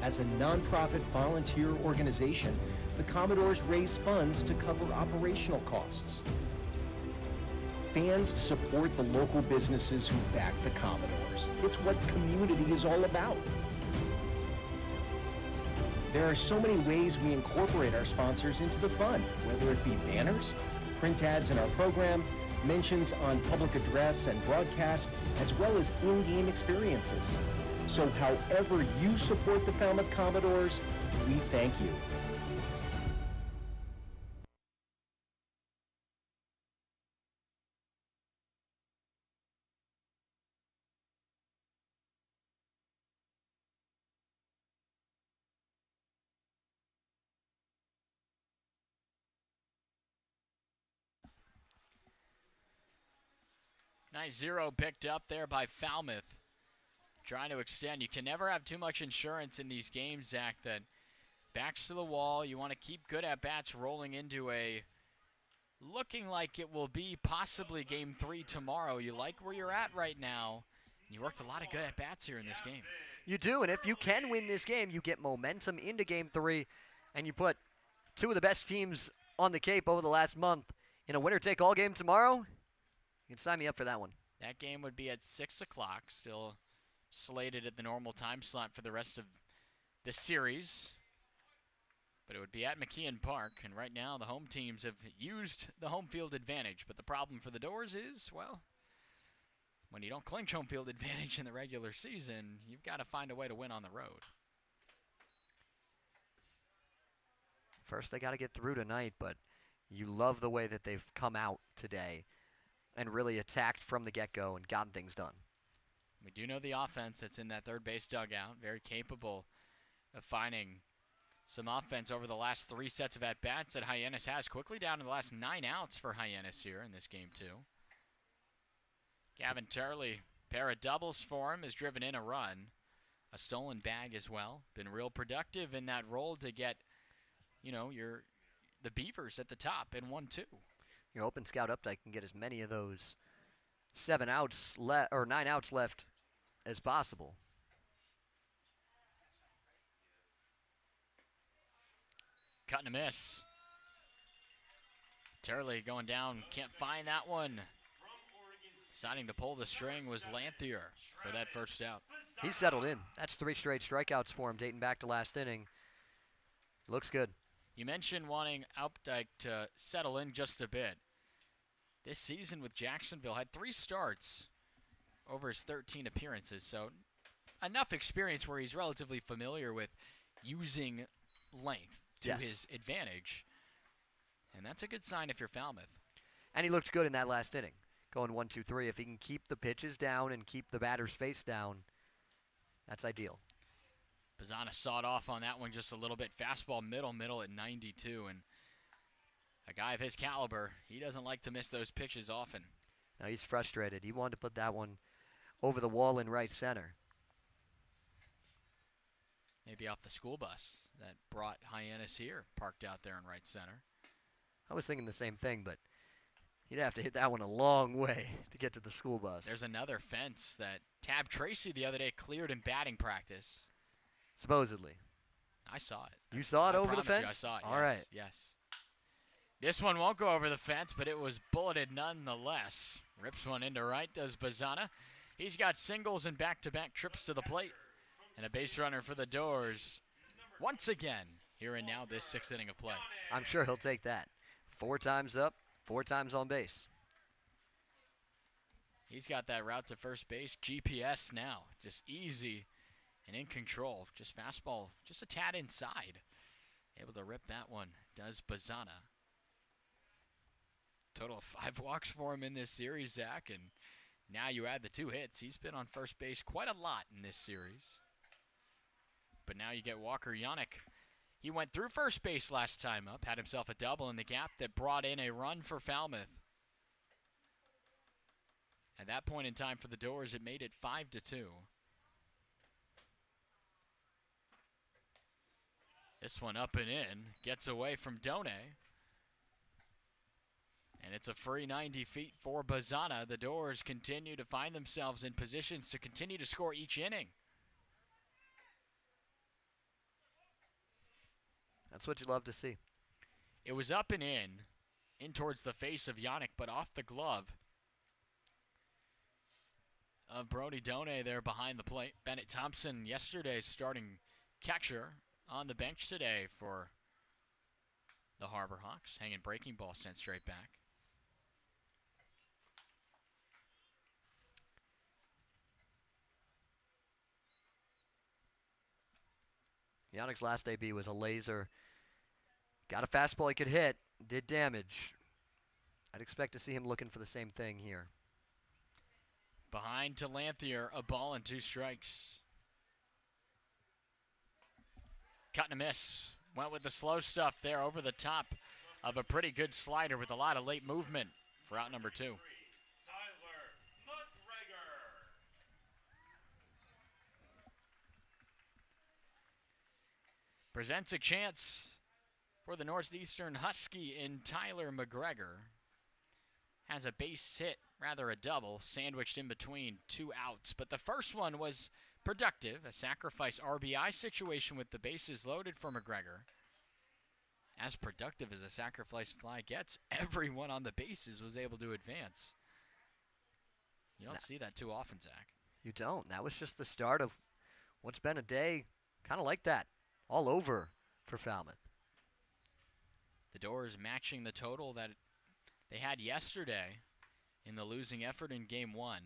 Speaker 10: As a nonprofit volunteer organization, the Commodores raise funds to cover operational costs. Fans support the local businesses who back the Commodores. It's what community is all about. There are so many ways we incorporate our sponsors into the fun, whether it be banners, print ads in our program, mentions on public address and broadcast, as well as in-game experiences. So however you support the Falmouth Commodores, we thank you.
Speaker 3: Nice 0 picked up there by Falmouth. Trying to extend. You can never have too much insurance in these games, Zach, that backs to the wall. You want to keep good at-bats rolling into a looking like it will be possibly Game 3 tomorrow. You like where you're at right now. You worked a lot of good at-bats here in this game.
Speaker 2: You do, and if you can win this game, you get momentum into Game 3, and you put 2 of the best teams on the Cape over the last month in a winner-take-all game tomorrow. You can sign me up for that one.
Speaker 3: That game would be at 6 o'clock, still slated at the normal time slot for the rest of the series. But it would be at McKeon Park, and right now the home teams have used the home field advantage. But the problem for the Doors is, well, when you don't clinch home field advantage in the regular season, you've got to find a way to win on the road.
Speaker 2: First, they got to get through tonight, but you love the way that they've come out today and really attacked from the get-go and gotten things done.
Speaker 3: We do know the offense that's in that third base dugout, very capable of finding some offense over the last 3 sets of at-bats that Hyannis has. Quickly down to the last 9 outs for Hyannis here in this game, too. Gavin Turley, pair of doubles for him, has driven in a run. a stolen bag as well. Been real productive in that role to get, you know, the Beavers at the top in 1-2.
Speaker 2: Your open scout Updike can get as many of those 9 outs left as possible.
Speaker 3: Cut and a miss. Turley going down, can't find that one. Deciding to pull the string was Lanthier for that first out.
Speaker 2: He's settled in. That's 3 straight strikeouts for him dating back to last inning. Looks good.
Speaker 3: You mentioned wanting Updike to settle in just a bit. This season with Jacksonville had 3 starts over his 13 appearances, so enough experience where he's relatively familiar with using length to his advantage. And that's a good sign if you're Falmouth.
Speaker 2: And he looked good in that last inning, going 1-2-3. If he can keep the pitches down and keep the batter's face down, that's ideal.
Speaker 3: Bazzana sawed off on that one just a little bit. Fastball middle at 92. And a guy of his caliber, he doesn't like to miss those pitches often.
Speaker 2: Now he's frustrated. He wanted to put that one over the wall in right center.
Speaker 3: Maybe off the school bus that brought Hyannis here, parked out there in right center.
Speaker 2: I was thinking the same thing, but you'd have to hit that one a long way to get to the school bus.
Speaker 3: There's another fence that Tab Tracy the other day cleared in batting practice.
Speaker 2: Supposedly.
Speaker 3: I saw it.
Speaker 2: You saw it over the
Speaker 3: promise you
Speaker 2: fence?
Speaker 3: I saw it.
Speaker 2: All
Speaker 3: yes,
Speaker 2: right.
Speaker 3: Yes. This one won't go over the fence, but it was bulleted nonetheless. Rips one into right, does Bazzana. He's got singles and back-to-back trips to the plate. And a base runner for the Doors once again here and now this 6th inning of play.
Speaker 2: I'm sure he'll take that. 4 times up, 4 times on base.
Speaker 3: He's got that route to first base. GPS now. Just easy and in control. Just fastball, just a tad inside. Able to rip that one, does Bazzana. Total of 5 walks for him in this series, Zach. And now you add the 2 hits. He's been on first base quite a lot in this series. But now you get Walker Yannick. He went through first base last time up, had himself a double in the gap that brought in a run for Falmouth. At that point in time for the Doors, it made it 5-2. This one up and in, gets away from Done. And it's a free 90 feet for Bazzana. The Doors continue to find themselves in positions to continue to score each inning.
Speaker 2: That's what you love to see.
Speaker 3: It was up and in towards the face of Yannick, but off the glove of Brody Done there behind the plate. Bennett Thompson, yesterday's starting catcher, on the bench today for the Harbor Hawks. Hanging breaking ball sent straight back.
Speaker 2: Yannick's last AB was a laser. Got a fastball he could hit, did damage. I'd expect to see him looking for the same thing here.
Speaker 3: Behind to Lanthier, a ball and 2 strikes. Cut and a miss. Went with the slow stuff there over the top of a pretty good slider with a lot of late movement for out number 2. Presents a chance for the Northeastern Husky in Tyler McGregor. Has a base hit, rather a double, sandwiched in between 2 outs. But the first one was productive, a sacrifice RBI situation with the bases loaded for McGregor. As productive as a sacrifice fly gets, everyone on the bases was able to advance. You don't see that too often, Zach.
Speaker 2: You don't. That was just the start of what's been a day kind of like that. All over for Falmouth.
Speaker 3: The Doors matching the total that they had yesterday in the losing effort in Game 1.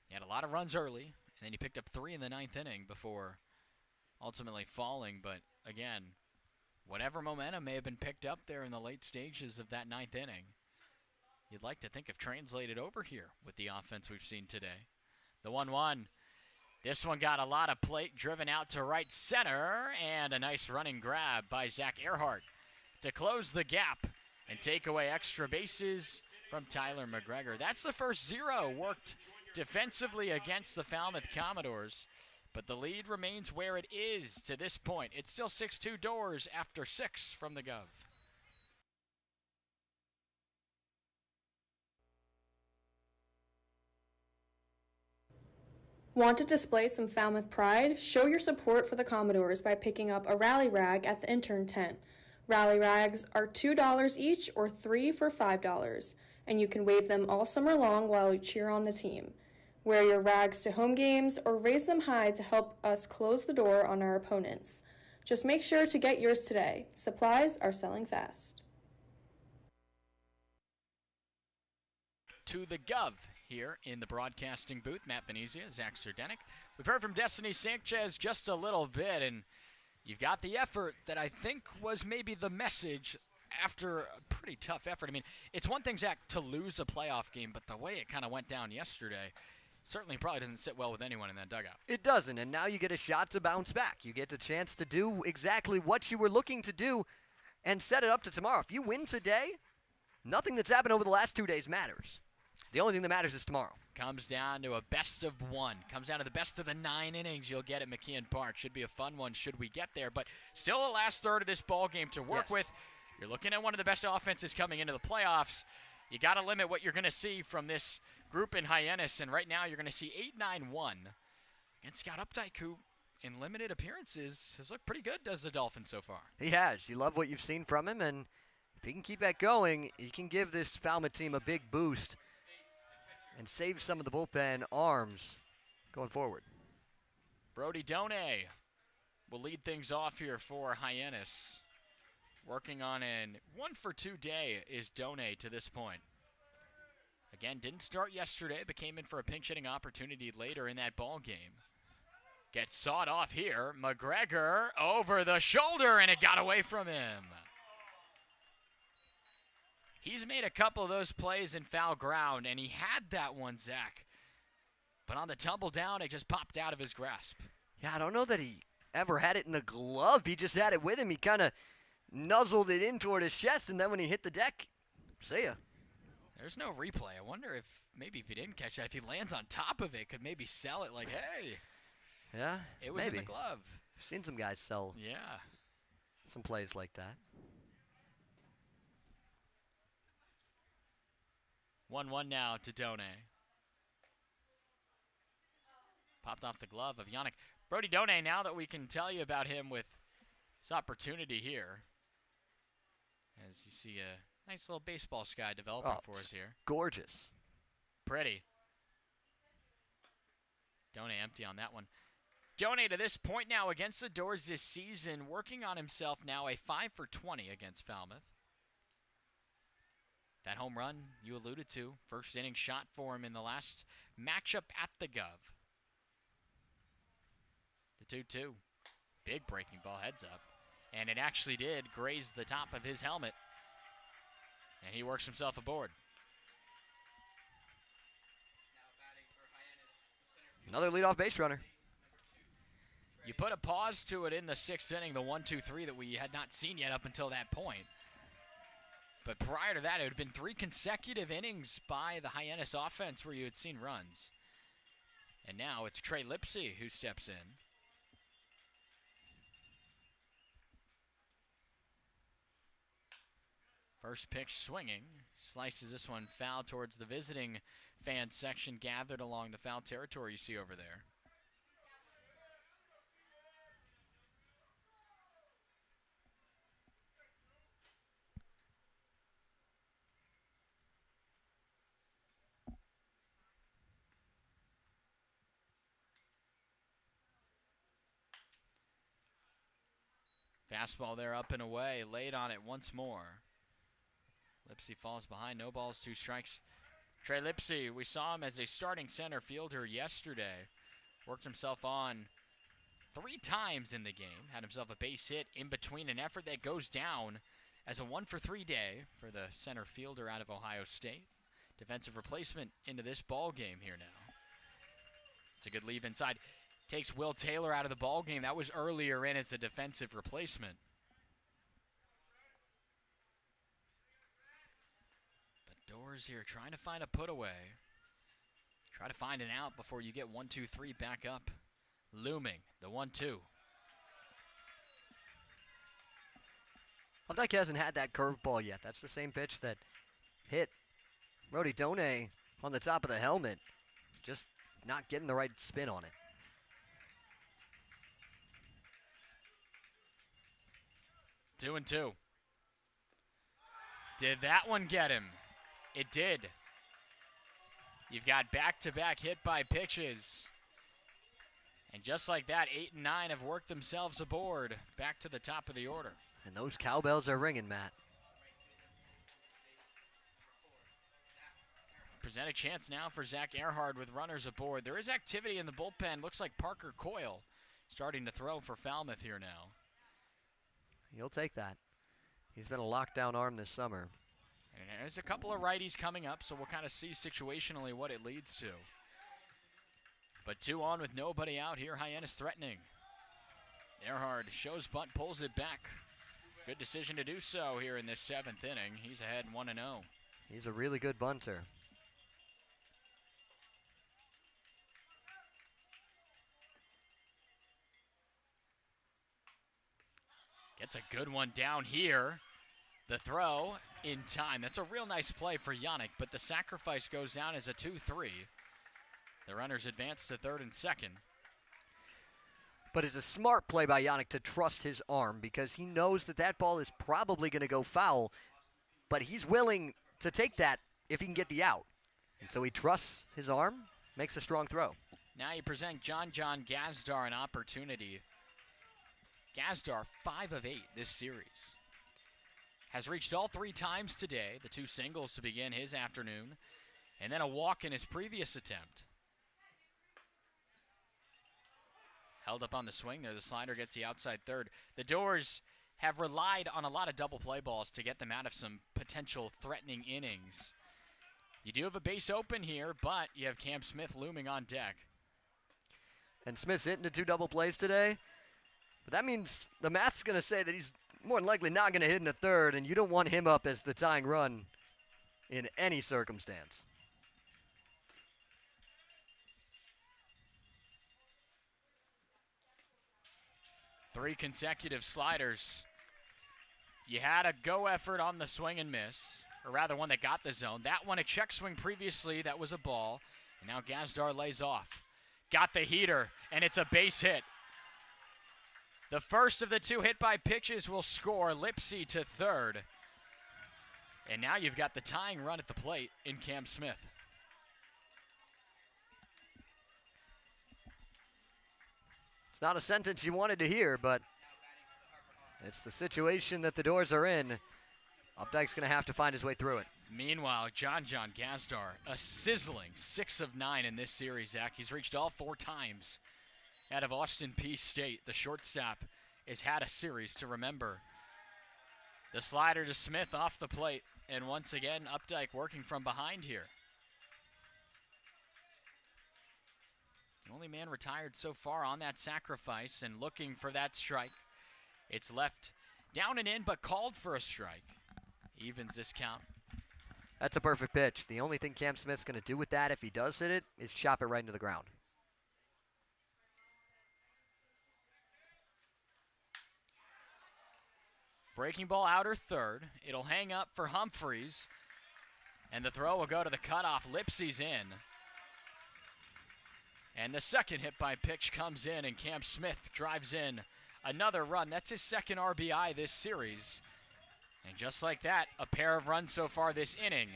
Speaker 3: He had a lot of runs early, and then he picked up 3 in the 9th inning before ultimately falling. But again, whatever momentum may have been picked up there in the late stages of that 9th inning, you'd like to think have translated over here with the offense we've seen today. The 1-1. This one got a lot of plate driven out to right center, and a nice running grab by Zach Earhart to close the gap and take away extra bases from Tyler McGregor. That's the first 0 worked defensively against the Falmouth Commodores. But the lead remains where it is to this point. It's still 6-2 Doors after 6 from the Guv.
Speaker 14: Want to display some Falmouth pride? Show your support for the Commodores by picking up a rally rag at the intern tent. Rally rags are $2 each or 3 for $5, and you can wave them all summer long while you cheer on the team. Wear your rags to home games or raise them high to help us close the door on our opponents. Just make sure to get yours today. Supplies are selling fast.
Speaker 3: To the Guv here in the broadcasting booth. Matt Venezia, Zach Serdenik. We've heard from Destiny Sanchez just a little bit, and you've got the effort that I think was maybe the message after a pretty tough effort. I mean, it's one thing, Zach, to lose a playoff game, but the way it kind of went down yesterday certainly probably doesn't sit well with anyone in that dugout.
Speaker 2: It doesn't, and now you get a shot to bounce back. You get a chance to do exactly what you were looking to do and set it up to tomorrow. If you win today, nothing that's happened over the last 2 days matters. The only thing that matters is tomorrow.
Speaker 3: Comes down to a best of 1. Comes down to the best of the 9 innings you'll get at McKeon Park. Should be a fun one should we get there, but still the last third of this ball game to work with. You're looking at one of the best offenses coming into the playoffs. You got to limit what you're going to see from this group in Hyannis, and right now you're going to see 8-9-1 against Scott Updike, who in limited appearances has looked pretty good, does the Dolphins so far.
Speaker 2: He has. You love what you've seen from him, and if he can keep that going, he can give this Falmouth team a big boost and save some of the bullpen arms going forward.
Speaker 3: Brody Done will lead things off here for Hyannis. Working on an 1-for-2 day is Done to this point. Again, didn't start yesterday, but came in for a pinch hitting opportunity later in that ball game. Gets sawed off here. McGregor over the shoulder, and it got away from him. He's made a couple of those plays in foul ground, and he had that one, Zach. But on the tumble down, it just popped out of his grasp.
Speaker 2: Yeah, I don't know that he ever had it in the glove. He just had it with him. He kind of nuzzled it in toward his chest, and then when he hit the deck, see ya.
Speaker 3: There's no replay. I wonder if maybe if he didn't catch that, if he lands on top of it, could maybe sell it like, hey.
Speaker 2: Yeah,
Speaker 3: it was
Speaker 2: maybe.
Speaker 3: in the glove.
Speaker 2: I've seen some guys sell some plays like that.
Speaker 3: 1-1 now to Done. Popped off the glove of Yannick. Brody Done, now that we can tell you about him with his opportunity here. As you see a nice little baseball sky developing for us here.
Speaker 2: Gorgeous.
Speaker 3: Pretty. Done empty on that one. Done to this point now against the Doors this season, working on himself now a 5-for-20 against Falmouth. That home run you alluded to, first inning shot for him in the last matchup at the Guv. The 2-2. Big breaking ball, heads up. And it actually did graze the top of his helmet. And he works himself aboard.
Speaker 2: Another leadoff base runner.
Speaker 3: You put a pause to it in the 6th inning, the 1-2-3 that we had not seen yet up until that point. But prior to that, it had been 3 consecutive innings by the Hyannis offense where you had seen runs. And now it's Trey Lipsy who steps in. First pitch swinging. Slices this one foul towards the visiting fan section gathered along the foul territory you see over there. Fastball there up and away, laid on it once more. Lipsy falls behind, no balls, 2 strikes. Trey Lipsy, we saw him as a starting center fielder yesterday. Worked himself on 3 times in the game. Had himself a base hit in between an effort that goes down as a 1-for-3 day for the center fielder out of Ohio State. Defensive replacement into this ball game here now. It's a good leave inside. Takes Will Taylor out of the ball game. That was earlier in as a defensive replacement. But Doors here trying to find a put away. Try to find an out before you get 1-2-3 back up looming. The 1-2.
Speaker 2: Updike hasn't had that curveball yet. That's the same pitch that hit Rody Done on the top of the helmet. Just not getting the right spin on it.
Speaker 3: Two and two. Did that one get him? It did. You've got back-to-back hit by pitches. And just like that, 8 and 9 have worked themselves aboard back to the top of the order.
Speaker 2: And those cowbells are ringing, Matt.
Speaker 3: Present a chance now for Zach Earhart with runners aboard. There is activity in the bullpen. Looks like Parker Coyle starting to throw for Falmouth here now.
Speaker 2: He'll take that. He's been a lockdown arm this summer.
Speaker 3: And there's a couple of righties coming up, so we'll kind of see situationally what it leads to. But 2 on with nobody out here. Hyannis threatening. Earhart shows bunt, pulls it back. Good decision to do so here in this 7th inning. He's ahead 1-0.
Speaker 2: He's a really good bunter.
Speaker 3: Gets a good one down here. The throw in time. That's a real nice play for Yannick, but the sacrifice goes down as a 2-3. The runners advance to 3rd and 2nd.
Speaker 2: But it's a smart play by Yannick to trust his arm because he knows that that ball is probably going to go foul, but he's willing to take that if he can get the out. And so he trusts his arm, makes a strong throw.
Speaker 3: Now you present John Gazdar an opportunity. Gazdar, 5 of 8 this series. Has reached all 3 times today, the 2 singles to begin his afternoon, and then a walk in his previous attempt. Held up on the swing there. The slider gets the outside third. The Doors have relied on a lot of double play balls to get them out of some potential threatening innings. You do have a base open here, but you have Cam Smith looming on deck.
Speaker 2: And Smith's hitting the 2 double plays today. But that means the math's going to say that he's more than likely not going to hit in the 3rd, and you don't want him up as the tying run in any circumstance.
Speaker 3: Three consecutive sliders. You had a go effort on the swing and miss, or rather one that got the zone. That one a check swing previously, that was a ball. And now Gazdar lays off. Got the heater, and it's a base hit. The first of the 2 hit by pitches will score Lipsy to 3rd. And now you've got the tying run at the plate in Cam Smith.
Speaker 2: It's not a sentence you wanted to hear, but it's the situation that the Doors are in. Updike's going to have to find his way through it.
Speaker 3: Meanwhile, John Gazdar, a sizzling 6 of 9 in this series, Zach. He's reached all 4 times out of Austin Peay State. The shortstop has had a series to remember. The slider to Smith off the plate, and once again, Updike working from behind here. The only man retired so far on that sacrifice and looking for that strike. It's left down and in, but called for a strike. Evens this count.
Speaker 2: That's a perfect pitch. The only thing Cam Smith's going to do with that, if he does hit it, is chop it right into the ground.
Speaker 3: Breaking ball outer 3rd. It'll hang up for Humphreys. And the throw will go to the cutoff. Lipsy's in. And the second hit by pitch comes in, and Cam Smith drives in another run. That's his 2nd RBI this series. And just like that, a pair of runs so far this inning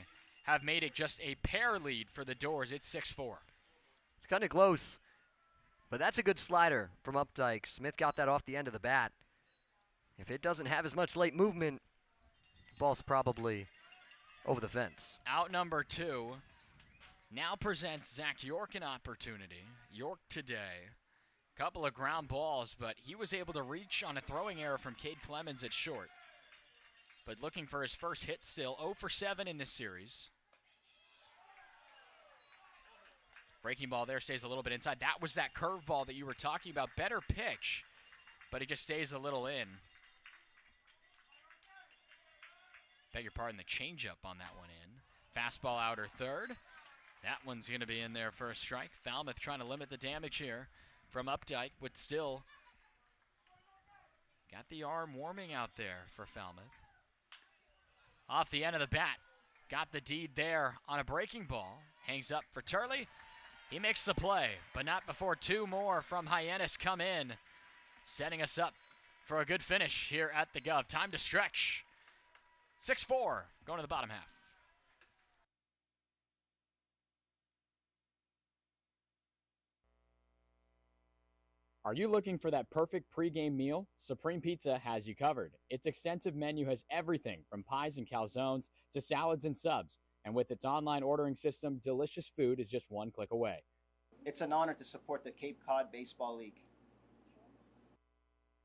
Speaker 3: have made it just a pair lead for the Doors. It's 6-4.
Speaker 2: It's kind of close, but that's a good slider from Updike. Smith got that off the end of the bat. If it doesn't have as much late movement, the ball's probably over the fence.
Speaker 3: Out number 2 now presents Zach York an opportunity. York today, couple of ground balls, but he was able to reach on a throwing error from Cade Clemens at short. But looking for his first hit still, 0 for 7 in this series. Breaking ball there, stays a little bit inside. That was that curveball that you were talking about. Better pitch, but he just stays a little in. Beg your pardon, the changeup on that one in. Fastball outer 3rd. That one's going to be in there for a strike. Falmouth trying to limit the damage here. from Updike, but still got the arm warming out there for Falmouth. Off the end of the bat, got the deed there on a breaking ball. Hangs up for Turley. He makes the play, but not before two more from Hyannis come in, setting us up for a good finish here at the Guv. Time to stretch. 6-4, going to the bottom half.
Speaker 11: Are you looking for that perfect pregame meal? Supreme Pizza has you covered. Its extensive menu has everything from pies and calzones to salads and subs. And with its online ordering system, delicious food is just one click away.
Speaker 12: It's an honor to support the Cape Cod Baseball League.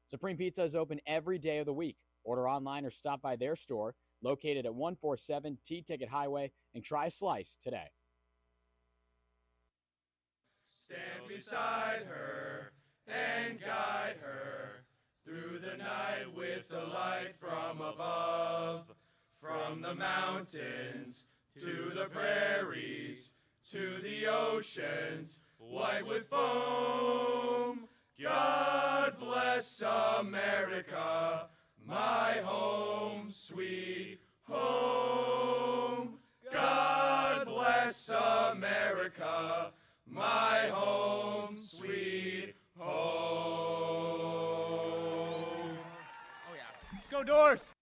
Speaker 11: Supreme Pizza is open every day of the week. Order online or stop by their store, located at 147 T-Ticket Highway, and try a slice today.
Speaker 17: Stand beside her and guide her through the night with the light from above. From the mountains to the prairies to the oceans white with foam. God bless America, my home, sweet home. God bless America, my home, sweet home.
Speaker 3: Oh yeah.
Speaker 17: Let's go Doors!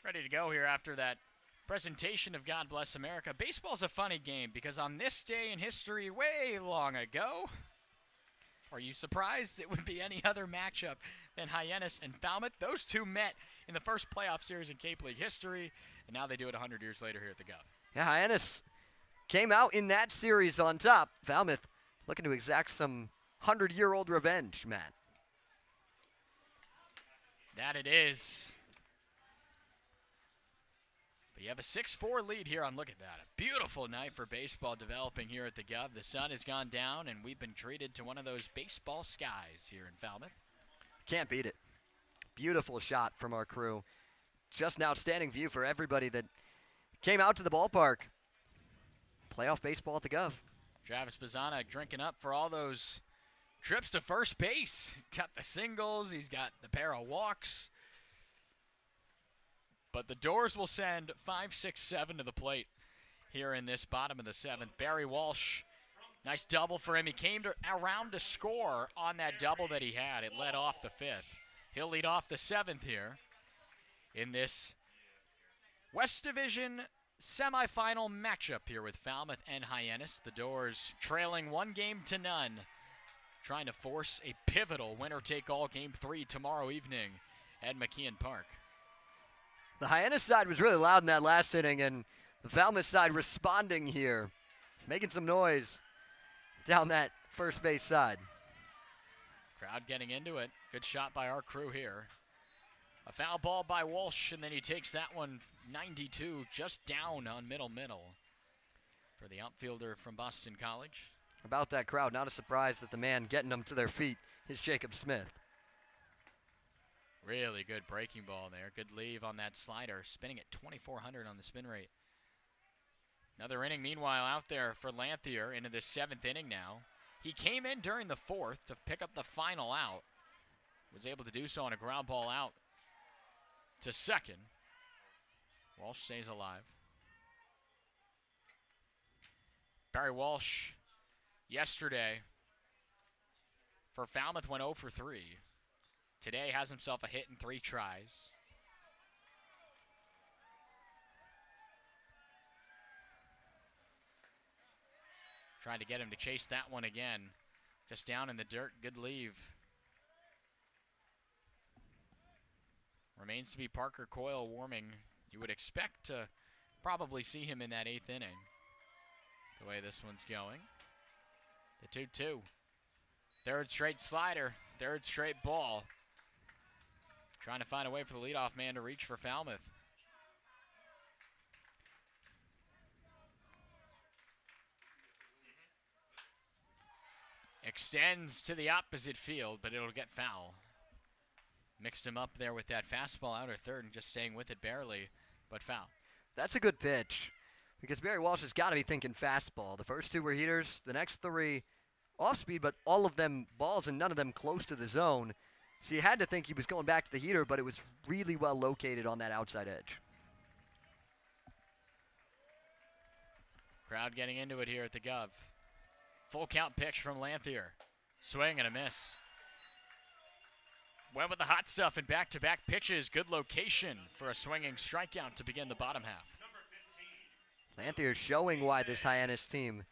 Speaker 3: Ready to go here after that presentation of God Bless America. Baseball's a funny game because on this day in history way long ago, are you surprised it would be any other matchup than Hyannis and Falmouth? Those two met in the first playoff series in Cape League history, and now they do it 100 years later here at the Guv.
Speaker 2: Yeah, Hyannis came out in that series on top. Falmouth looking to exact some 100-year-old revenge, Matt.
Speaker 3: That it is. But you have a 6-4 lead here on, look at that, a beautiful night for baseball developing here at the Guv. The sun has gone down, and we've been treated to one of those baseball skies here in Falmouth.
Speaker 2: Can't beat it. Beautiful shot from our crew. Just an outstanding view for everybody that came out to the ballpark. Playoff baseball at the Guv.
Speaker 3: Travis Pizzana drinking up for all those trips to first base. Got the singles, he's got the pair of walks. But the Doors will send 5, 6, 7 to the plate here in this bottom of the 7th. Barry Walsh, nice double for him. He came around to score on that double that he had. It led off the 5th. He'll lead off the 7th here in this West Division semifinal matchup here with Falmouth and Hyannis. The Doors trailing 1-0, trying to force a pivotal winner-take-all Game 3 tomorrow evening at McKeon Park.
Speaker 2: The Hyannis side was really loud in that last inning, and the Falmouth side responding here, making some noise down that first base side.
Speaker 3: Crowd getting into it. Good shot by our crew here. A foul ball by Walsh, and then he takes that one 92, just down on middle for the outfielder from Boston College.
Speaker 2: About that crowd, not a surprise that the man getting them to their feet is Jacob Smith.
Speaker 3: Really good breaking ball there. Good leave on that slider. Spinning at 2,400 on the spin rate. Another inning, meanwhile, out there for Lanthier into the 7th inning now. He came in during the 4th to pick up the final out. Was able to do so on a ground ball out to second. Walsh stays alive. Barry Walsh yesterday for Falmouth went 0 for 3. Today has himself a hit in 3 tries. Trying to get him to chase that one again. Just down in the dirt. Good leave. Remains to be Parker Coyle warming. You would expect to probably see him in that 8th inning. The way this one's going. The 2-2. Third straight slider. Third straight ball. Trying to find a way for the leadoff man to reach for Falmouth. Extends to the opposite field, but it'll get foul. Mixed him up there with that fastball outer third and just staying with it barely, but foul.
Speaker 2: That's a good pitch because Barry Walsh has got to be thinking fastball. The first two were heaters, the next three off speed, but all of them balls and none of them close to the zone. So you had to think he was going back to the heater, but it was really well located on that outside edge.
Speaker 3: Crowd getting into it here at the Guv. Full count pitch from Lanthier. Swing and a miss. Went with the hot stuff and back-to-back pitches. Good location for a swinging strikeout to begin the bottom half.
Speaker 2: Lanthier showing why this Hyannis team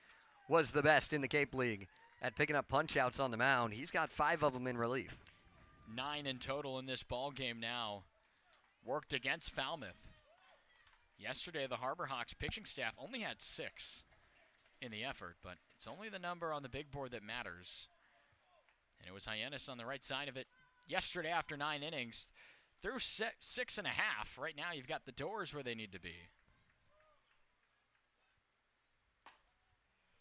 Speaker 2: was the best in the Cape League at picking up punch-outs on the mound. He's got 5 of them in relief.
Speaker 3: 9 in total in this ball game now. Worked against Falmouth. Yesterday, the Harbor Hawks pitching staff only had 6 in the effort, but it's only the number on the big board that matters. And it was Hyannis on the right side of it yesterday after 9 innings. Through 6.5. Right now, you've got the Doors where they need to be.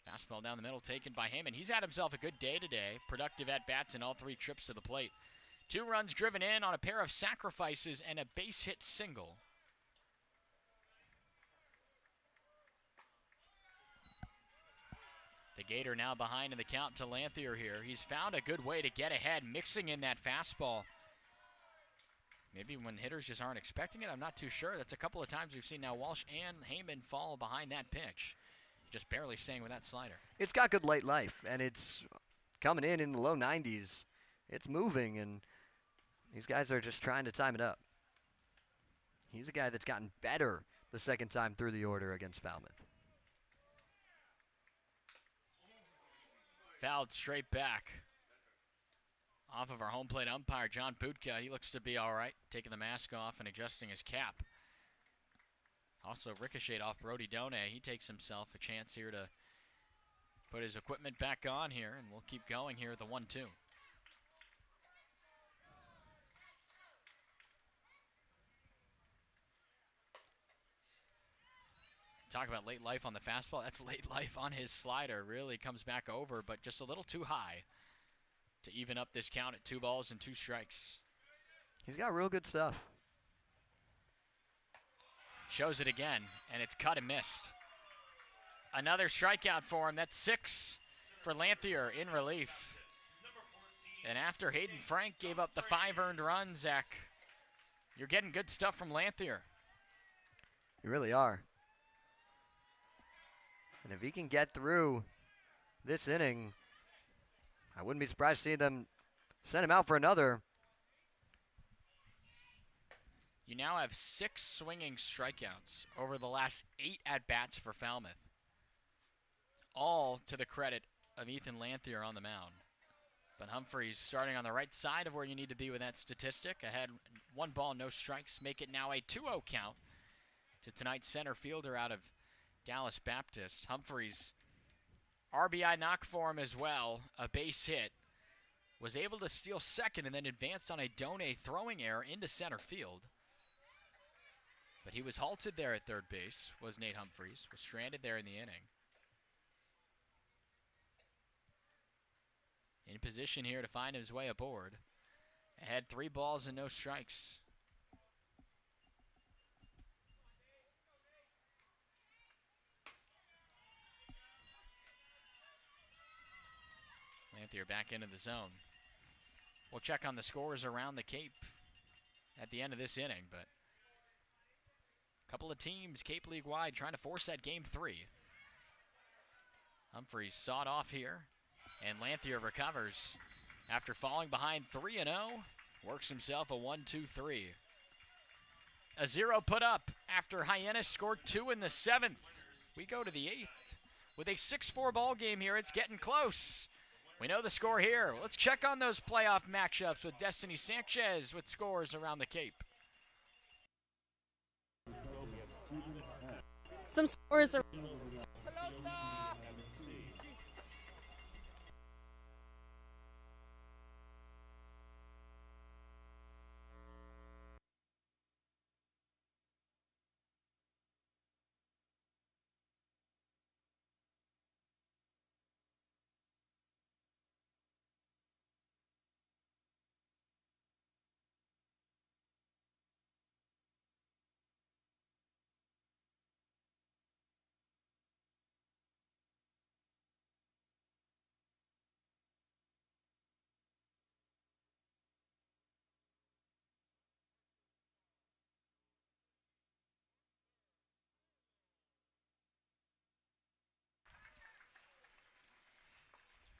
Speaker 3: Fastball down the middle taken by Heyman. He's had himself a good day today. Productive at-bats in all 3 trips to the plate. 2 runs driven in on a pair of sacrifices and a base hit single. The Gator now behind in the count to Lanthier here. He's found a good way to get ahead, mixing in that fastball. Maybe when hitters just aren't expecting it, I'm not too sure. That's a couple of times we've seen now Walsh and Heyman fall behind that pitch. Just barely staying with that slider.
Speaker 2: It's got good late life, and it's coming in the low 90s. It's moving, and these guys are just trying to time it up. He's a guy that's gotten better the second time through the order against Falmouth.
Speaker 3: Fouled straight back. Off of our home plate umpire, John Budka. He looks to be all right, taking the mask off and adjusting his cap. Also ricocheted off Brody Done. He takes himself a chance here to put his equipment back on here, and we'll keep going here at the 1-2. Talk about late life on the fastball. That's late life on his slider. Really comes back over, but just a little too high to even up this count at 2 balls and 2 strikes.
Speaker 2: He's got real good stuff.
Speaker 3: Shows it again, and it's cut and missed. Another strikeout for him. That's 6 for Lanthier in relief. And after Hayden Frank gave up the 5 earned runs, Zach, you're getting good stuff from Lanthier.
Speaker 2: You really are. And if he can get through this inning, I wouldn't be surprised to see them send him out for another.
Speaker 3: You now have 6 swinging strikeouts over the last 8 at-bats for Falmouth. All to the credit of Ethan Lanthier on the mound. But Humphreys starting on the right side of where you need to be with that statistic. Ahead 1 ball, no strikes. Make it now a 2-0 count to tonight's center fielder out of Dallas Baptist. Humphreys, RBI knock for him as well. A base hit. Was able to steal second and then advance on a Done throwing error into center field. But he was halted there at third base, was Nate Humphreys. Was stranded there in the inning. In position here to find his way aboard. Ahead 3 balls and no strikes. Lanthier back into the zone. We'll check on the scores around the Cape at the end of this inning, but a couple of teams Cape League wide trying to force that game 3. Humphreys sawed off here, and Lanthier recovers after falling behind 3-0. Works himself a 1-2-3. A 0 put up after Hyannis scored 2 in the 7th. We go to the 8th. With a 6-4 ball game here, it's getting close. We know the score here. Let's check on those playoff matchups with Destiny Sanchez with scores around the Cape.
Speaker 1: Some scores are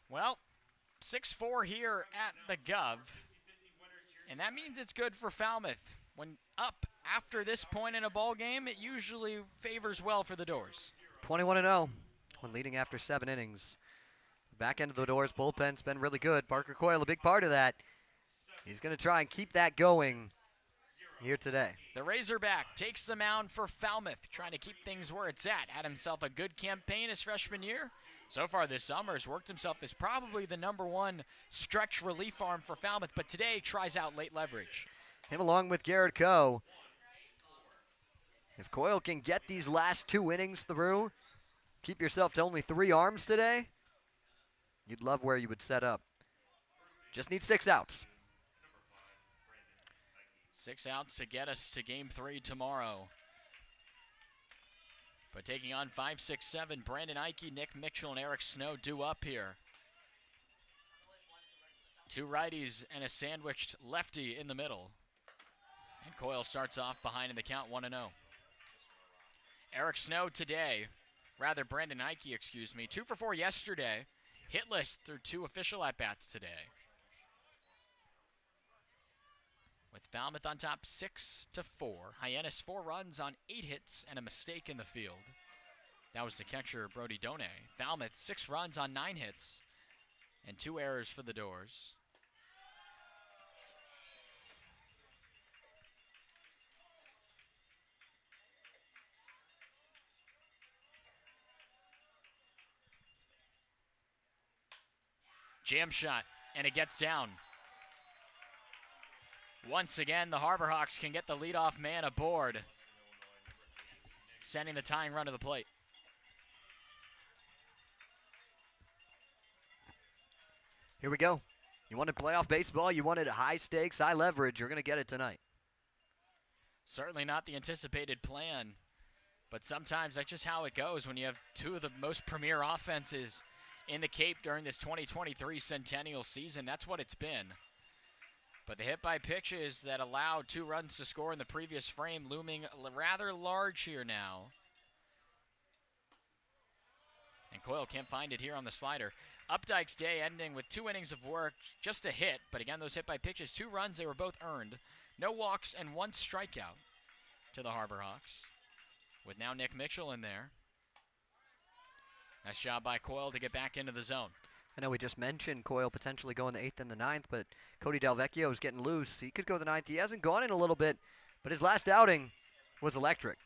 Speaker 3: Well, 6-4 here at the Guv, and that means it's good for Falmouth. When up after this point in a ball game, it usually favors well for the Doors.
Speaker 2: 21-0 when leading after 7 innings. Back end of the Doors bullpen's been really good. Parker Coyle, a big part of that. He's going to try and keep that going here today.
Speaker 3: The Razorback takes the mound for Falmouth, trying to keep things where it's at. Had himself a good campaign his freshman year. So far this summer has worked himself as probably the #1 stretch relief arm for Falmouth, but today tries out late leverage.
Speaker 2: Him along with Garrett Coe. If Coyle can get these last 2 innings through, keep yourself to only 3 arms today, you'd love where you would set up. Just need 6 outs.
Speaker 3: 6 outs to get us to Game 3 tomorrow. But taking on 5, 6, 7, Brandon Ike, Nick Mitchell, and Eric Snow due up here. 2 righties and a sandwiched lefty in the middle. And Coyle starts off behind in the count 1-0. Eric Snow today, Brandon Ike, 2 for 4 yesterday. Hitless through 2 official at-bats today. With Falmouth on top 6-4. Hyannis 4 runs on 8 hits and a mistake in the field. That was the catcher, Brody Done. Falmouth 6 runs on 9 hits and 2 errors for the Doors. Jam shot, and it gets down. Once again, the Harbor Hawks can get the leadoff man aboard, sending the tying run to the plate.
Speaker 2: Here we go. You wanted playoff baseball, you wanted high stakes, high leverage, you're going to get it tonight.
Speaker 3: Certainly not the anticipated plan, but sometimes that's just how it goes when you have 2 of the most premier offenses in the Cape during this 2023 Centennial season. That's what it's been. But the hit by pitches that allowed 2 runs to score in the previous frame looming rather large here now. And Coyle can't find it here on the slider. Updike's day ending with 2 innings of work, just a hit. But again, those hit by pitches, 2 runs, they were both earned. No walks and 1 strikeout to the Harbor Hawks. With now Nick Mitchell in there. Nice job by Coyle to get back into the zone.
Speaker 2: I know we just mentioned Coyle potentially going the 8th and the 9th, but Cody Delvecchio is getting loose. He could go the 9th. He hasn't gone in a little bit, but his last outing was electric.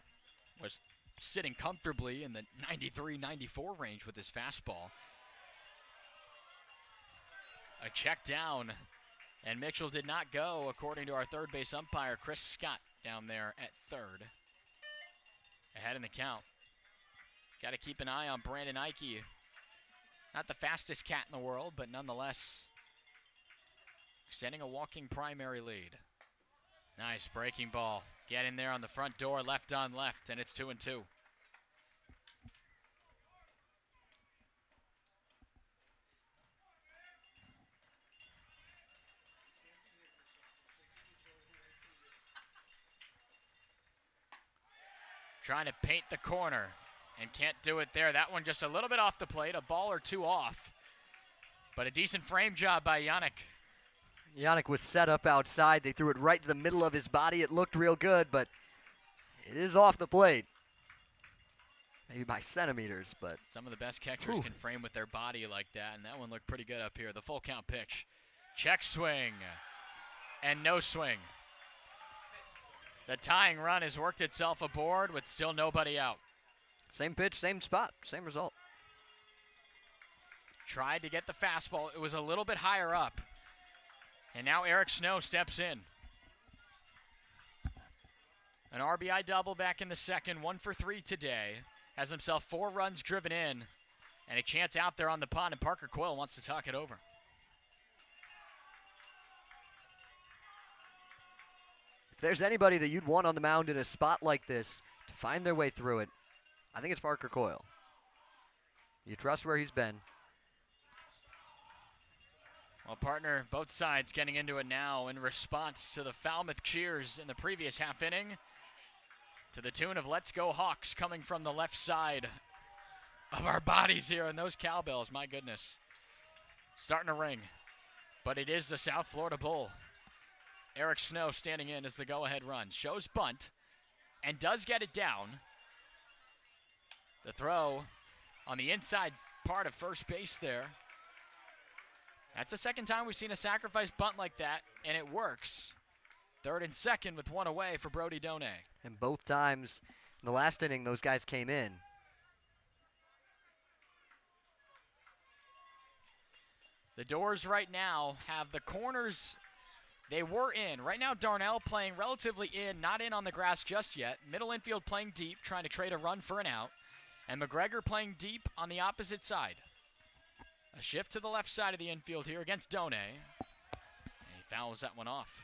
Speaker 3: Was sitting comfortably in the 93-94 range with his fastball. A check down, and Mitchell did not go, according to our third base umpire, Chris Scott, down there at third. Ahead in the count. Got to keep an eye on Brandon Ike. Not the fastest cat in the world, but nonetheless extending a walking primary lead. Nice breaking ball. Get in there on the front door, left on left, and it's 2-2. Trying to paint the corner. And can't do it there. That one just a little bit off the plate, a ball or 2 off. But a decent frame job by Yannick.
Speaker 2: Yannick was set up outside. They threw it right to the middle of his body. It looked real good, but it is off the plate. Maybe by centimeters, but.
Speaker 3: Some of the best catchers can frame with their body like that, and that one looked pretty good up here. The full count pitch. Check swing. And no swing. The tying run has worked itself aboard with still nobody out.
Speaker 2: Same pitch, same spot, same result.
Speaker 3: Tried to get the fastball. It was a little bit higher up. And now Eric Snow steps in. An RBI double back in the second, 1 for 3 today. Has himself 4 runs driven in. And a chance out there on the pond, and Parker Coyle wants to talk it over.
Speaker 2: If there's anybody that you'd want on the mound in a spot like this to find their way through it, I think it's Parker Coyle. You trust where he's been.
Speaker 3: Well, partner, both sides getting into it now in response to the Falmouth cheers in the previous half inning. To the tune of "Let's Go Hawks" coming from the left side of our bodies here, and those cowbells, my goodness. starting to ring. But it is the South Florida Bull. Eric Snow standing in as the go-ahead run. Shows bunt and does get it down. The throw on the inside part of first base there. That's the second time we've seen a sacrifice bunt like that, and it works. Third and second with one away for Brody Donay.
Speaker 2: And both times in the last inning, those guys came in.
Speaker 3: The Doors right now have the corners. They were in. Right now, Darnell playing relatively in, not in on the grass just yet. Middle infield playing deep, trying to trade a run for an out. And McGregor playing deep on the opposite side. A shift to the left side of the infield here against Donay. And he fouls that one off.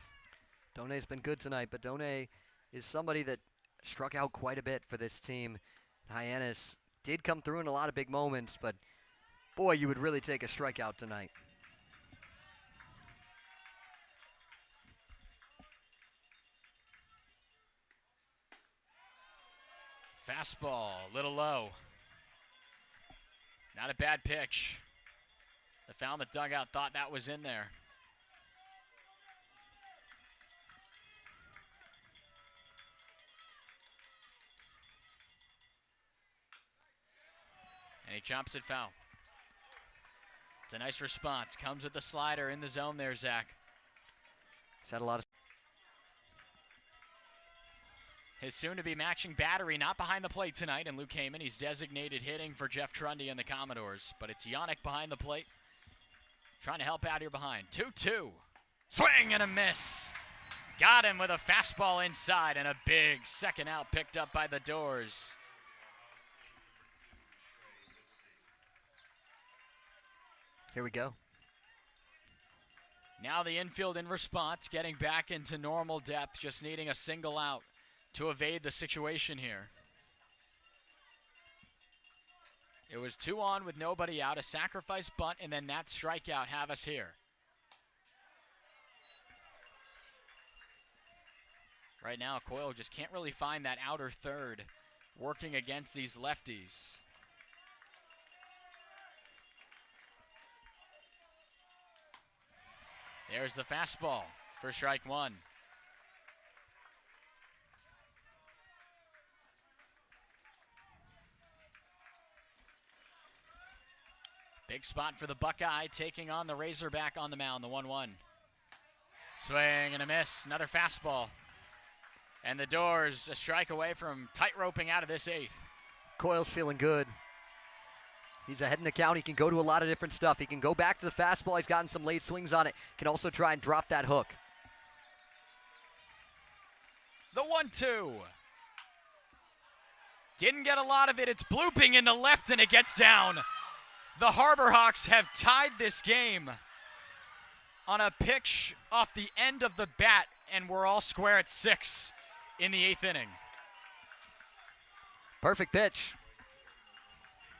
Speaker 2: Donay's been good tonight, but Donay is somebody that struck out quite a bit for this team. Hyannis did come through in a lot of big moments, but boy, you would really take a strikeout tonight.
Speaker 3: Fastball, a little low. Not a bad pitch. The Falmouth dugout thought that was in there. And he chops it foul. It's a nice response. Comes with the slider in the zone there, Zach.
Speaker 2: He's had a lot of...
Speaker 3: His soon-to-be matching battery not behind the plate tonight, and Luke Heyman, he's designated hitting for Jeff Trundy and the Commodores. But it's Yannick behind the plate, trying to help out here behind. 2-2. Swing and a miss. Got him with a fastball inside, and a big second out picked up by the Doors.
Speaker 2: Here we go.
Speaker 3: Now the infield in response, getting back into normal depth, just needing a single out to evade the situation here. It was 2 on with nobody out, a sacrifice bunt, and then that strikeout have us here. Right now, Coyle just can't really find that outer third working against these lefties. There's the fastball for strike one. Big spot for the Buckeye, taking on the Razorback on the mound, the 1-1. Swing and a miss, another fastball. And the Doors a strike away from tight-roping out of this eighth.
Speaker 2: Coyle's feeling good. He's ahead in the count. He can go to a lot of different stuff. He can go back to the fastball. He's gotten some late swings on it. Can also try and drop that hook.
Speaker 3: The 1-2. Didn't get a lot of it. It's blooping into left, and it gets down. The Harbor Hawks have tied this game on a pitch off the end of the bat, and we're all square at 6 in the 8th inning.
Speaker 2: Perfect pitch.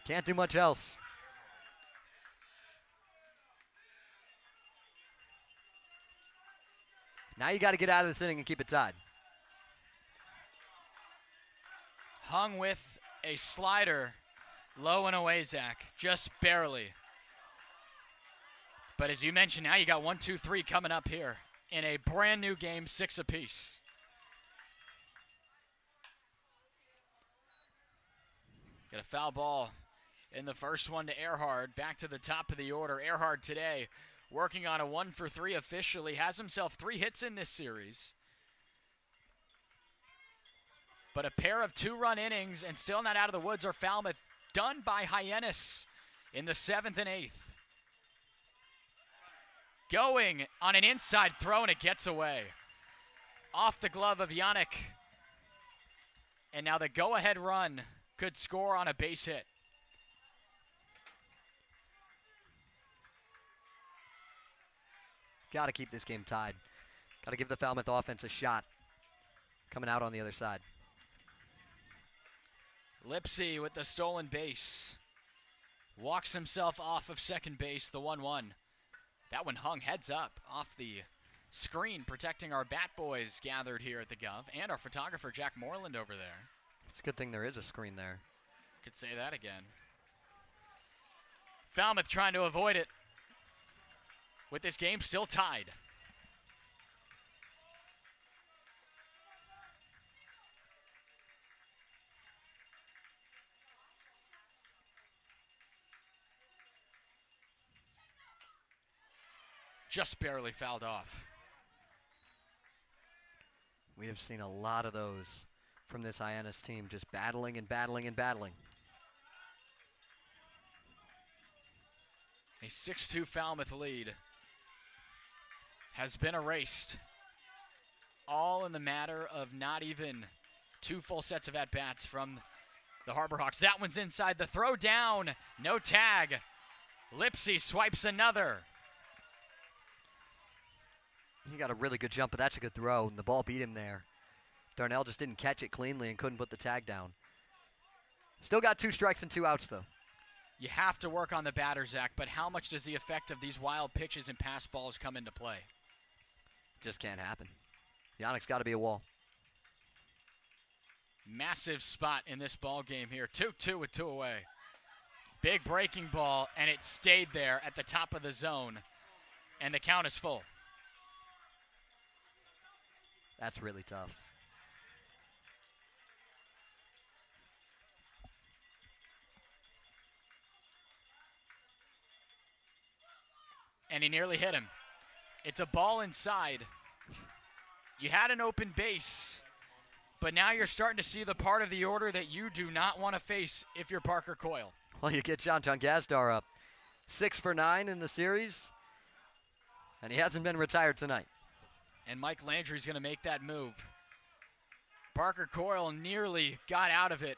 Speaker 2: Can't do much else. Now you got to get out of this inning and keep it tied.
Speaker 3: Hung with a slider. Low and away, Zach, just barely. But as you mentioned, now you got 1, 2, 3 coming up here in a brand new game, 6 apiece. Got a foul ball in the first one to Earhart, back to the top of the order. Earhart today working on a 1 for 3 officially, has himself 3 hits in this series. But a pair of 2-run innings and still not out of the woods are Falmouth, done by Hyannis in the 7th and 8th. Going on an inside throw, and it gets away. Off the glove of Yannick. And now the go-ahead run could score on a base hit.
Speaker 2: Got to keep this game tied. Got to give the Falmouth offense a shot coming out on the other side.
Speaker 3: Lipsy with the stolen base. Walks himself off of second base, the 1-1. That one hung heads up off the screen, protecting our bat boys gathered here at the Guv, and our photographer Jack Moreland over there.
Speaker 2: It's a good thing there is a screen there.
Speaker 3: Could say that again. Falmouth trying to avoid it. with this game still tied. Just barely fouled off.
Speaker 2: We have seen a lot of those from this Hyannis team, just battling and battling and battling.
Speaker 3: A 6-2 Falmouth lead has been erased. All in the matter of not even 2 full sets of at-bats from the Harbor Hawks. That one's inside. The throw down. No tag. Lipsy swipes another.
Speaker 2: He got a really good jump, but that's a good throw, and the ball beat him there. Darnell just didn't catch it cleanly and couldn't put the tag down. Still got 2 strikes and 2 outs, though.
Speaker 3: You have to work on the batter, Zach, but how much does the effect of these wild pitches and pass balls come into play?
Speaker 2: Just can't happen. Yannick's got to be a wall.
Speaker 3: Massive spot in this ball game here. 2-2 with 2 away. Big breaking ball, and it stayed there at the top of the zone, and the count is full.
Speaker 2: That's really tough.
Speaker 3: And he nearly hit him. It's a ball inside. You had an open base, but now you're starting to see the part of the order that you do not want to face if you're Parker Coyle.
Speaker 2: Well, you get John Gazdar up 6 for 9 in the series, and he hasn't been retired tonight.
Speaker 3: And Mike Landry's going to make that move. Parker Coyle nearly got out of it,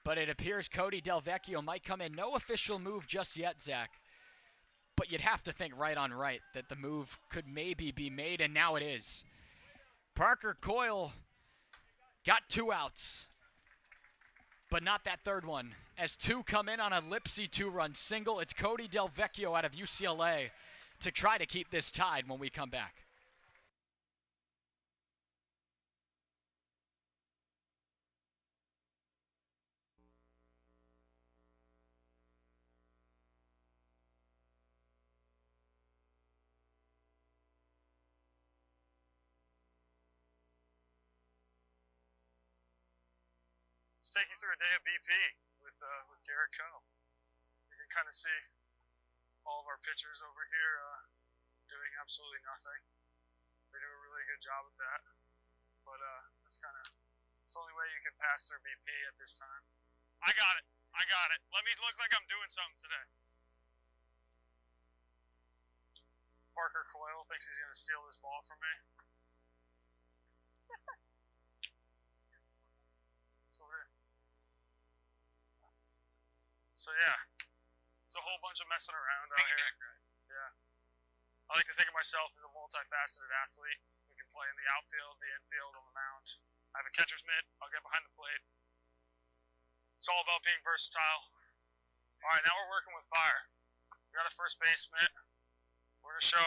Speaker 3: but it appears Cody Del Vecchio might come in. No official move just yet, Zach. But you'd have to think right on right that the move could maybe be made, and now it is. Parker Coyle got 2 outs, but not that third one. As 2 come in on a Lipsy 2-run single, it's Cody Del Vecchio out of UCLA to try to keep this tied when we come back.
Speaker 18: Let's take you through a day of BP with Garrett Coe. You can kind of see all of our pitchers over here doing absolutely nothing. They do a really good job at that. But it's the only way you can pass through BP at this time. I got it. Let me look like I'm doing something today. Parker Coyle thinks he's going to steal this ball from me. So yeah, it's a whole bunch of messing around out here. Yeah, I like to think of myself as a multifaceted athlete who can play in the outfield, the infield, on the mound. I have a catcher's mitt. I'll get behind the plate. It's all about being versatile. All right, now we're working with fire. We got a first base mitt. We're gonna show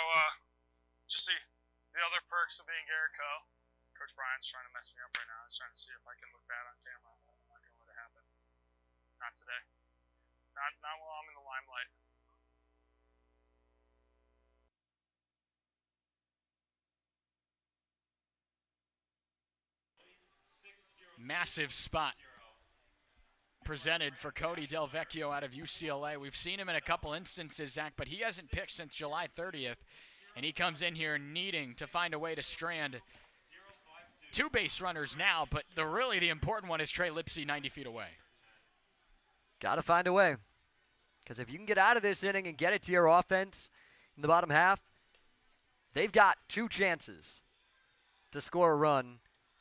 Speaker 18: just the other perks of being Garrett Coe. Coach Brian's trying to mess me up right now. He's trying to see if I can look bad on camera. I'm not gonna let it happen. Not today. Not while I'm in the limelight.
Speaker 3: Massive spot presented for Cody Del Vecchio out of UCLA. We've seen him in a couple instances, Zach, but he hasn't pitched since July 30th, and he comes in here needing to find a way to strand 2 base runners now, but really the important one is Trey Lipsy 90 feet away.
Speaker 2: Got to find a way. Because if you can get out of this inning and get it to your offense in the bottom half, they've got 2 chances to score a run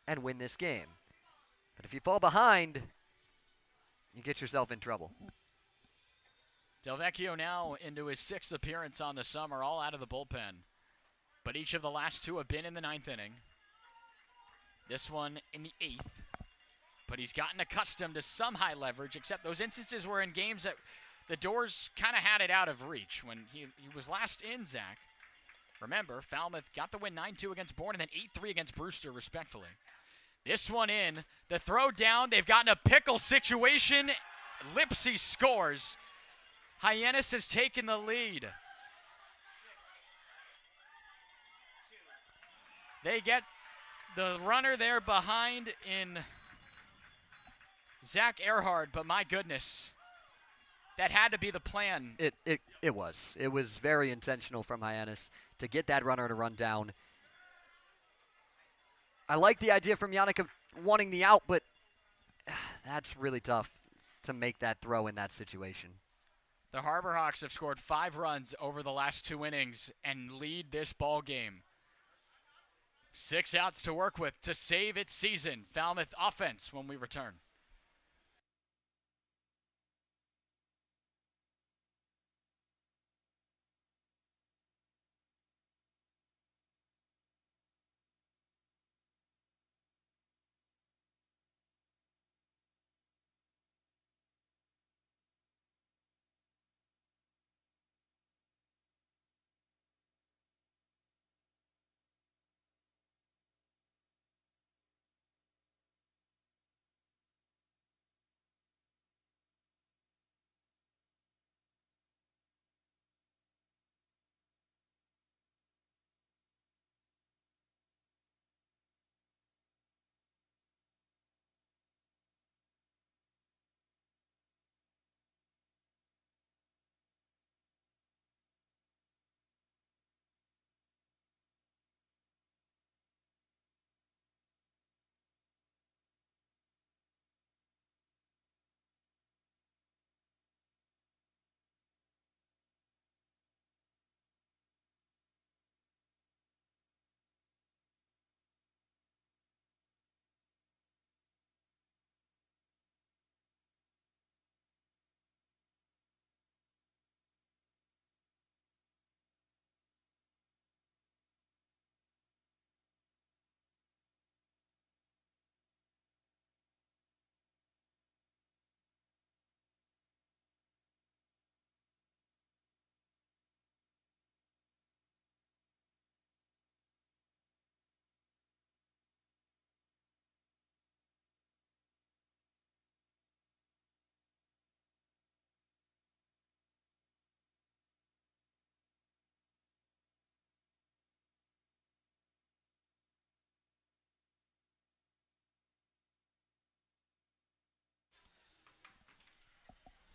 Speaker 2: and win this game. But if you fall behind, you get yourself in trouble.
Speaker 3: Del Vecchio now into his 6th appearance on the summer, all out of the bullpen. But each of the last 2 have been in the 9th inning. This one in the 8th. But he's gotten accustomed to some high leverage, except those instances were in games that the Doors kind of had it out of reach when he was last in, Zach. Remember, Falmouth got the win 9-2 against Bourne and then 8-3 against Brewster, respectfully. This one in, the throw down, they've gotten a pickle situation. Lipsy scores. Hyannis has taken the lead. They get the runner there behind in Zach Earhart, but my goodness, that had to be the plan.
Speaker 2: It was. It was very intentional from Hyannis to get that runner to run down. I like the idea from Yannick of wanting the out, but that's really tough to make that throw in that situation.
Speaker 3: The Harbor Hawks have scored 5 runs over the last 2 innings and lead this ball game. 6 outs to work with to save its season. Falmouth offense when we return.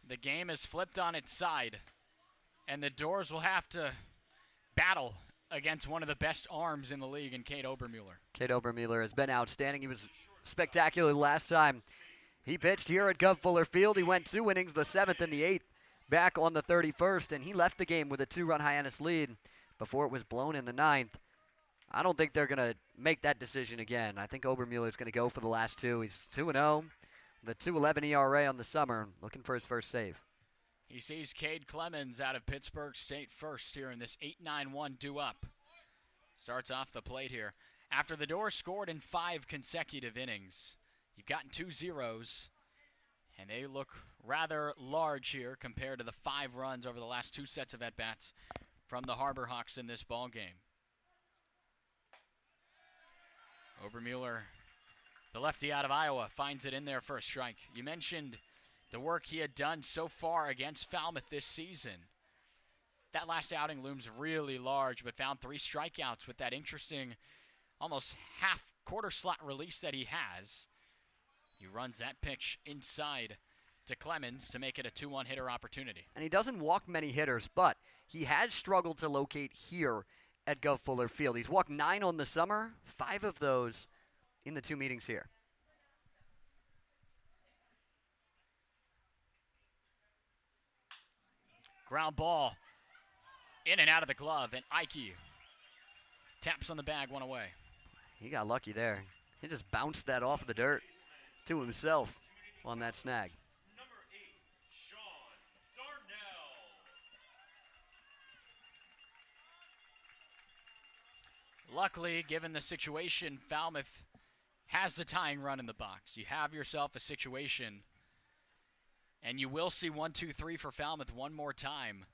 Speaker 3: The game is flipped on its side, and the Doors will have to battle against one of the best arms in the league in Cade Obermuller.
Speaker 2: Cade Obermuller has been outstanding. He was spectacular last time he pitched here at Guv Fuller Field. He went 2 innings, the 7th and the 8th, back on the 31st, and he left the game with a 2-run Hyannis lead before it was blown in the 9th. I don't think they're going to make that decision again. I think Obermuller is going to go for the last 2. He's 2-0. The 2.11 ERA on the summer, looking for his first save.
Speaker 3: He sees Cade Clemens out of Pittsburgh State first here in this 8-9-1 due-up. Starts off the plate here. After the Doors scored in 5 consecutive innings, you've gotten 2 zeros, and they look rather large here compared to the 5 runs over the last 2 sets of at-bats from the Harbor Hawks in this ball game. Obermuller, the lefty out of Iowa, finds it in there for a strike. You mentioned the work he had done so far against Falmouth this season. That last outing looms really large, but found 3 strikeouts with that interesting almost half-quarter slot release that he has. He runs that pitch inside to Clemens to make it a 2-1 hitter opportunity.
Speaker 2: And he doesn't walk many hitters, but he has struggled to locate here at Guv Fuller Field. He's walked 9 on the summer, 5 of those in the 2 meetings here.
Speaker 3: Ground ball in and out of the glove, and Ike taps on the bag, 1 away.
Speaker 2: He got lucky there. He just bounced that off the dirt to himself on that snag.
Speaker 3: Luckily, given the situation, Falmouth has the tying run in the box. You have yourself a situation, and you will see 1, 2, 3 for Falmouth one more time,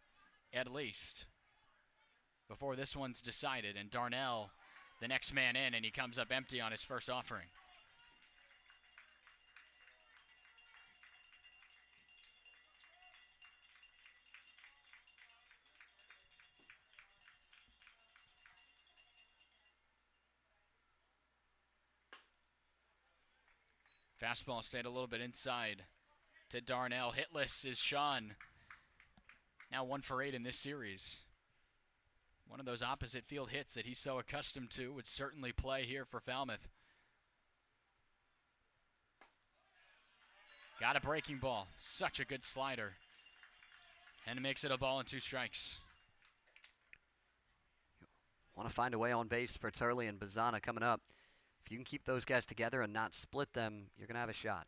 Speaker 3: at least, before this one's decided. And Darnell, the next man in, and he comes up empty on his first offering. Fastball stayed a little bit inside to Darnell. Hitless is Sean. Now 1 for 8 in this series. One of those opposite field hits that he's so accustomed to would certainly play here for Falmouth. Got a breaking ball. Such a good slider. And it makes it a ball and 2 strikes.
Speaker 2: Want to find a way on base for Turley and Bazana coming up. If you can keep those guys together and not split them, you're going to have a shot.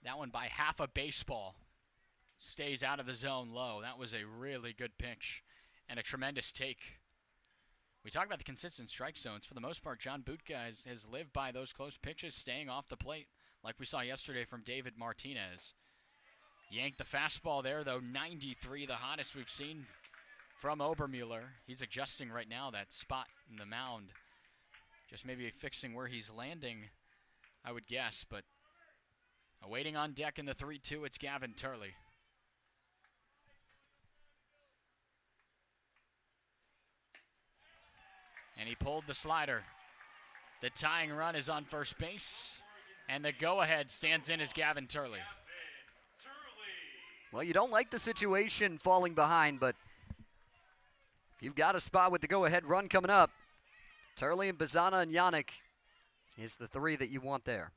Speaker 3: That one by half a baseball. Stays out of the zone low. That was a really good pitch and a tremendous take. We talk about the consistent strike zones. For the most part, John Butka has lived by those close pitches, staying off the plate, like we saw yesterday from David Martinez. Yanked the fastball there, though. 93, the hottest we've seen from Obermueller. He's adjusting right now that spot in the mound. Just maybe fixing where he's landing, I would guess. But awaiting on deck in the 3-2, it's Gavin Turley. And he pulled the slider. The tying run is on first base. And the go-ahead stands in as Gavin Turley.
Speaker 2: Well, you don't like the situation falling behind, but if you've got a spot with the go-ahead run coming up, Turley and Bazana and Yannick is the 3 that you want there.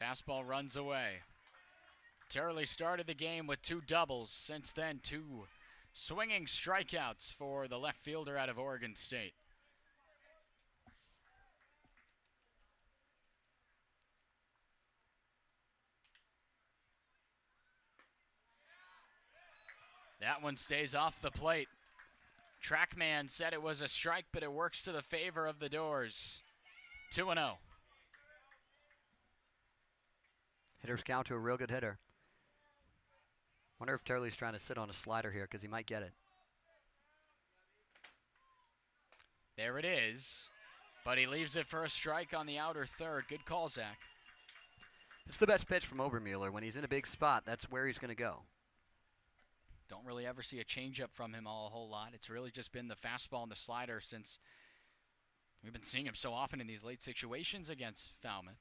Speaker 3: Fastball runs away. Turley started the game with 2 doubles. Since then, 2 swinging strikeouts for the left fielder out of Oregon State. That one stays off the plate. Trackman said it was a strike, but it works to the favor of the Doors. 2-0.
Speaker 2: Hitters count to a real good hitter. Wonder if Turley's trying to sit on a slider here because he might get it.
Speaker 3: There it is, but he leaves it for a strike on the outer third. Good call, Zach.
Speaker 2: It's the best pitch from Obermueller. When he's in a big spot, that's where he's going to go.
Speaker 3: Don't really ever see a changeup from him a whole lot. It's really just been the fastball and the slider since we've been seeing him so often in these late situations against Falmouth.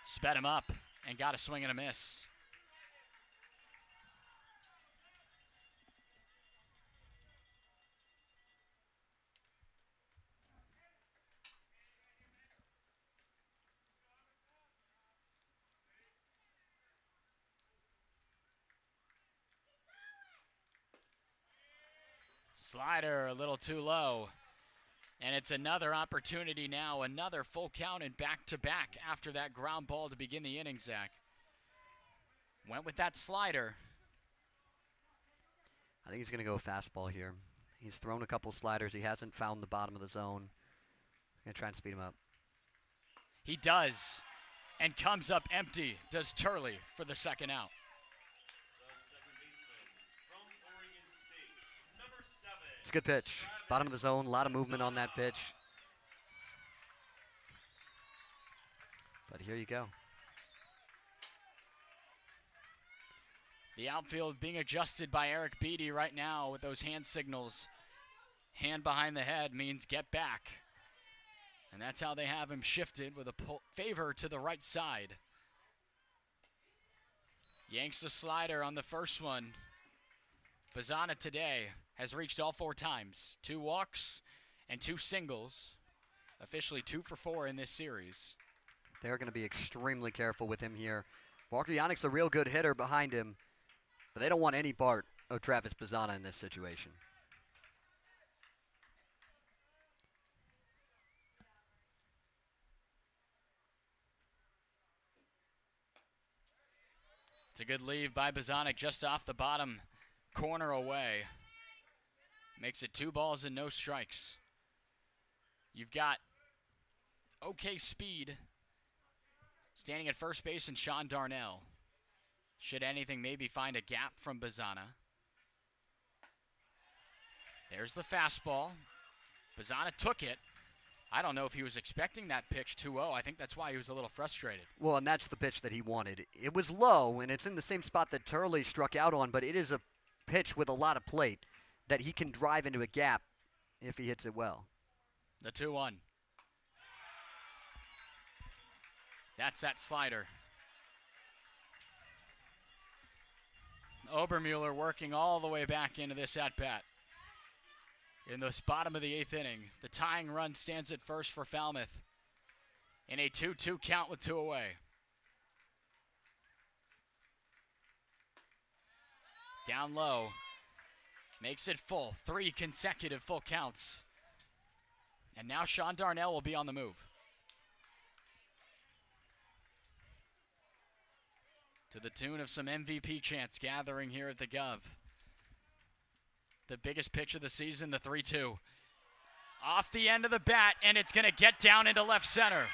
Speaker 3: Sped him up and got a swing and a miss. Slider a little too low. And it's another opportunity now, another full count and back-to-back after that ground ball to begin the inning, Zach. Went with that slider.
Speaker 2: I think he's going to go fastball here. He's thrown a couple sliders. He hasn't found the bottom of the zone. Going to try and speed him up.
Speaker 3: He does, and comes up empty, does Turley for the second out.
Speaker 2: It's a good pitch. Bottom of the zone, a lot of movement on that pitch. But here you go.
Speaker 3: The outfield being adjusted by Eric Beatty right now with those hand signals. Hand behind the head means get back. And that's how they have him shifted with a favor to the right side. Yanks the slider on the first one. Bazana today has reached all 4 times. 2 walks and 2 singles. Officially 2 for 4 in this series.
Speaker 2: They're going to be extremely careful with him here. Walker Yannick's a real good hitter behind him, but they don't want any part of Travis Bazana in this situation.
Speaker 3: It's a good leave by Bazana just off the bottom corner away. Makes it 2 balls and no strikes. You've got okay speed. Standing at first base and Sean Darnell. Should anything, maybe find a gap from Bazana. There's the fastball. Bazana took it. I don't know if he was expecting that pitch 2-0. I think that's why he was a little frustrated.
Speaker 2: Well, and that's the pitch that he wanted. It was low, and it's in the same spot that Turley struck out on, but it is a pitch with a lot of plate that he can drive into a gap if he hits it well.
Speaker 3: The 2-1. That's that slider. Obermueller working all the way back into this at-bat. In the bottom of the 8th inning, the tying run stands at first for Falmouth in a 2-2 count with 2 away. Down low, makes it full, 3 consecutive full counts. And now Sean Darnell will be on the move. To the tune of some MVP chants gathering here at the Guv. The biggest pitch of the season, the 3-2. Off the end of the bat, and it's going to get down into left center.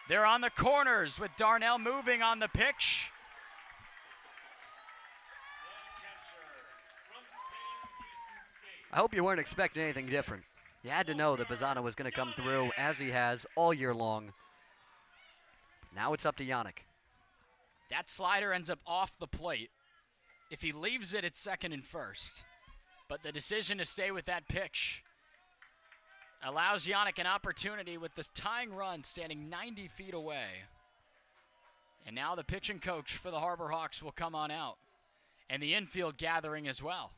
Speaker 3: They're on the corners with Darnell moving on the pitch.
Speaker 2: I hope you weren't expecting anything different. You had to know that Bazzana was going to come through, as he has all year long. Now it's up to Yannick.
Speaker 3: That slider ends up off the plate. If he leaves it, it's second and first. But the decision to stay with that pitch allows Yannick an opportunity with this tying run standing 90 feet away. And now the pitching coach for the Harbor Hawks will come on out. And the infield gathering as well.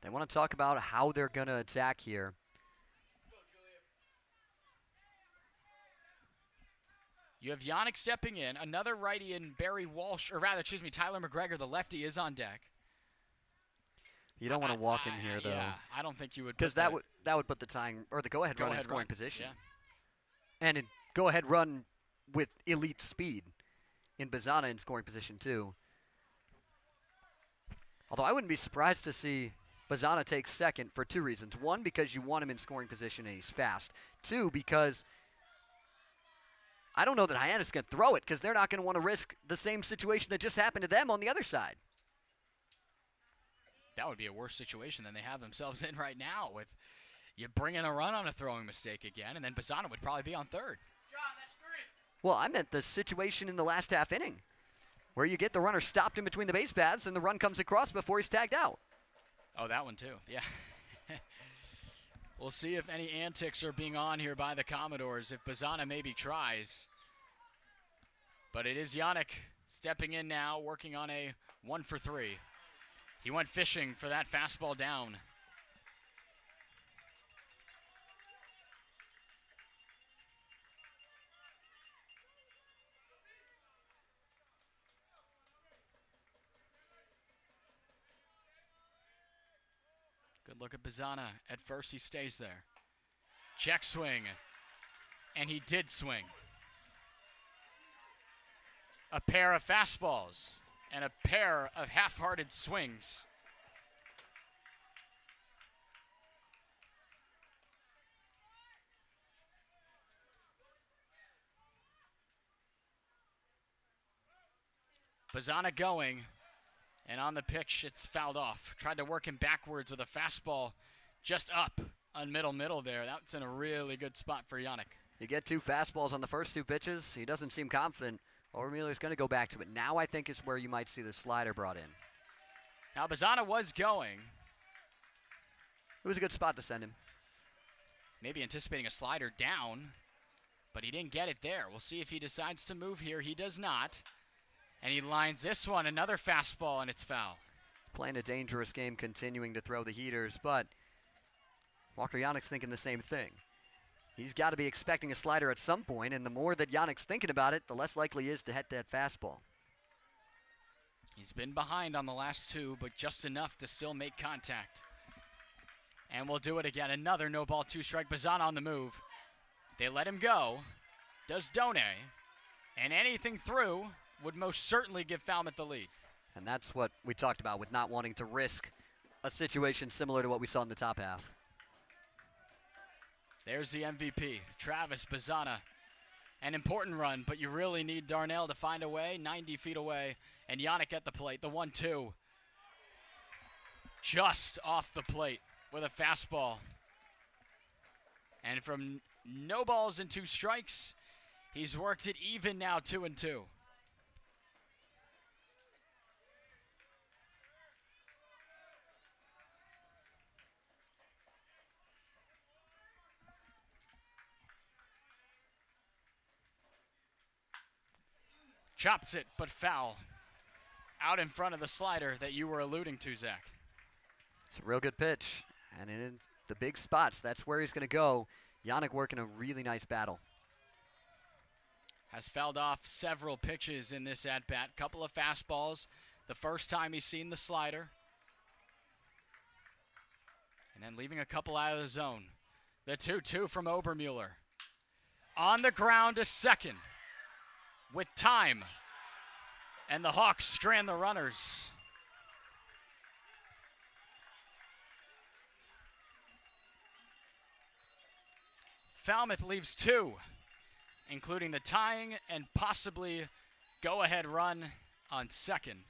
Speaker 2: They want to talk about how they're going to attack here.
Speaker 3: You have Yannick stepping in. Another righty in Barry Walsh, or rather, excuse me, Tyler McGregor, the lefty, is on deck.
Speaker 2: You don't want to walk in here, though.
Speaker 3: Yeah, I don't think you would.
Speaker 2: Because that would put the tying, or the go-ahead run in scoring position. Yeah. And a go-ahead run with elite speed in Bazzana in scoring position, too. Although I wouldn't be surprised to see Bazzana take second for 2 reasons. 1, because you want him in scoring position and he's fast. 2, because I don't know that Hyannis can throw it, because they're not going to want to risk the same situation that just happened to them on the other side.
Speaker 3: That would be a worse situation than they have themselves in right now, with you bringing a run on a throwing mistake again, and then Bazzana would probably be on third.
Speaker 2: Well, I meant the situation in the last half inning, where you get the runner stopped in between the base paths and the run comes across before he's tagged out.
Speaker 3: Oh, that one too, yeah. We'll see if any antics are being on here by the Commodores, if Bazzana maybe tries. But it is Yannick stepping in now, working on a 1-for-3. He went fishing for that fastball down. Good look at Bazzana. At first, he stays there. Check swing. And he did swing. A pair of fastballs and a pair of half-hearted swings. Bazzana going, and on the pitch, it's fouled off. Tried to work him backwards with a fastball just up on middle there. That's in a really good spot for Yannick.
Speaker 2: You get 2 fastballs on the first 2 pitches. He doesn't seem confident. Obermueller's going to go back to it. Now I think is where you might see the slider brought in.
Speaker 3: Now Bazzana was going.
Speaker 2: It was a good spot to send him.
Speaker 3: Maybe anticipating a slider down, but he didn't get it there. We'll see if he decides to move here. He does not. And he lines this one, another fastball, and it's foul.
Speaker 2: Playing a dangerous game, continuing to throw the heaters, but Walker Yannick's thinking the same thing. He's got to be expecting a slider at some point, and the more that Yannick's thinking about it, the less likely he is to hit that fastball.
Speaker 3: He's been behind on the last 2, but just enough to still make contact. And we'll do it again. Another no-ball 2-strike. Bazzana on the move. They let him go. Does Done. And anything through would most certainly give Falmouth the lead.
Speaker 2: And that's what we talked about with not wanting to risk a situation similar to what we saw in the top half.
Speaker 3: There's the MVP, Travis Bazzana. An important run, but you really need Darnell to find a way, 90 feet away, and Yannick at the plate, the 1-2. Just off the plate with a fastball. And from no balls and 2 strikes, he's worked it even now, 2-2. Chops it, but foul. Out in front of the slider that you were alluding to, Zach.
Speaker 2: It's a real good pitch. And in the big spots, that's where he's going to go. Yannick working a really nice battle.
Speaker 3: Has fouled off several pitches in this at-bat. Couple of fastballs. The first time he's seen the slider. And then leaving a couple out of the zone. The 2-2 from Obermueller. On the ground to second. With time. And the Hawks strand the runners. Falmouth leaves 2, including the tying and possibly go-ahead run on second.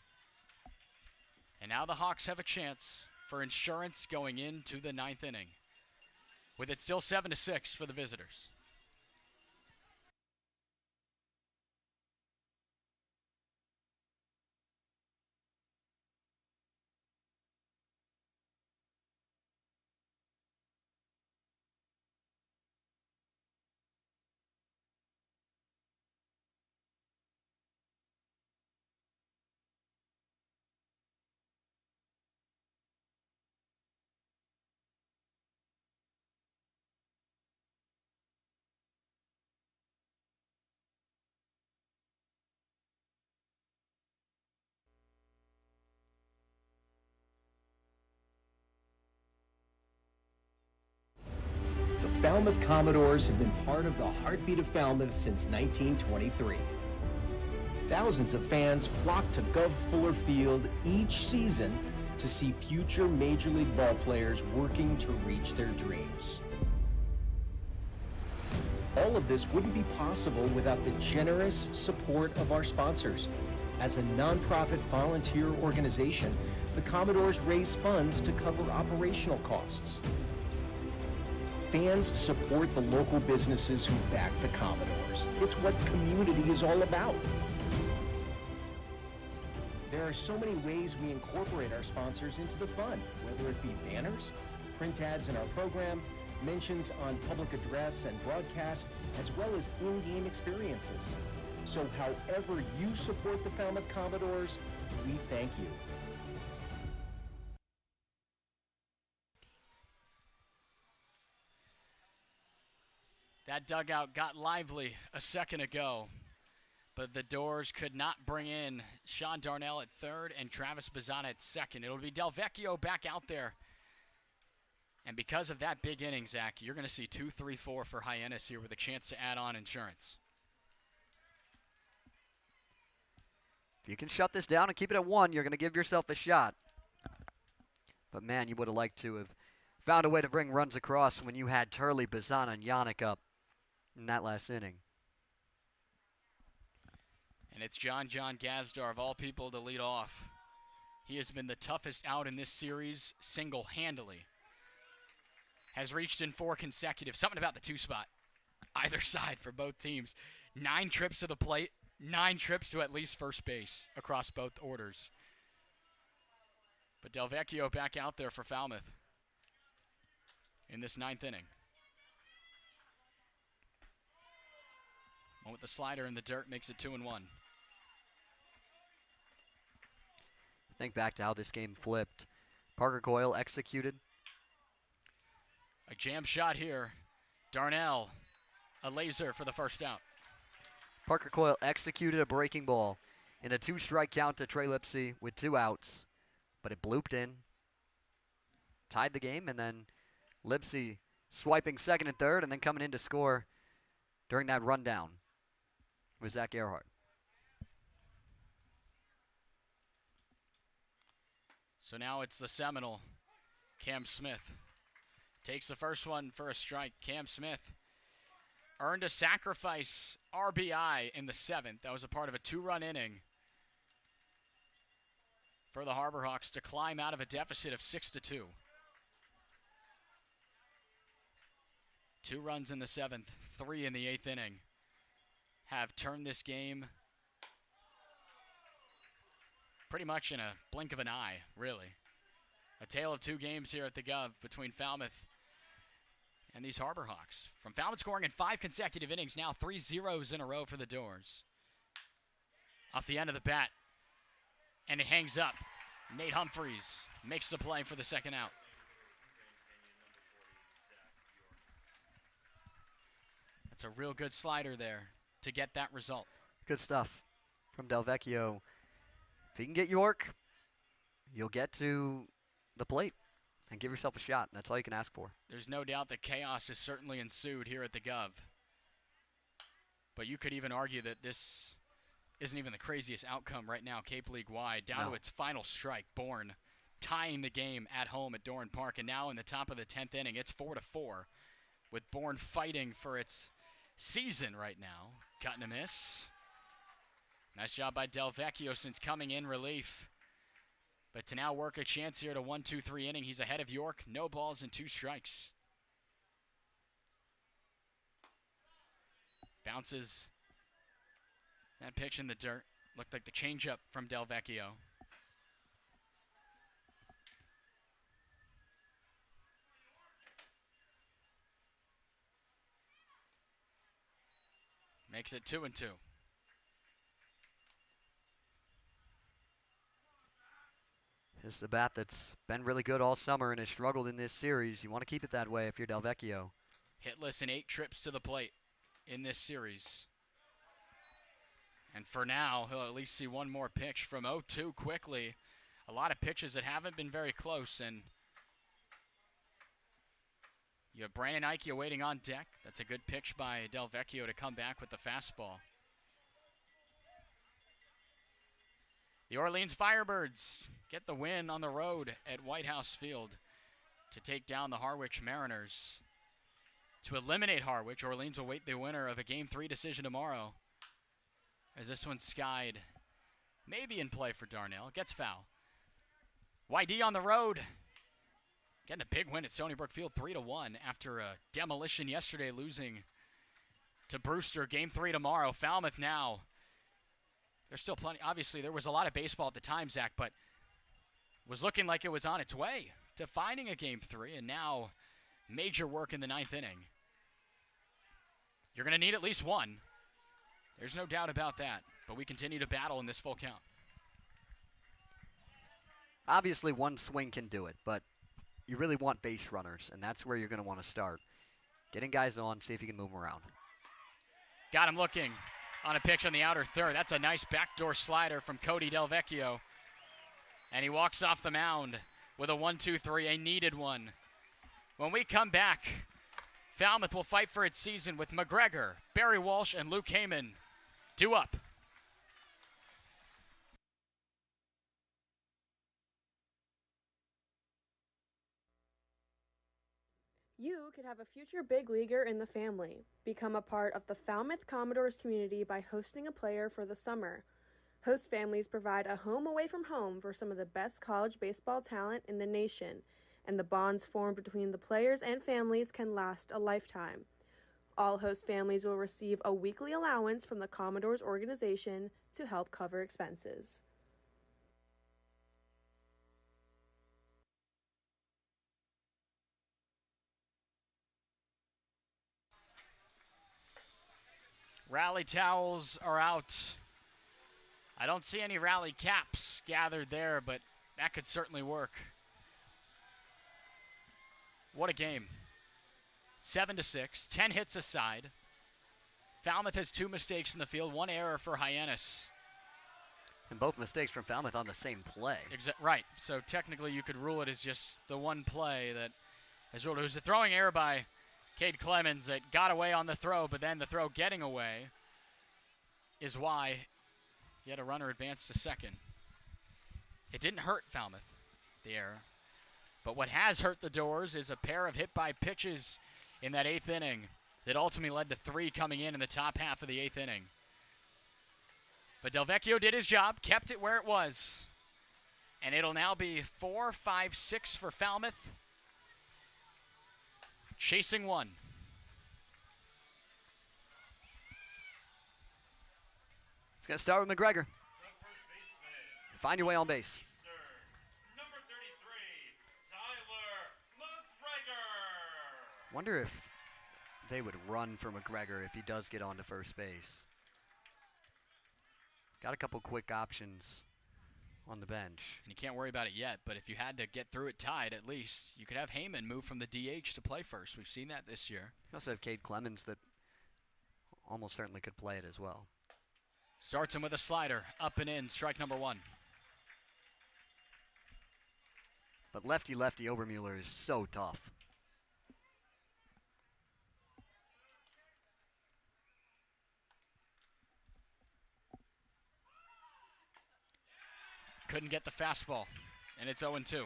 Speaker 3: And now the Hawks have a chance for insurance going into the 9th inning, with it still 7-6 for the visitors.
Speaker 10: Falmouth Commodores have been part of the heartbeat of Falmouth since 1923. Thousands of fans flock to Guv Fuller Field each season to see future Major League ball players working to reach their dreams. All of this wouldn't be possible without the generous support of our sponsors. As a nonprofit volunteer organization, the Commodores raise funds to cover operational costs. Fans support the local businesses who back the Commodores. It's what community is all about. There are so many ways we incorporate our sponsors into the fun, whether it be banners, print ads in our program, mentions on public address and broadcast, as well as in-game experiences. So however you support the Falmouth Commodores, we thank you.
Speaker 3: That dugout got lively a second ago, but the Doors could not bring in Sean Darnell at third and Travis Bazzana at second. It'll be Del Vecchio back out there. And because of that big inning, Zach, you're going to see 2, 3, 4 for Hyannis here with a chance to add on insurance.
Speaker 2: If you can shut this down and keep it at 1, you're going to give yourself a shot. But, man, you would have liked to have found a way to bring runs across when you had Turley, Bazzana, and Yannick up in that last inning.
Speaker 3: And it's John Gazdar, of all people, to lead off. He has been the toughest out in this series single-handedly. Has reached in 4 consecutive. Something about the 2 spot. Either side for both teams. 9 trips to the plate. 9 trips to at least first base across both orders. But Del Vecchio back out there for Falmouth in this 9th inning. One with the slider in the dirt makes it 2-1.
Speaker 2: Think back to how this game flipped. Parker Coyle executed.
Speaker 3: A jam shot here. Darnell, a laser for the first out.
Speaker 2: Parker Coyle executed a breaking ball in a 2-strike count to Trey Lipsy with 2 outs, but it blooped in. Tied the game, and then Lipsy swiping second and third, and then coming in to score during that rundown with Zach Earhart.
Speaker 3: So now it's the Seminole, Cam Smith. Takes the first one for a strike. Cam Smith earned a sacrifice RBI in the 7th. That was a part of a 2-run inning for the Harbor Hawks to climb out of a deficit of 6-2. 2 runs in the 7th, 3 in the 8th inning have turned this game pretty much in a blink of an eye, really. A tale of 2 games here at the Guv between Falmouth and these Harbor Hawks. From Falmouth scoring in 5 consecutive innings, now 3 zeros in a row for the Doors. Off the end of the bat, and it hangs up. Nate Humphreys makes the play for the second out. That's a real good slider there to get that result.
Speaker 2: Good stuff from Del Vecchio. If you can get York, you'll get to the plate and give yourself a shot. That's all you can ask for.
Speaker 3: There's no doubt that chaos has certainly ensued here at the Guv. But you could even argue that this isn't even the craziest outcome right now, Cape League wide, down to its final strike. Bourne tying the game at home at Doran Park, and now in the top of the 10th inning, it's 4-4, with Bourne fighting for its season right now. Cutting a miss. Nice job by Del Vecchio since coming in relief. But to now work a chance here to 1-2-3 inning, he's ahead of York. No balls and 2 strikes. Bounces that pitch in the dirt. Looked like the changeup from Del Vecchio. Makes it 2-2.
Speaker 2: This is the bat that's been really good all summer and has struggled in this series. You want to keep it that way if you're Del Vecchio.
Speaker 3: Hitless in 8 trips to the plate in this series. And for now, he'll at least see one more pitch from 0-2 quickly. A lot of pitches that haven't been very close, and you have Brandon Ike waiting on deck. That's a good pitch by Del Vecchio to come back with the fastball. The Orleans Firebirds get the win on the road at White House Field to take down the Harwich Mariners. To eliminate Harwich, Orleans will wait the winner of a Game 3 decision tomorrow, as this one's skied. Maybe in play for Darnell. Gets foul. YD on the road. Getting a big win at Stony Brook Field, 3-1 after a demolition yesterday, losing to Brewster. Game 3 tomorrow. Falmouth now. There's still plenty. Obviously, there was a lot of baseball at the time, Zach, but was looking like it was on its way to finding a Game 3, and now major work in the 9th inning. You're going to need at least one. There's no doubt about that, but we continue to battle in this full count.
Speaker 2: Obviously, one swing can do it, but you really want base runners, and that's where you're going to want to start. Getting guys on, see if you can move them around.
Speaker 3: Got him looking on a pitch on the outer third. That's a nice backdoor slider from Cody Del Vecchio. And he walks off the mound with a 1-2-3, a needed one. When we come back, Falmouth will fight for its season with McGregor, Barry Walsh, and Luke Heyman due up.
Speaker 1: You could have a future big leaguer in the family. Become a part of the Falmouth Commodores community by hosting a player for the summer. Host families provide a home away from home for some of the best college baseball talent in the nation, and the bonds formed between the players and families can last a lifetime. All host families will receive a weekly allowance from the Commodores organization to help cover expenses.
Speaker 3: Rally towels are out. I don't see any rally caps gathered there, but that could certainly work. What a game. 7-6, 10 hits aside. Falmouth has 2 mistakes in the field, 1 error for Hyannis.
Speaker 2: And both mistakes from Falmouth on the same play.
Speaker 3: Right, so technically you could rule it as just the one play that has ruled. It was a throwing error by Cade Clemens that got away on the throw, but then the throw getting away is why he had a runner advance to second. It didn't hurt Falmouth, the error. But what has hurt the Doors is a pair of hit-by pitches in that 8th inning that ultimately led to 3 coming in the top half of the 8th inning. But Del Vecchio did his job, kept it where it was. And it'll now be 4-5-6 for Falmouth. Chasing 1.
Speaker 2: It's going to start with McGregor. Find your way on base. Wonder if they would run for McGregor if he does get onto first base. Got a couple quick options on the bench.
Speaker 3: And you can't worry about it yet, but if you had to get through it tied, at least you could have Heyman move from the DH to play first. We've seen that this year.
Speaker 2: You also have Cade Clemens that almost certainly could play it as well.
Speaker 3: Starts him with a slider, up and in, strike number 1.
Speaker 2: But lefty-lefty Obermuller is so tough.
Speaker 3: Couldn't get the fastball, and it's 0-2.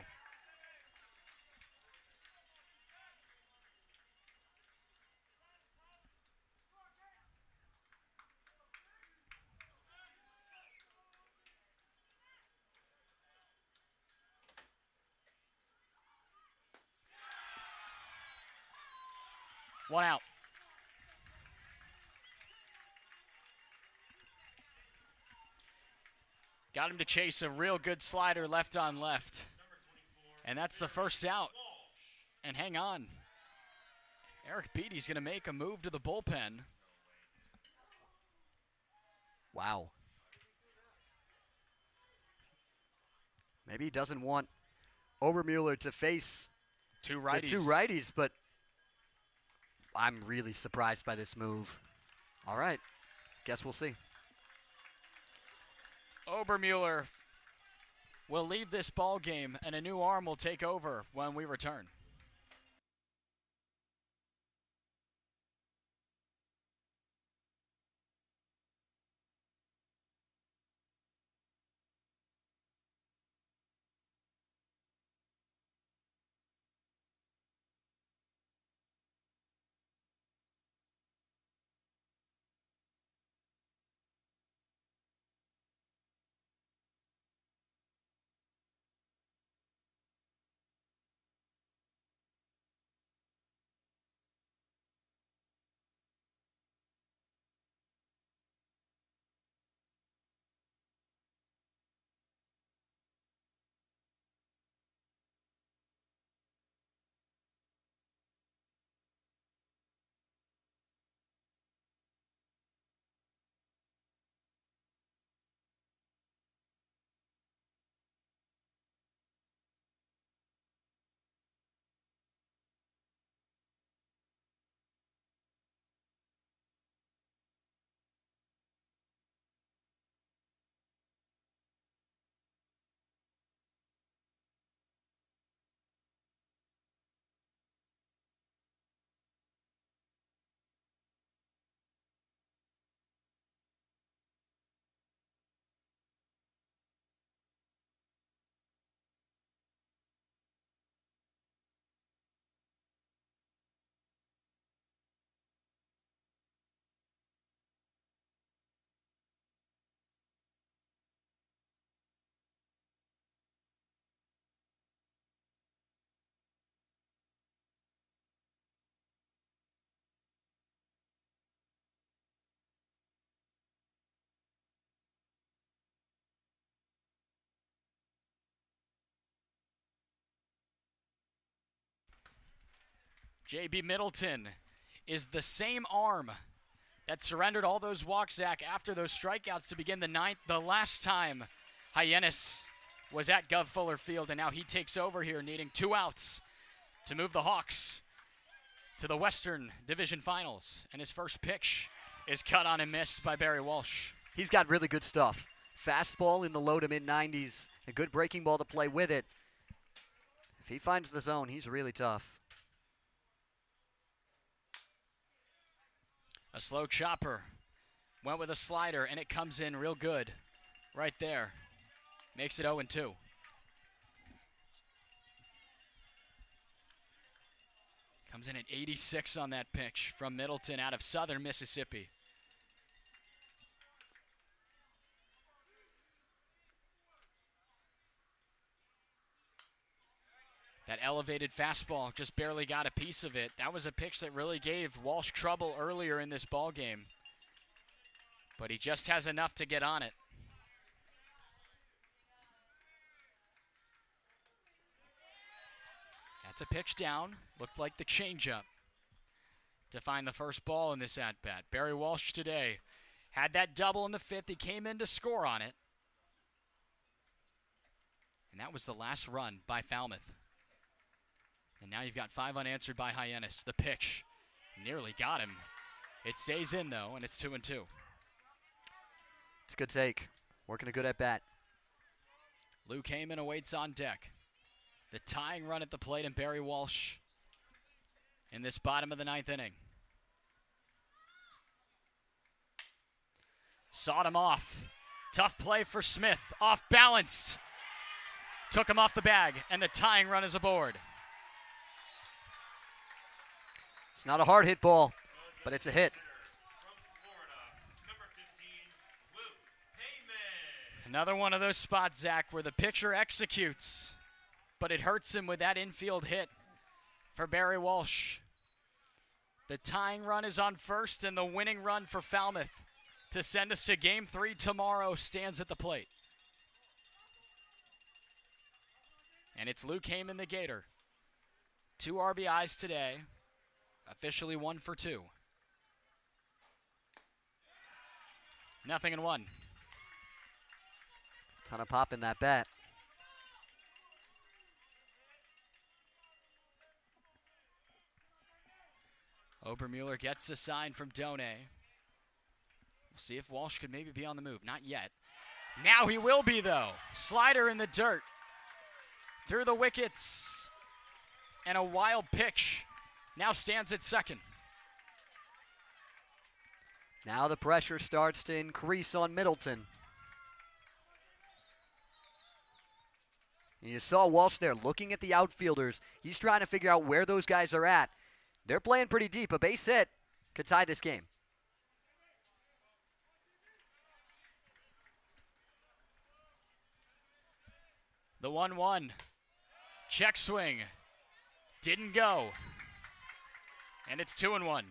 Speaker 3: One out. Got him to chase a real good slider left on left. And that's the first out. And hang on. Eric Beatty's going to make a move to the bullpen.
Speaker 2: Wow. Maybe he doesn't want Obermuller to face
Speaker 3: two
Speaker 2: righties, but I'm really surprised by this move. All right. Guess we'll see.
Speaker 3: Obermuller will leave this ball game, and a new arm will take over when we return. J.B. Middleton is the same arm that surrendered all those walks, Zach, after those strikeouts to begin the ninth. The last time Hyannis was at Guv Fuller Field, and now he takes over here, needing 2 outs to move the Hawks to the Western Division Finals. And his first pitch is cut on and missed by Barry Walsh.
Speaker 2: He's got really good stuff. Fastball in the low to mid-90s, a good breaking ball to play with it. If he finds the zone, he's really tough.
Speaker 3: A slow chopper. Went with a slider, and it comes in real good right there. Makes it 0-2. Comes in at 86 on that pitch from Middleton out of Southern Mississippi. That elevated fastball just barely got a piece of it. That was a pitch that really gave Walsh trouble earlier in this ball game. but he just has enough to get on it. That's a pitch down. Looked like the changeup to find the first ball in this at-bat. Barry Walsh today had that double in the 5th. He came in to score on it. And that was the last run by Falmouth. And now you've got 5 unanswered by Hyannis. The pitch nearly got him. It stays in, though, and it's 2-2.
Speaker 2: It's a good take. Working a good at-bat.
Speaker 3: Luke Heyman awaits on deck. The tying run at the plate, and Barry Walsh in this bottom of the 9th inning. Sawed him off. Tough play for Smith. Off balanced. Took him off the bag, and the tying run is aboard.
Speaker 2: It's not a hard hit ball, but it's a hit.
Speaker 3: Another one of those spots, Zach, where the pitcher executes, but it hurts him with that infield hit for Barry Walsh. The tying run is on first, and the winning run for Falmouth to send us to Game 3 tomorrow stands at the plate. And it's Luke Heyman, the Gator. 2 RBIs today, officially 1 for 2. 0-1.
Speaker 2: Ton of pop in that bat.
Speaker 3: Obermueller gets a sign from Done. We'll see if Walsh could maybe be on the move. Not yet. Now he will be, though. Slider in the dirt. Through the wickets. And a wild pitch. Now stands at second.
Speaker 2: Now the pressure starts to increase on Middleton. And you saw Walsh there looking at the outfielders. He's trying to figure out where those guys are at. They're playing pretty deep. A base hit could tie this game.
Speaker 3: The 1-1. Check swing. Didn't go. And it's 2-1.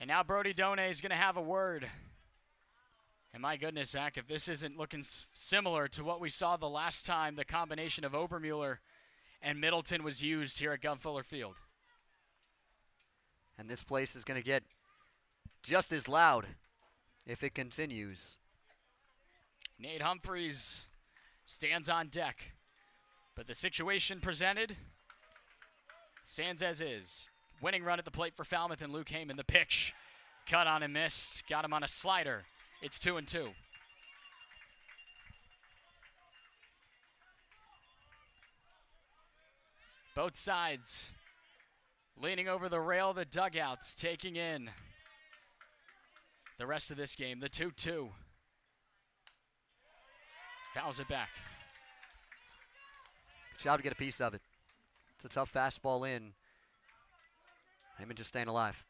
Speaker 3: And now Brody Done is going to have a word. And my goodness, Zach, if this isn't looking similar to what we saw the last time the combination of Obermueller and Middleton was used here at Guv Fuller Field.
Speaker 2: And this place is going to get just as loud if it continues.
Speaker 3: Nate Humphreys stands on deck. But the situation presented stands as is. Winning run at the plate for Falmouth, and Luke Heyman. The pitch cut on and missed. Got him on a slider. It's 2-2. Both sides leaning over the rail of the dugouts, taking in the rest of this game. The 2-2. Fouls it back.
Speaker 2: Good job to get a piece of it. It's a tough fastball in. Heyman just staying alive.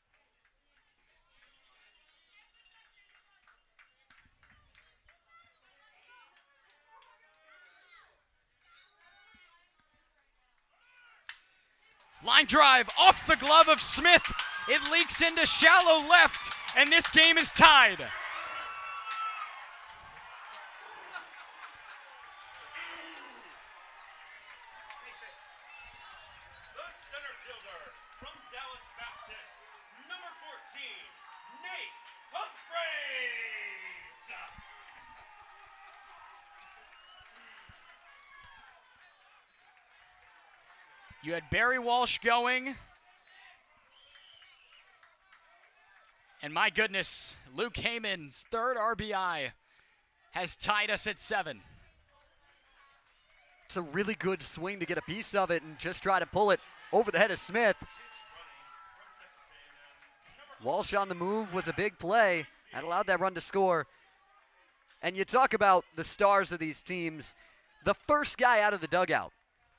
Speaker 3: Line drive off the glove of Smith. It leaks into shallow left, and this game is tied. You had Barry Walsh going. And my goodness, Luke Heyman's 3rd RBI has tied us at 7.
Speaker 2: It's a really good swing to get a piece of it and just try to pull it over the head of Smith. Walsh on the move was a big play that allowed that run to score. And you talk about the stars of these teams. The first guy out of the dugout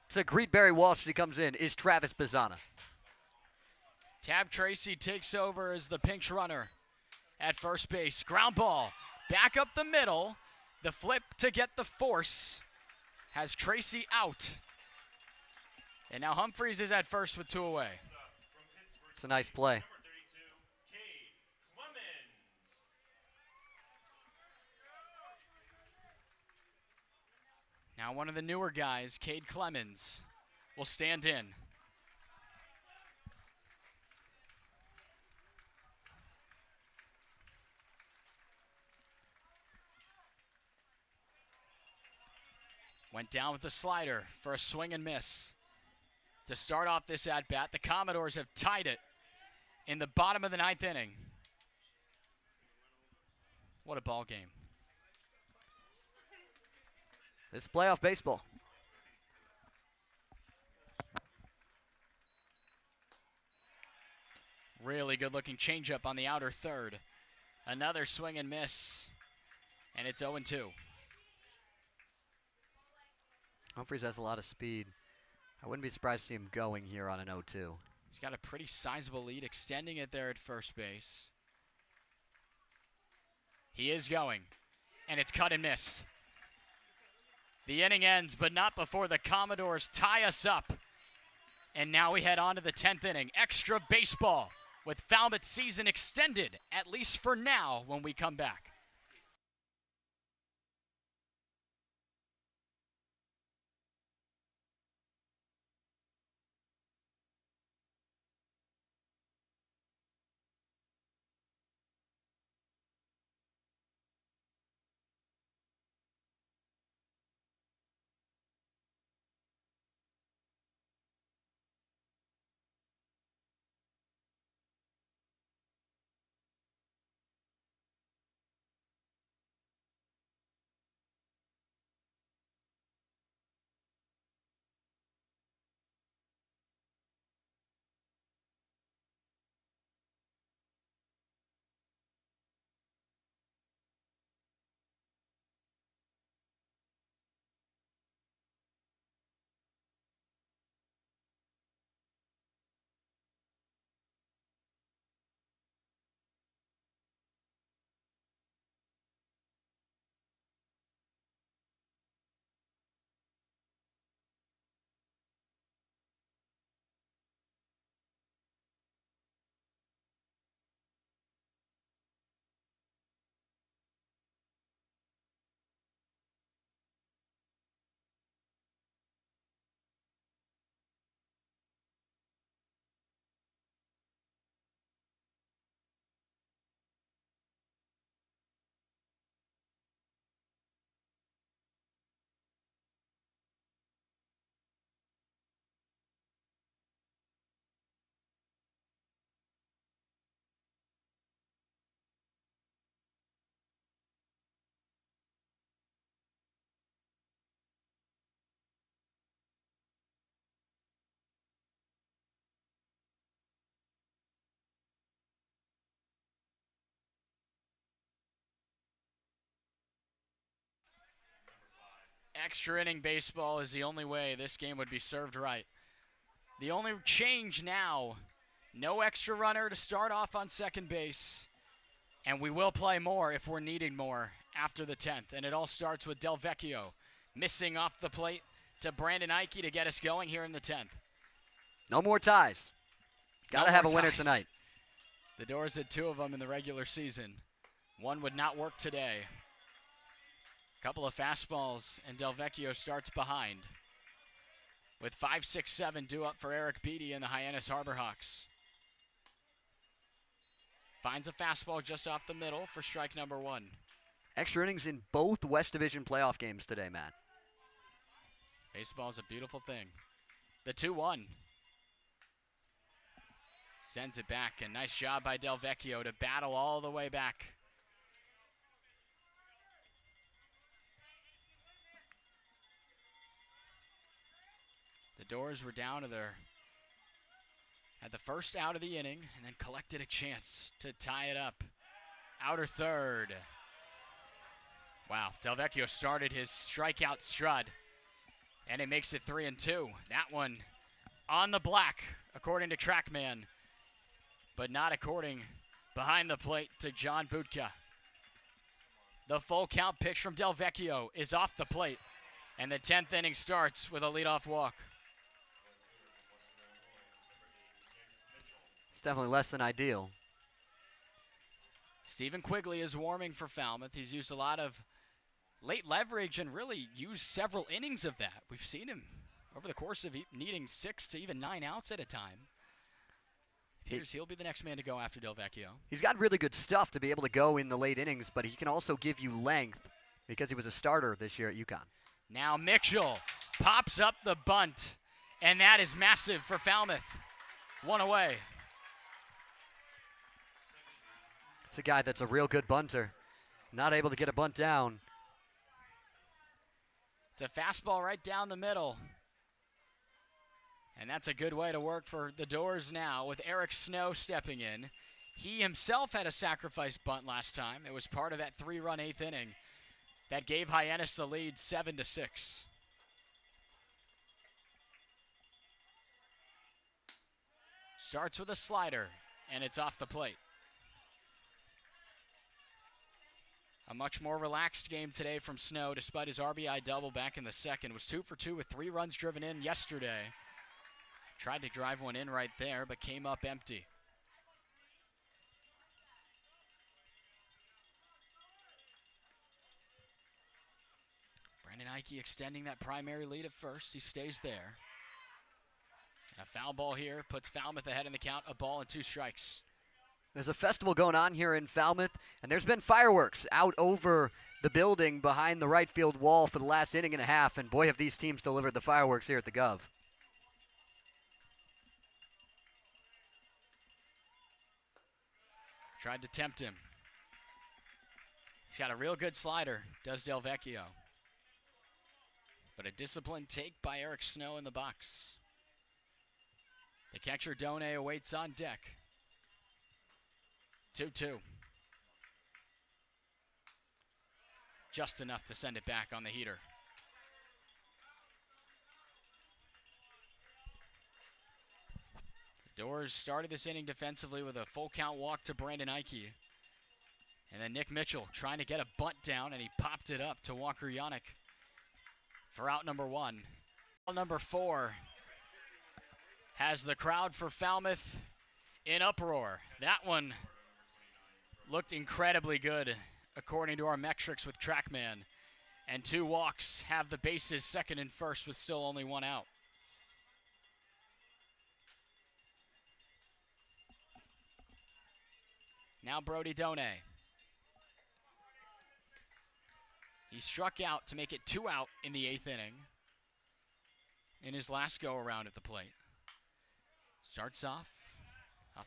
Speaker 2: to greet Barry Walsh as he comes in is Travis Pizzana.
Speaker 3: Tab Tracy takes over as the pinch runner at first base. Ground ball back up the middle. The flip to get the force has Tracy out. And now Humphreys is at first with 2 away.
Speaker 2: It's a nice play.
Speaker 3: Now one of the newer guys, Cade Clemens, will stand in. Went down with the slider for a swing and miss. To start off this at-bat, the Commodores have tied it in the bottom of the 9th inning. What a ball game.
Speaker 2: This playoff baseball.
Speaker 3: Really good-looking changeup on the outer third. Another swing and miss, and it's 0-2.
Speaker 2: Humphries has a lot of speed. I wouldn't be surprised to see him going here on an 0-2.
Speaker 3: He's got a pretty sizable lead, extending it there at first base. He is going, and it's cut and missed. The inning ends, but not before the Commodores tie us up. And now we head on to the 10th inning. Extra baseball with Falmouth season extended, at least for now, when we come back. Extra inning baseball is the only way this game would be served right. The only change now, no extra runner to start off on second base. And we will play more if we're needing more after the 10th. And it all starts with Del Vecchio missing off the plate to Brandon Ike to get us going here in the 10th.
Speaker 2: No more ties. Got to have a winner tonight.
Speaker 3: The Doors had 2 of them in the regular season. One would not work today. Couple of fastballs, and Del Vecchio starts behind. With 5, 6, 7 due up for Eric Beatty and the Hyannis Harbor Hawks. Finds a fastball just off the middle for strike number 1.
Speaker 2: Extra innings in both West Division playoff games today, Matt.
Speaker 3: Baseball's a beautiful thing. The 2-1. Sends it back, and nice job by Del Vecchio to battle all the way back. The Doors were down to at the first out of the inning, and then collected a chance to tie it up. Outer third. Wow, Del Vecchio started his strikeout strut, and it makes it 3-2. That one on the black, according to TrackMan, but not according behind the plate to John Budka. The full count pitch from Del Vecchio is off the plate, and the 10th inning starts with a leadoff walk.
Speaker 2: It's definitely less than ideal.
Speaker 3: Stephen Quigley is warming for Falmouth. He's used a lot of late leverage and really used several innings of that. We've seen him over the course of needing 6 to even 9 outs at a time. He'll be the next man to go after Delvecchio.
Speaker 2: He's got really good stuff to be able to go in the late innings, but he can also give you length because he was a starter this year at UConn.
Speaker 3: Now Mitchell pops up the bunt, and that is massive for Falmouth. 1 away.
Speaker 2: It's a guy that's a real good bunter. Not able to get a bunt down.
Speaker 3: It's a fastball right down the middle. And that's a good way to work for the Doors now with Eric Snow stepping in. He himself had a sacrifice bunt last time. It was part of that 3-run 8th inning that gave Hyannis the lead 7-6. Starts with a slider, and it's off the plate. A much more relaxed game today from Snow, despite his RBI double back in the second. Was 2 for 2 with 3 runs driven in yesterday. Tried to drive one in right there, but came up empty. Brandon Ike extending that primary lead at first. He stays there. And a foul ball here puts Falmouth ahead in the count. A ball and 2 strikes.
Speaker 2: There's a festival going on here in Falmouth, and there's been fireworks out over the building behind the right field wall for the last inning and a half, and boy have these teams delivered the fireworks here at the Guv.
Speaker 3: Tried to tempt him. He's got a real good slider, does Delvecchio. But a disciplined take by Eric Snow in the box. The catcher Done awaits on deck. 2-2. Just enough to send it back on the heater. The Doors started this inning defensively with a full count walk to Brandon Ike. And then Nick Mitchell trying to get a bunt down, and he popped it up to Walker Yannick for out number 1. Out number 4 has the crowd for Falmouth in uproar. That one looked incredibly good, according to our metrics with TrackMan. And 2 walks have the bases second and first with still only 1 out. Now Brody Done. He struck out to make it 2 out in the 8th inning in his last go-around at the plate. Starts off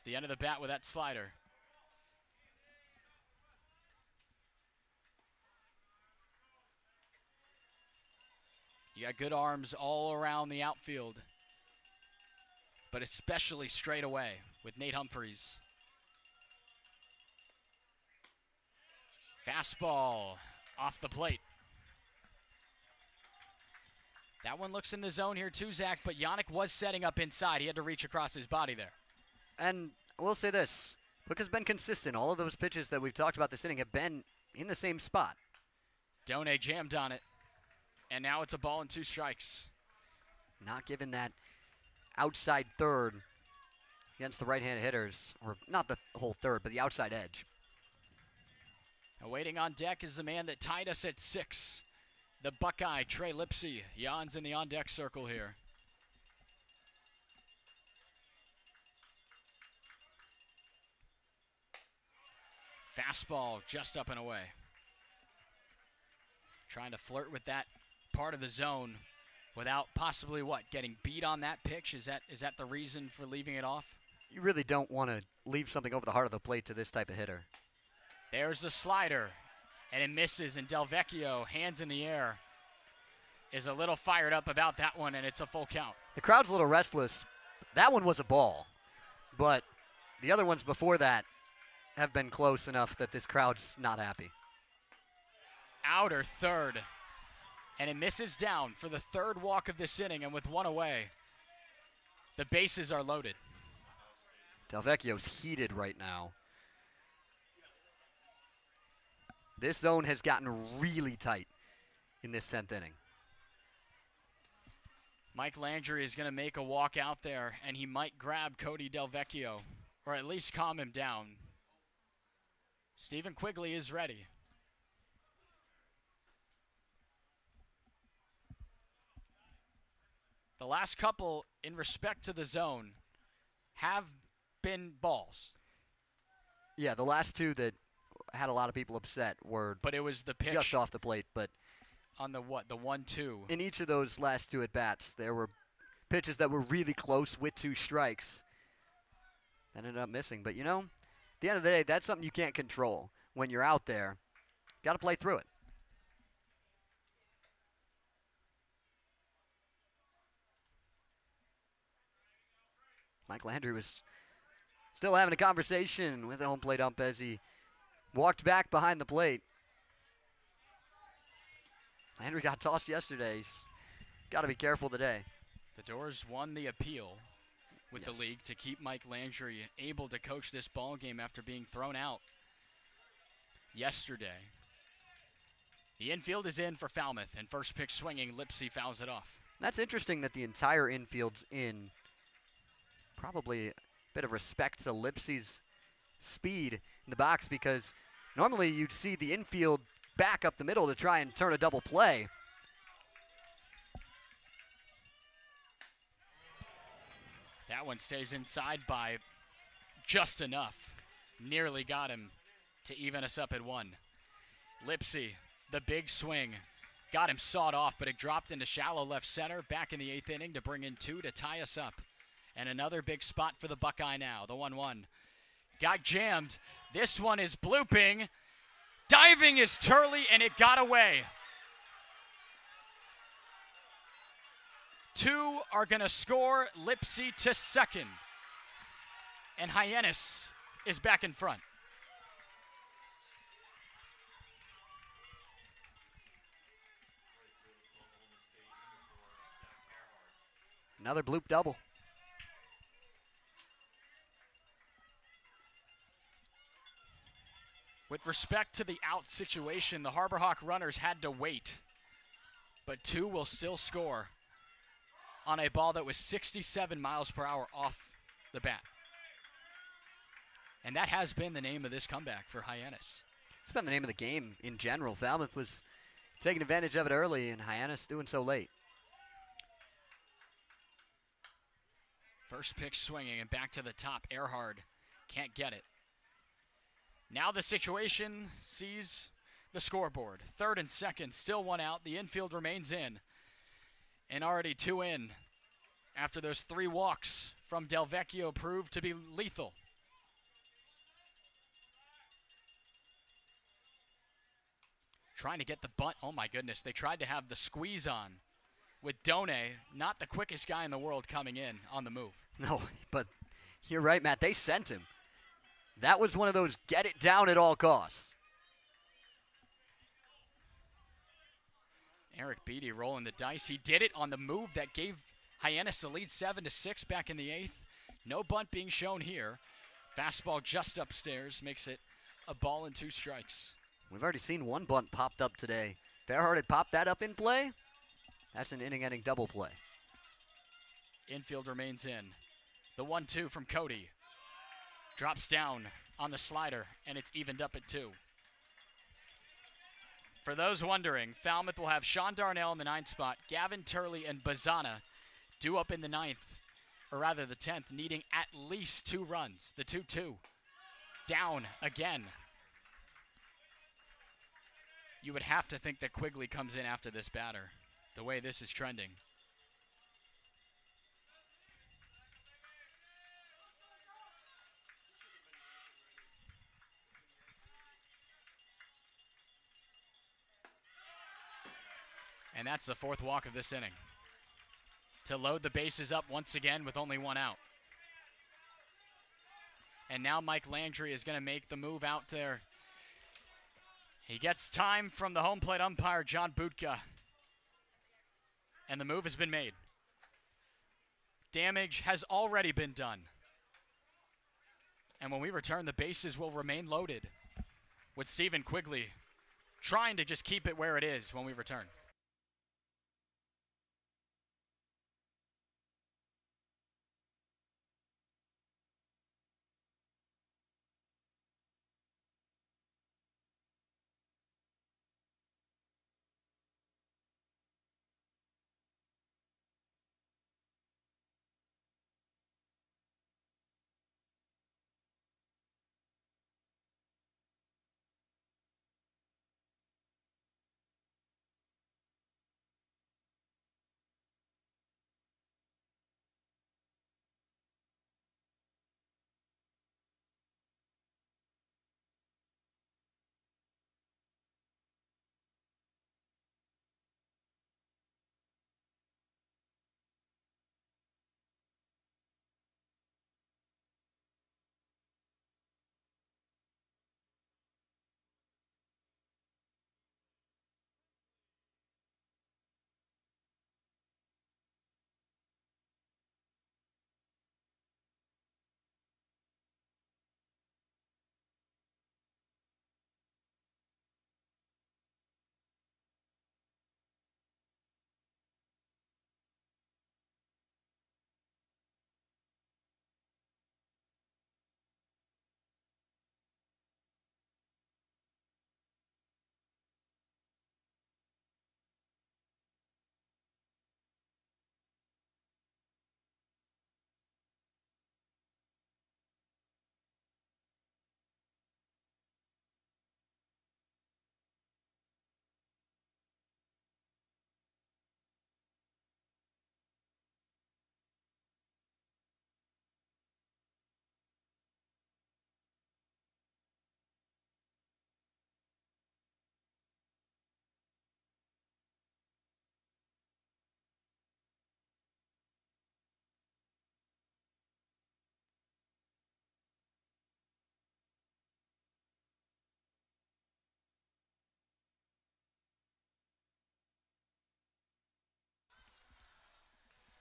Speaker 3: the end of the bat with that slider. You got good arms all around the outfield, but especially straight away with Nate Humphreys. Fastball off the plate. That one looks in the zone here too, Zach, but Yannick was setting up inside. He had to reach across his body there.
Speaker 2: And I will say this, Book has been consistent. All of those pitches that we've talked about this inning have been in the same spot.
Speaker 3: Done jammed on it, and now it's a ball and 2 strikes.
Speaker 2: Not given that outside third against the right-handed hitters, or not the whole third, but the outside edge.
Speaker 3: Waiting on deck is the man that tied us at 6. The Buckeye, Trey Lipsy, yawns in the on-deck circle here. Fastball just up and away. Trying to flirt with that part of the zone without possibly getting beat on that pitch? Is that the reason for leaving it off?
Speaker 2: You really don't want to leave something over the heart of the plate to this type of hitter.
Speaker 3: There's the slider, and it misses, and Delvecchio, hands in the air, is a little fired up about that one, and it's a full count.
Speaker 2: The crowd's a little restless. That one was a ball, but the other ones before that have been close enough that this crowd's not happy.
Speaker 3: Outer third, and it misses down for the 3rd walk of this inning, and with 1 away, the bases are loaded.
Speaker 2: Delvecchio's heated right now. This zone has gotten really tight in this 10th inning.
Speaker 3: Mike Landry is going to make a walk out there, and he might grab Cody Delvecchio, or at least calm him down. Stephen Quigley is ready. The last couple, in respect to the zone, have been balls.
Speaker 2: Yeah, the last two that had a lot of people upset were
Speaker 3: But it was the pitch
Speaker 2: just off the plate. But
Speaker 3: on the what? The 1-2.
Speaker 2: in each of those last two at-bats, there were pitches that were really close with 2 strikes that ended up missing. But, you know, at the end of the day, that's something you can't control. When you're out there, got to play through it. Mike Landry was still having a conversation with the home plate ump as he walked back behind the plate. Landry got tossed yesterday. He's got to be careful today.
Speaker 3: The Doors won the appeal with the league to keep Mike Landry able to coach this ball game after being thrown out yesterday. The infield is in for Falmouth, and first pitch swinging, Lipsy fouls it off.
Speaker 2: That's interesting that the entire infield's in. Probably a bit of respect to Lipsy's speed in the box, because normally you'd see the infield back up the middle to try and turn a double play.
Speaker 3: That one stays inside by just enough. Nearly got him to even us up at 1. Lipsy, the big swing. Got him sawed off, but it dropped into shallow left center. Back in the 8th inning to bring in 2 to tie us up. And another big spot for the Buckeye now, the 1-1. Got jammed. This one is blooping. Diving is Turley, and it got away. 2 are going to score. Lipsy to second. And Hyannis is back in front.
Speaker 2: Another bloop double.
Speaker 3: With respect to the out situation, the Harbor Hawk runners had to wait. But 2 will still score on a ball that was 67 miles per hour off the bat. And that has been the name of this comeback for Hyannis.
Speaker 2: It's been the name of the game in general. Falmouth was taking advantage of it early, and Hyannis doing so late.
Speaker 3: First pitch swinging and back to the top. Earhard can't get it. Now the situation sees the scoreboard. 3rd and 2nd, still 1 out. The infield remains in. And already 2 in after those 3 walks from Del Vecchio proved to be lethal. Trying to get the bunt. Oh my goodness, they tried to have the squeeze on with Done, not the quickest guy in the world coming in on the move.
Speaker 2: No, but you're right, Matt. They sent him. That was one of those get it down at all costs.
Speaker 3: Eric Beatty rolling the dice. He did it on the move that gave Hyannis the lead 7-6 back in the 8th. No bunt being shown here. Fastball just upstairs makes it a ball and 2 strikes.
Speaker 2: We've already seen 1 bunt popped up today. Fairheart had popped that up in play. That's an inning-ending double play.
Speaker 3: Infield remains in. The 1-2 from Cody. Drops down on the slider, and it's evened up at 2. For those wondering, Falmouth will have Sean Darnell in the 9th spot, Gavin Turley and Bazana due up in the 9th, or rather the 10th, needing at least 2 runs. The 2-2. Down again. You would have to think that Quigley comes in after this batter, the way this is trending. And that's the 4th walk of this inning. To load the bases up once again with only 1 out. And now Mike Landry is going to make the move out there. He gets time from the home plate umpire, John Budka. And the move has been made. Damage has already been done. And when we return, the bases will remain loaded, with Stephen Quigley trying to just keep it where it is when we return.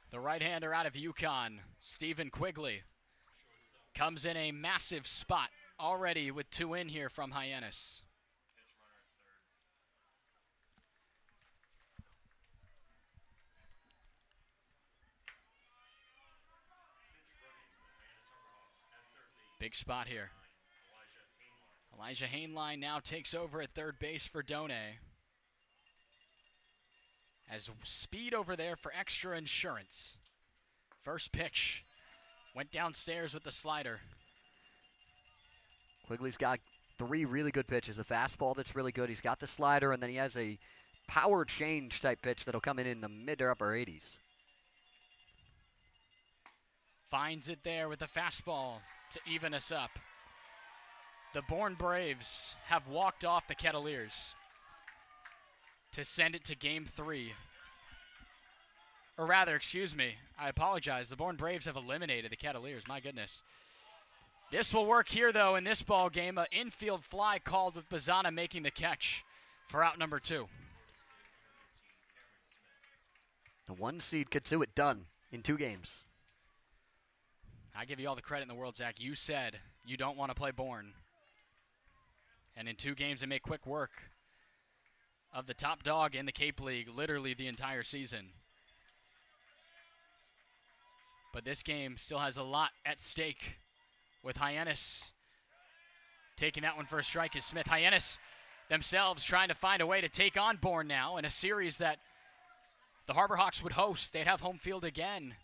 Speaker 3: The right-hander out of UConn, Stephen Quigley, comes in a massive spot already with 2 in here from Hyannis. Big spot here. Elijah Hainline now takes over at third base for Done. Has speed over there for extra insurance. First pitch went downstairs with the slider.
Speaker 2: Quigley's got 3 really good pitches. A fastball that's really good. He's got the slider, and then he has a power change type pitch that'll come in the mid or upper 80s.
Speaker 3: Finds it there with the fastball to even us up. The Bourne Braves have walked off the Kettleers to send it to game 3. Or rather, excuse me, I apologize. The Bourne Braves have eliminated the Kettleers. My goodness. This will work here, though, in this ball game. An infield fly called with Bazana making the catch for out number 2.
Speaker 2: The 1 seed could do it done in 2 games.
Speaker 3: I give you all the credit in the world, Zach. You said you don't want to play Bourne. And in 2 games, they make quick work of the top dog in the Cape League literally the entire season. But this game still has a lot at stake with Hyannis taking that one for a strike is Smith. Hyannis themselves trying to find a way to take on Bourne now in a series that the Harbor Hawks would host. They'd have home field again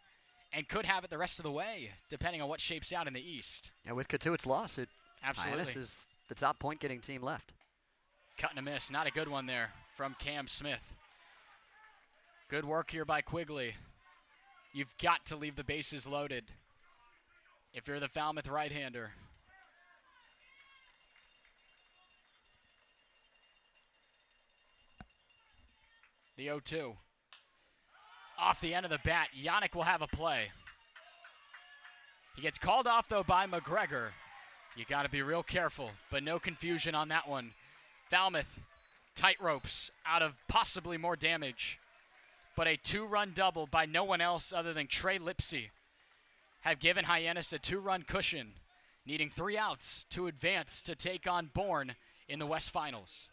Speaker 3: and could have it the rest of the way, depending on what shapes out in the East.
Speaker 2: And with Katuitt's loss,
Speaker 3: Absolutely.
Speaker 2: Hyannis is the top point-getting team left.
Speaker 3: Cut and a miss. Not a good one there from Cam Smith. Good work here by Quigley. You've got to leave the bases loaded if you're the Falmouth right-hander. The 0-2. Off the end of the bat, Yannick will have a play. He gets called off, though, by McGregor. You got to be real careful, but no confusion on that one. Falmouth, tight ropes out of possibly more damage. But a 2-run double by no one else other than Trey Lipsy have given Hyannis a 2-run cushion, needing 3 outs to advance to take on Bourne in the West Finals.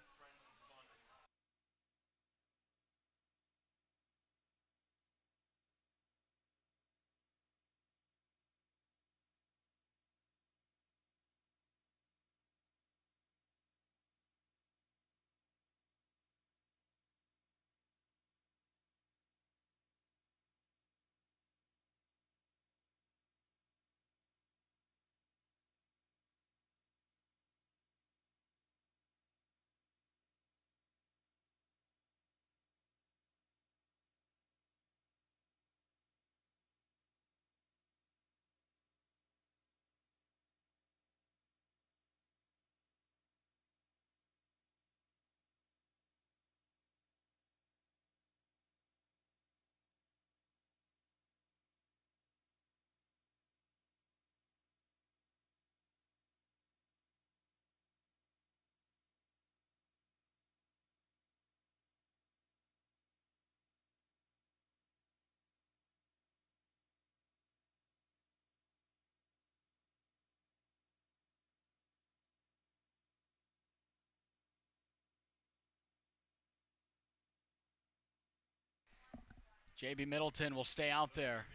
Speaker 3: JB Middleton will stay out there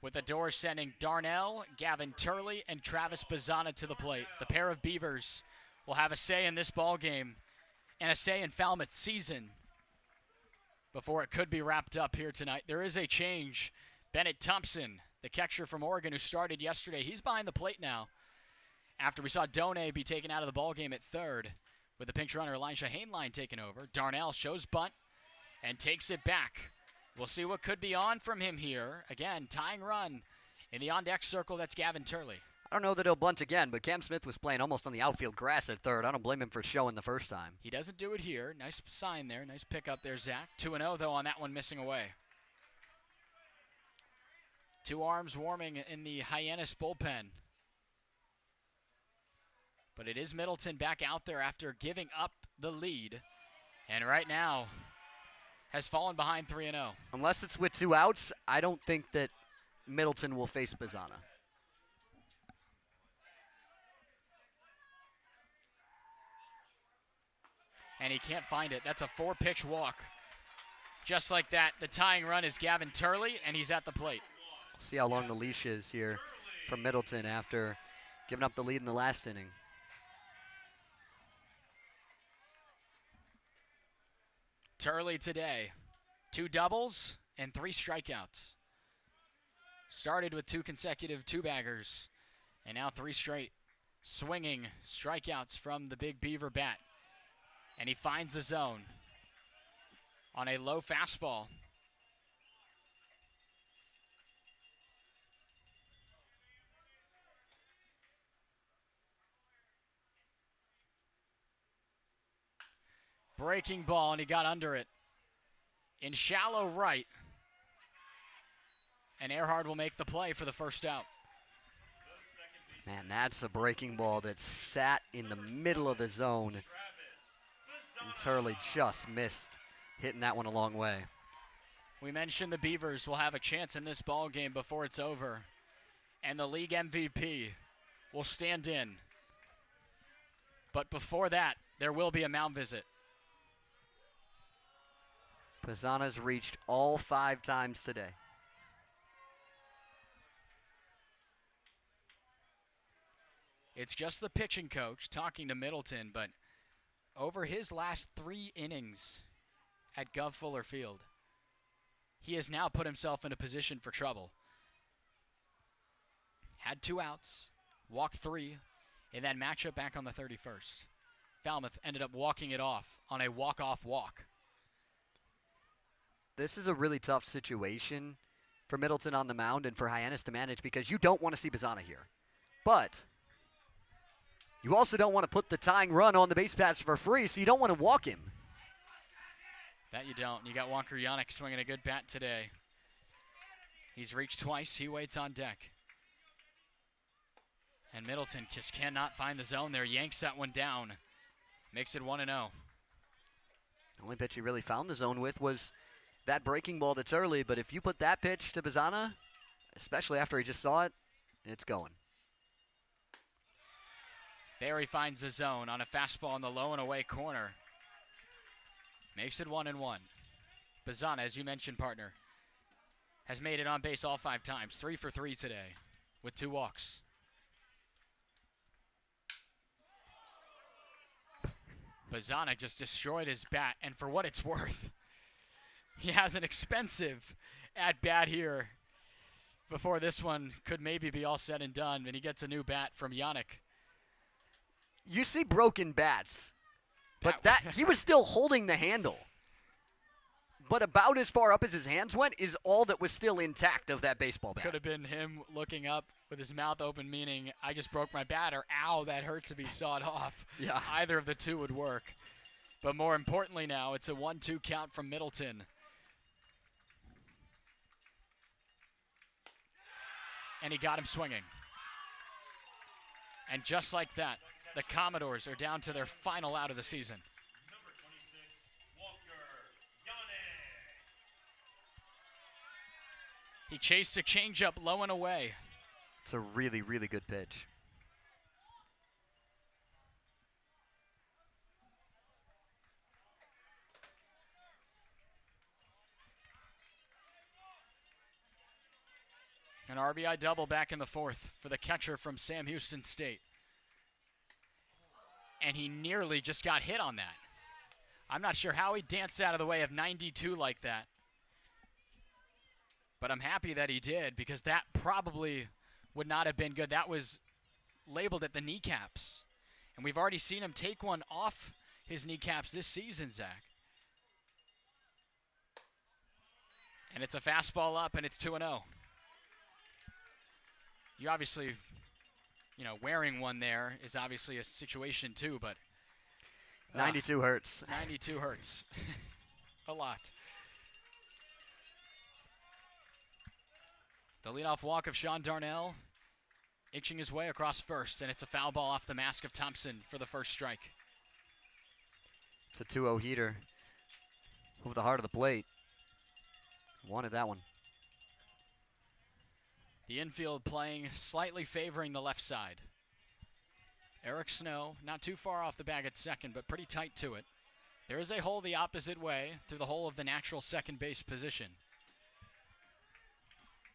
Speaker 3: with the Doors sending Darnell, Gavin Turley, and Travis Bazana to the plate. The pair of Beavers will have a say in this ball game and a say in Falmouth's season before it could be wrapped up here tonight. There is a change. Bennett Thompson, the catcher from Oregon who started yesterday, he's behind the plate now after we saw Done be taken out of the ball game at third with the pinch runner Elijah Hainline taking over. Darnell shows bunt and takes it back. We'll see what could be on from him here. Again, tying run in the on-deck circle, that's Gavin Turley.
Speaker 2: I don't know that he'll bunt again, but Cam Smith was playing almost on the outfield grass at third. I don't blame him for showing the first time.
Speaker 3: He doesn't do it here. Nice sign there. Nice pickup there, Zach. 2-0, though, on that one, missing away. 2 arms warming in the Hyannis bullpen. But it is Middleton back out there after giving up the lead. And right now, has fallen behind 3-0.
Speaker 2: Unless it's with 2 outs, I don't think that Middleton will face Bazzana.
Speaker 3: And he can't find it. That's a 4-pitch walk. Just like that, the tying run is Gavin Turley, and he's at the plate.
Speaker 2: See how long the leash is here from Middleton after giving up the lead in the last inning.
Speaker 3: Turley today, 2 doubles and 3 strikeouts. Started with 2 consecutive 2-baggers, and now 3 straight swinging strikeouts from the Big Beaver bat. And he finds the zone on a low fastball. Breaking ball, and he got under it in shallow right. And Earhart will make the play for the first out.
Speaker 2: Man, that's a breaking ball that sat in the middle of the zone. And Turley just missed hitting that one a long way.
Speaker 3: We mentioned the Beavers will have a chance in this ball game before it's over. And the league MVP will stand in. But before that, there will be a mound visit.
Speaker 2: Bazzana's reached all 5 times today.
Speaker 3: It's just the pitching coach talking to Middleton, but over his last 3 innings at Guv Fuller Field, he has now put himself in a position for trouble. Had 2 outs, walked 3 in that matchup back on the 31st. Falmouth ended up walking it off on a walk-off walk.
Speaker 2: This is a really tough situation for Middleton on the mound and for Hyannis to manage because you don't want to see Bazzana here. But you also don't want to put the tying run on the base paths for free, so you don't want to walk him.
Speaker 3: That you don't. You got Walker Yannick swinging a good bat today. He's reached twice. He waits on deck. And Middleton just cannot find the zone there. Yanks that one down. Makes it 1-0.
Speaker 2: The only pitch he really found the zone with was that breaking ball that's early, but if you put that pitch to Bazzana, especially after he just saw it, it's going.
Speaker 3: Barry finds the zone on a fastball in the low and away corner. Makes it 1-1. Bazzana, as you mentioned, partner, has made it on base all 5 times. 3 for 3 today with 2 walks. Bazzana just destroyed his bat, and for what it's worth, he has an expensive at-bat here before this one could maybe be all said and done, and he gets a new bat from Yannick.
Speaker 2: You see broken bats, but that he was still holding the handle. But about as far up as his hands went is all that was still intact of that baseball bat.
Speaker 3: Could have been him looking up with his mouth open, meaning I just broke my bat, or ow, that hurt to be sawed off.
Speaker 2: Yeah.
Speaker 3: Either of the two would work. But more importantly now, it's a 1-2 count from Middleton. And he got him swinging. And just like that, the Commodores are down to their final out of the season. He chased a changeup low and away.
Speaker 2: It's a really, really good pitch.
Speaker 3: An RBI double back in the 4th for the catcher from Sam Houston State. And he nearly just got hit on that. I'm not sure how he danced out of the way of 92 like that. But I'm happy that he did, because that probably would not have been good. That was labeled at the kneecaps. And we've already seen him take one off his kneecaps this season, Zach. And it's a fastball up, and it's 2-0. You obviously, wearing one there is obviously a situation too, but
Speaker 2: 92 hurts.
Speaker 3: 92 hurts. A lot. The leadoff walk of Sean Darnell, inching his way across first, and it's a foul ball off the mask of Thompson for the first strike.
Speaker 2: It's a 2-0 heater. Move the heart of the plate. Wanted that one.
Speaker 3: The infield playing slightly favoring the left side. Eric Snow not too far off the bag at second, but pretty tight to it. There is a hole the opposite way through the hole of the natural second base position.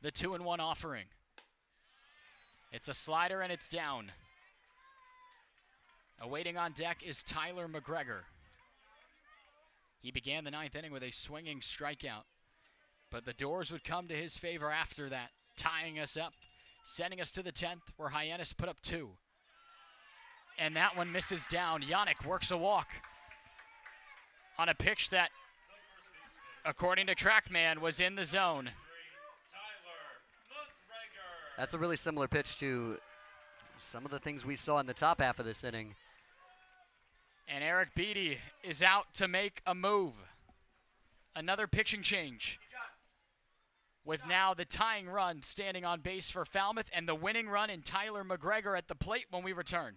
Speaker 3: The 2-1 offering. It's a slider and it's down. Awaiting on deck is Tyler McGregor. He began the 9th inning with a swinging strikeout, but the doors would come to his favor after that, tying us up, sending us to the 10th where Hyannis put up 2. And that one misses down. Yannick works a walk on a pitch that, according to TrackMan, was in the zone.
Speaker 2: That's a really similar pitch to some of the things we saw in the top half of this inning.
Speaker 3: And Eric Beatty is out to make a move. Another pitching change. With now the tying run standing on base for Falmouth and the winning run in Tyler McGregor at the plate when we return.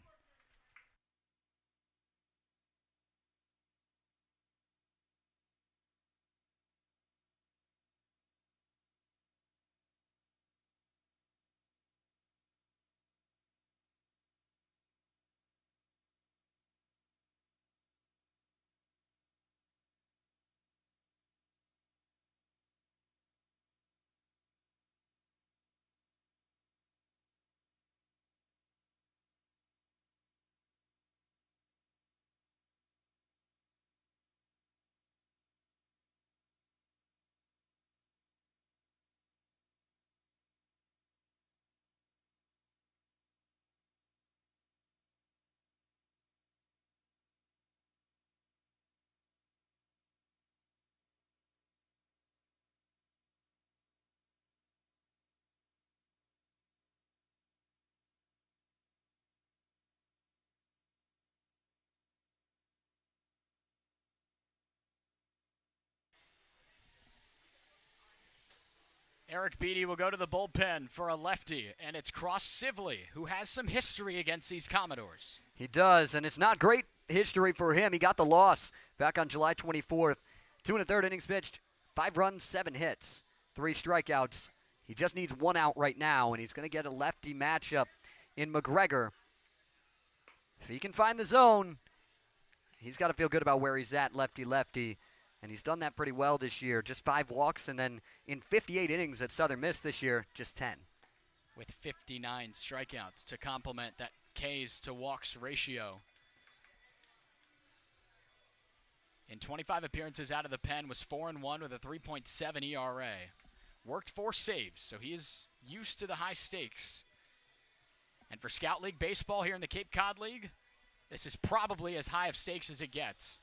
Speaker 3: Eric Beatty will go to the bullpen for a lefty, and it's Cross Sibley, who has some history against these Commodores.
Speaker 2: He does, and it's not great history for him. He got the loss back on July 24th. 2 1/3 innings pitched, 5 runs, 7 hits, 3 strikeouts. He just needs 1 out right now, and he's going to get a lefty matchup in McGregor. If he can find the zone, he's got to feel good about where he's at, lefty-lefty. And he's done that pretty well this year. Just 5 walks, and then in 58 innings at Southern Miss this year, just 10.
Speaker 3: With 59 strikeouts to complement that Ks to walks ratio. In 25 appearances out of the pen, was 4-1 with a 3.7 ERA. Worked 4 saves, so he is used to the high stakes. And for Scout League baseball here in the Cape Cod League, this is probably as high of stakes as it gets.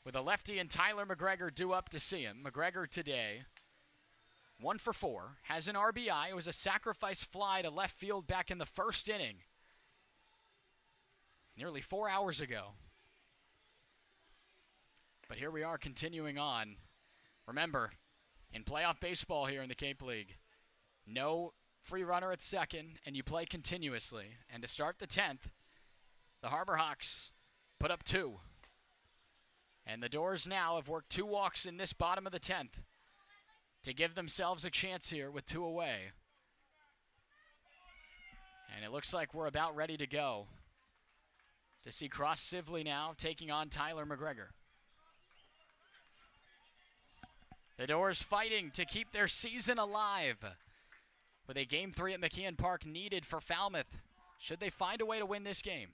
Speaker 3: With a lefty and Tyler McGregor due up to see him. McGregor today, 1 for 4, has an RBI. It was a sacrifice fly to left field back in the first inning, nearly 4 hours ago. But here we are continuing on. Remember, in playoff baseball here in the Cape League, no free runner at second, and you play continuously. And to start the 10th, the Harbor Hawks put up 2. And the Doors now have worked 2 walks in this bottom of the 10th to give themselves a chance here with 2 away. And it looks like we're about ready to go to see Cross Sibley now taking on Tyler McGregor. The Doors fighting to keep their season alive with a Game 3 at McKeon Park needed for Falmouth should they find a way to win this game.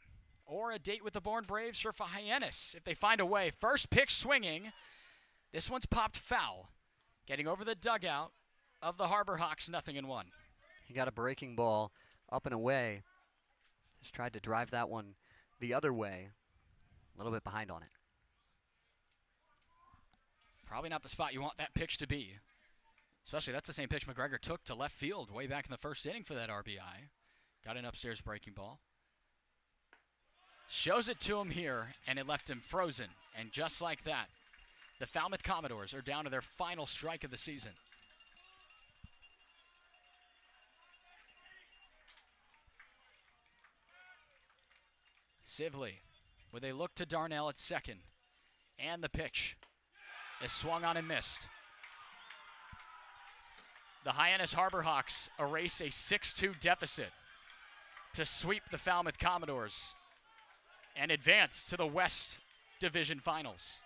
Speaker 3: Or a date with the Bourne Braves for Hyannis if they find a way. First pitch swinging. This one's popped foul. Getting over the dugout of the Harbor Hawks, 0-1.
Speaker 2: He got a breaking ball up and away. Just tried to drive that one the other way. A little bit behind on it.
Speaker 3: Probably not the spot you want that pitch to be. Especially that's the same pitch McGregor took to left field way back in the first inning for that RBI. Got an upstairs breaking ball. Shows it to him here, and it left him frozen. And just like that, the Falmouth Commodores are down to their final strike of the season. Sibley with a look to Darnell at second. And the pitch is swung on and missed. The Hyannis Harbor Hawks erase a 6-2 deficit to sweep the Falmouth Commodores and advance to the West Division Finals.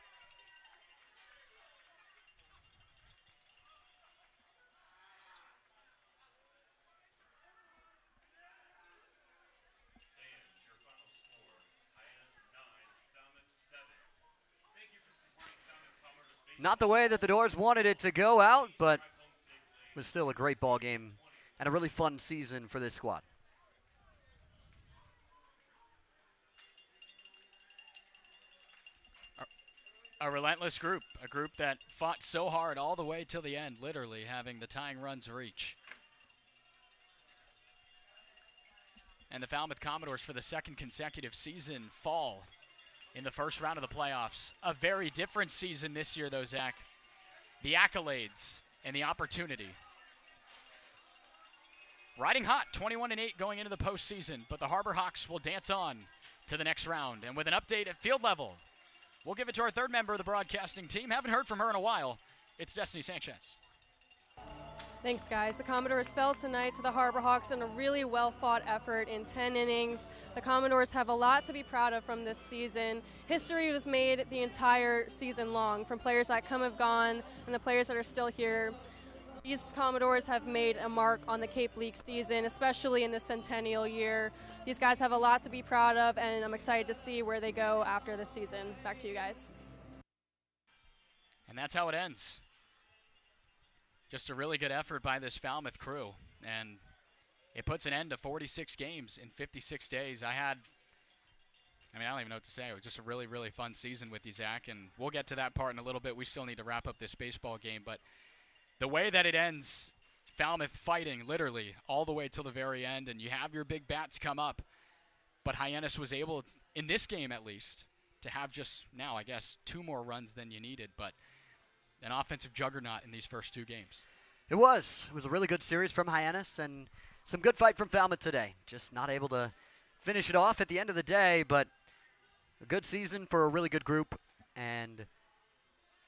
Speaker 2: Not the way that the Doors wanted it to go out, but it was still a great ball game and a really fun season for this squad.
Speaker 3: A relentless group, a group that fought so hard all the way till the end, literally having the tying runs reach. And the Falmouth Commodores, for the second consecutive season, fall in the first round of the playoffs. A very different season this year, though, Zach. The accolades and the opportunity. Riding hot, 21-8 going into the postseason, but the Harbor Hawks will dance on to the next round. And with an update at field level, we'll give it to our third member of the broadcasting team. Haven't heard from her in a while. It's Destiny Sanchez.
Speaker 1: Thanks, guys. The Commodores fell tonight to the Harbor Hawks in a really well-fought effort in 10 innings. The Commodores have a lot to be proud of from this season. History was made the entire season long, from players that come have gone and the players that are still here. These Commodores have made a mark on the Cape League season, especially in the centennial year. These guys have a lot to be proud of, and I'm excited to see where they go after this season. Back to you guys.
Speaker 3: And that's how it ends. Just a really good effort by this Falmouth crew, and it puts an end to 46 games in 56 days. I don't even know what to say. It was just a really, really fun season with you, Zach, and we'll get to that part in a little bit. We still need to wrap up this baseball game, but the way that it ends, Falmouth fighting literally all the way till the very end, and you have your big bats come up, but Hyannis was able, in this game at least, to have just now, I guess, 2 more runs than you needed, but an offensive juggernaut in these first 2 games.
Speaker 2: It was a really good series from Hyannis and some good fight from Falmouth today. Just not able to finish it off at the end of the day, but a good season for a really good group, and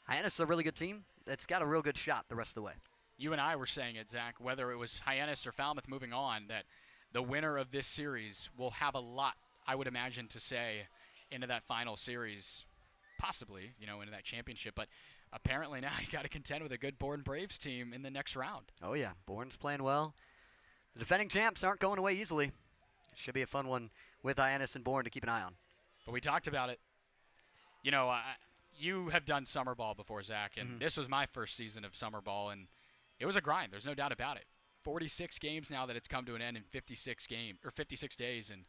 Speaker 2: Hyannis is a really good team that's got a real good shot the rest of the way.
Speaker 3: You and I were saying it, Zach, whether it was Hyannis or Falmouth moving on, that the winner of this series will have a lot, I would imagine, to say into that final series, possibly, into that championship. But apparently now you got to contend with a good Bourne Braves team in the next round.
Speaker 2: Oh, yeah. Bourne's playing well. The defending champs aren't going away easily. It should be a fun one with Hyannis and Bourne to keep an eye on.
Speaker 3: But we talked about it. You have done summer ball before, Zach, and this was my first season of summer ball, and it was a grind. There's no doubt about it. 46 games now that it's come to an end in 56 days, and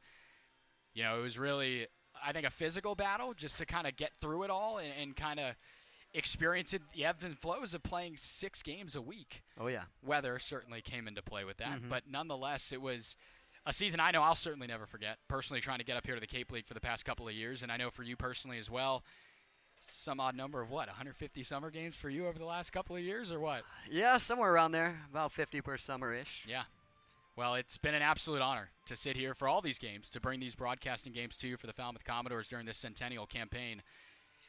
Speaker 3: it was really, I think, a physical battle just to kind of get through it all and kind of experience it, the ebbs and flows of playing 6 games a week.
Speaker 2: Oh, yeah.
Speaker 3: Weather certainly came into play with that, but nonetheless, it was a season I know I'll certainly never forget, personally trying to get up here to the Cape League for the past couple of years, and I know for you personally as well, some odd number of 150 summer games for you over the last couple of years, or what?
Speaker 2: Yeah, somewhere around there, about 50 per summer-ish.
Speaker 3: Yeah. Well, it's been an absolute honor to sit here for all these games, to bring these broadcasting games to you for the Falmouth Commodores during this centennial campaign.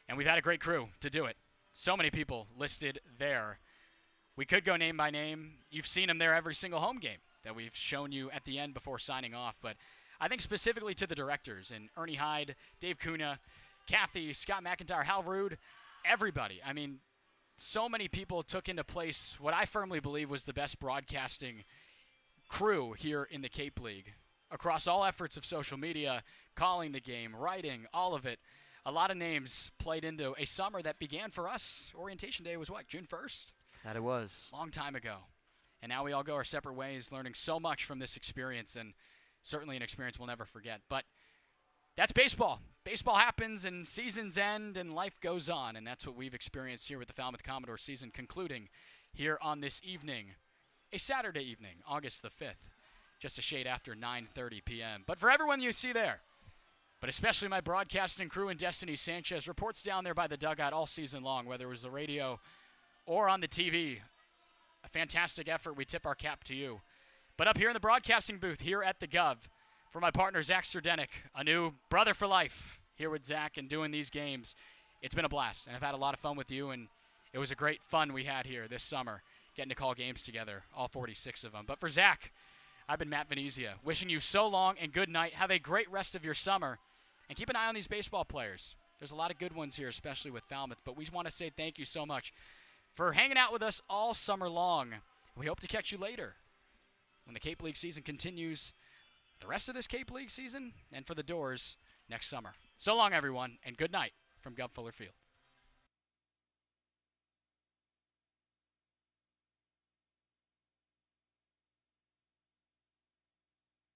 Speaker 3: And we've had a great crew to do it. So many people listed there. We could go name by name. You've seen them there every single home game that we've shown you at the end before signing off. But I think specifically to the directors, and Ernie Hyde, Dave Cunha, Kathy, Scott McIntyre, Hal Rude, everybody. I mean, so many people took into place what I firmly believe was the best broadcasting crew here in the Cape League. Across all efforts of social media, calling the game, writing, all of it. A lot of names played into a summer that began for us. Orientation Day was what, June 1st?
Speaker 2: That it was.
Speaker 3: Long time ago. And now we all go our separate ways, learning so much from this experience, and certainly an experience we'll never forget. But that's baseball. Baseball happens and seasons end and life goes on, and that's what we've experienced here with the Falmouth Commodores season concluding here on this evening, a Saturday evening, August the 5th, just a shade after 9:30 p.m. But for everyone you see there, but especially my broadcasting crew and Destiny Sanchez, reports down there by the dugout all season long, whether it was the radio or on the TV, a fantastic effort. We tip our cap to you. But up here in the broadcasting booth here at the Guv, for my partner Zach Serdenik, a new brother for life here with Zach and doing these games. it's been a blast, and I've had a lot of fun with you, and it was a great fun we had here this summer, getting to call games together, all 46 of them. But for Zach, I've been Matt Venezia, wishing you so long and good night. Have a great rest of your summer, and keep an eye on these baseball players. There's a lot of good ones here, especially with Falmouth, but we want to say thank you so much for hanging out with us all summer long. We hope to catch you later when the Cape League season continues, the rest of this Cape League season, and for the Doors next summer. So long, everyone, and good night from Guv Fuller Field.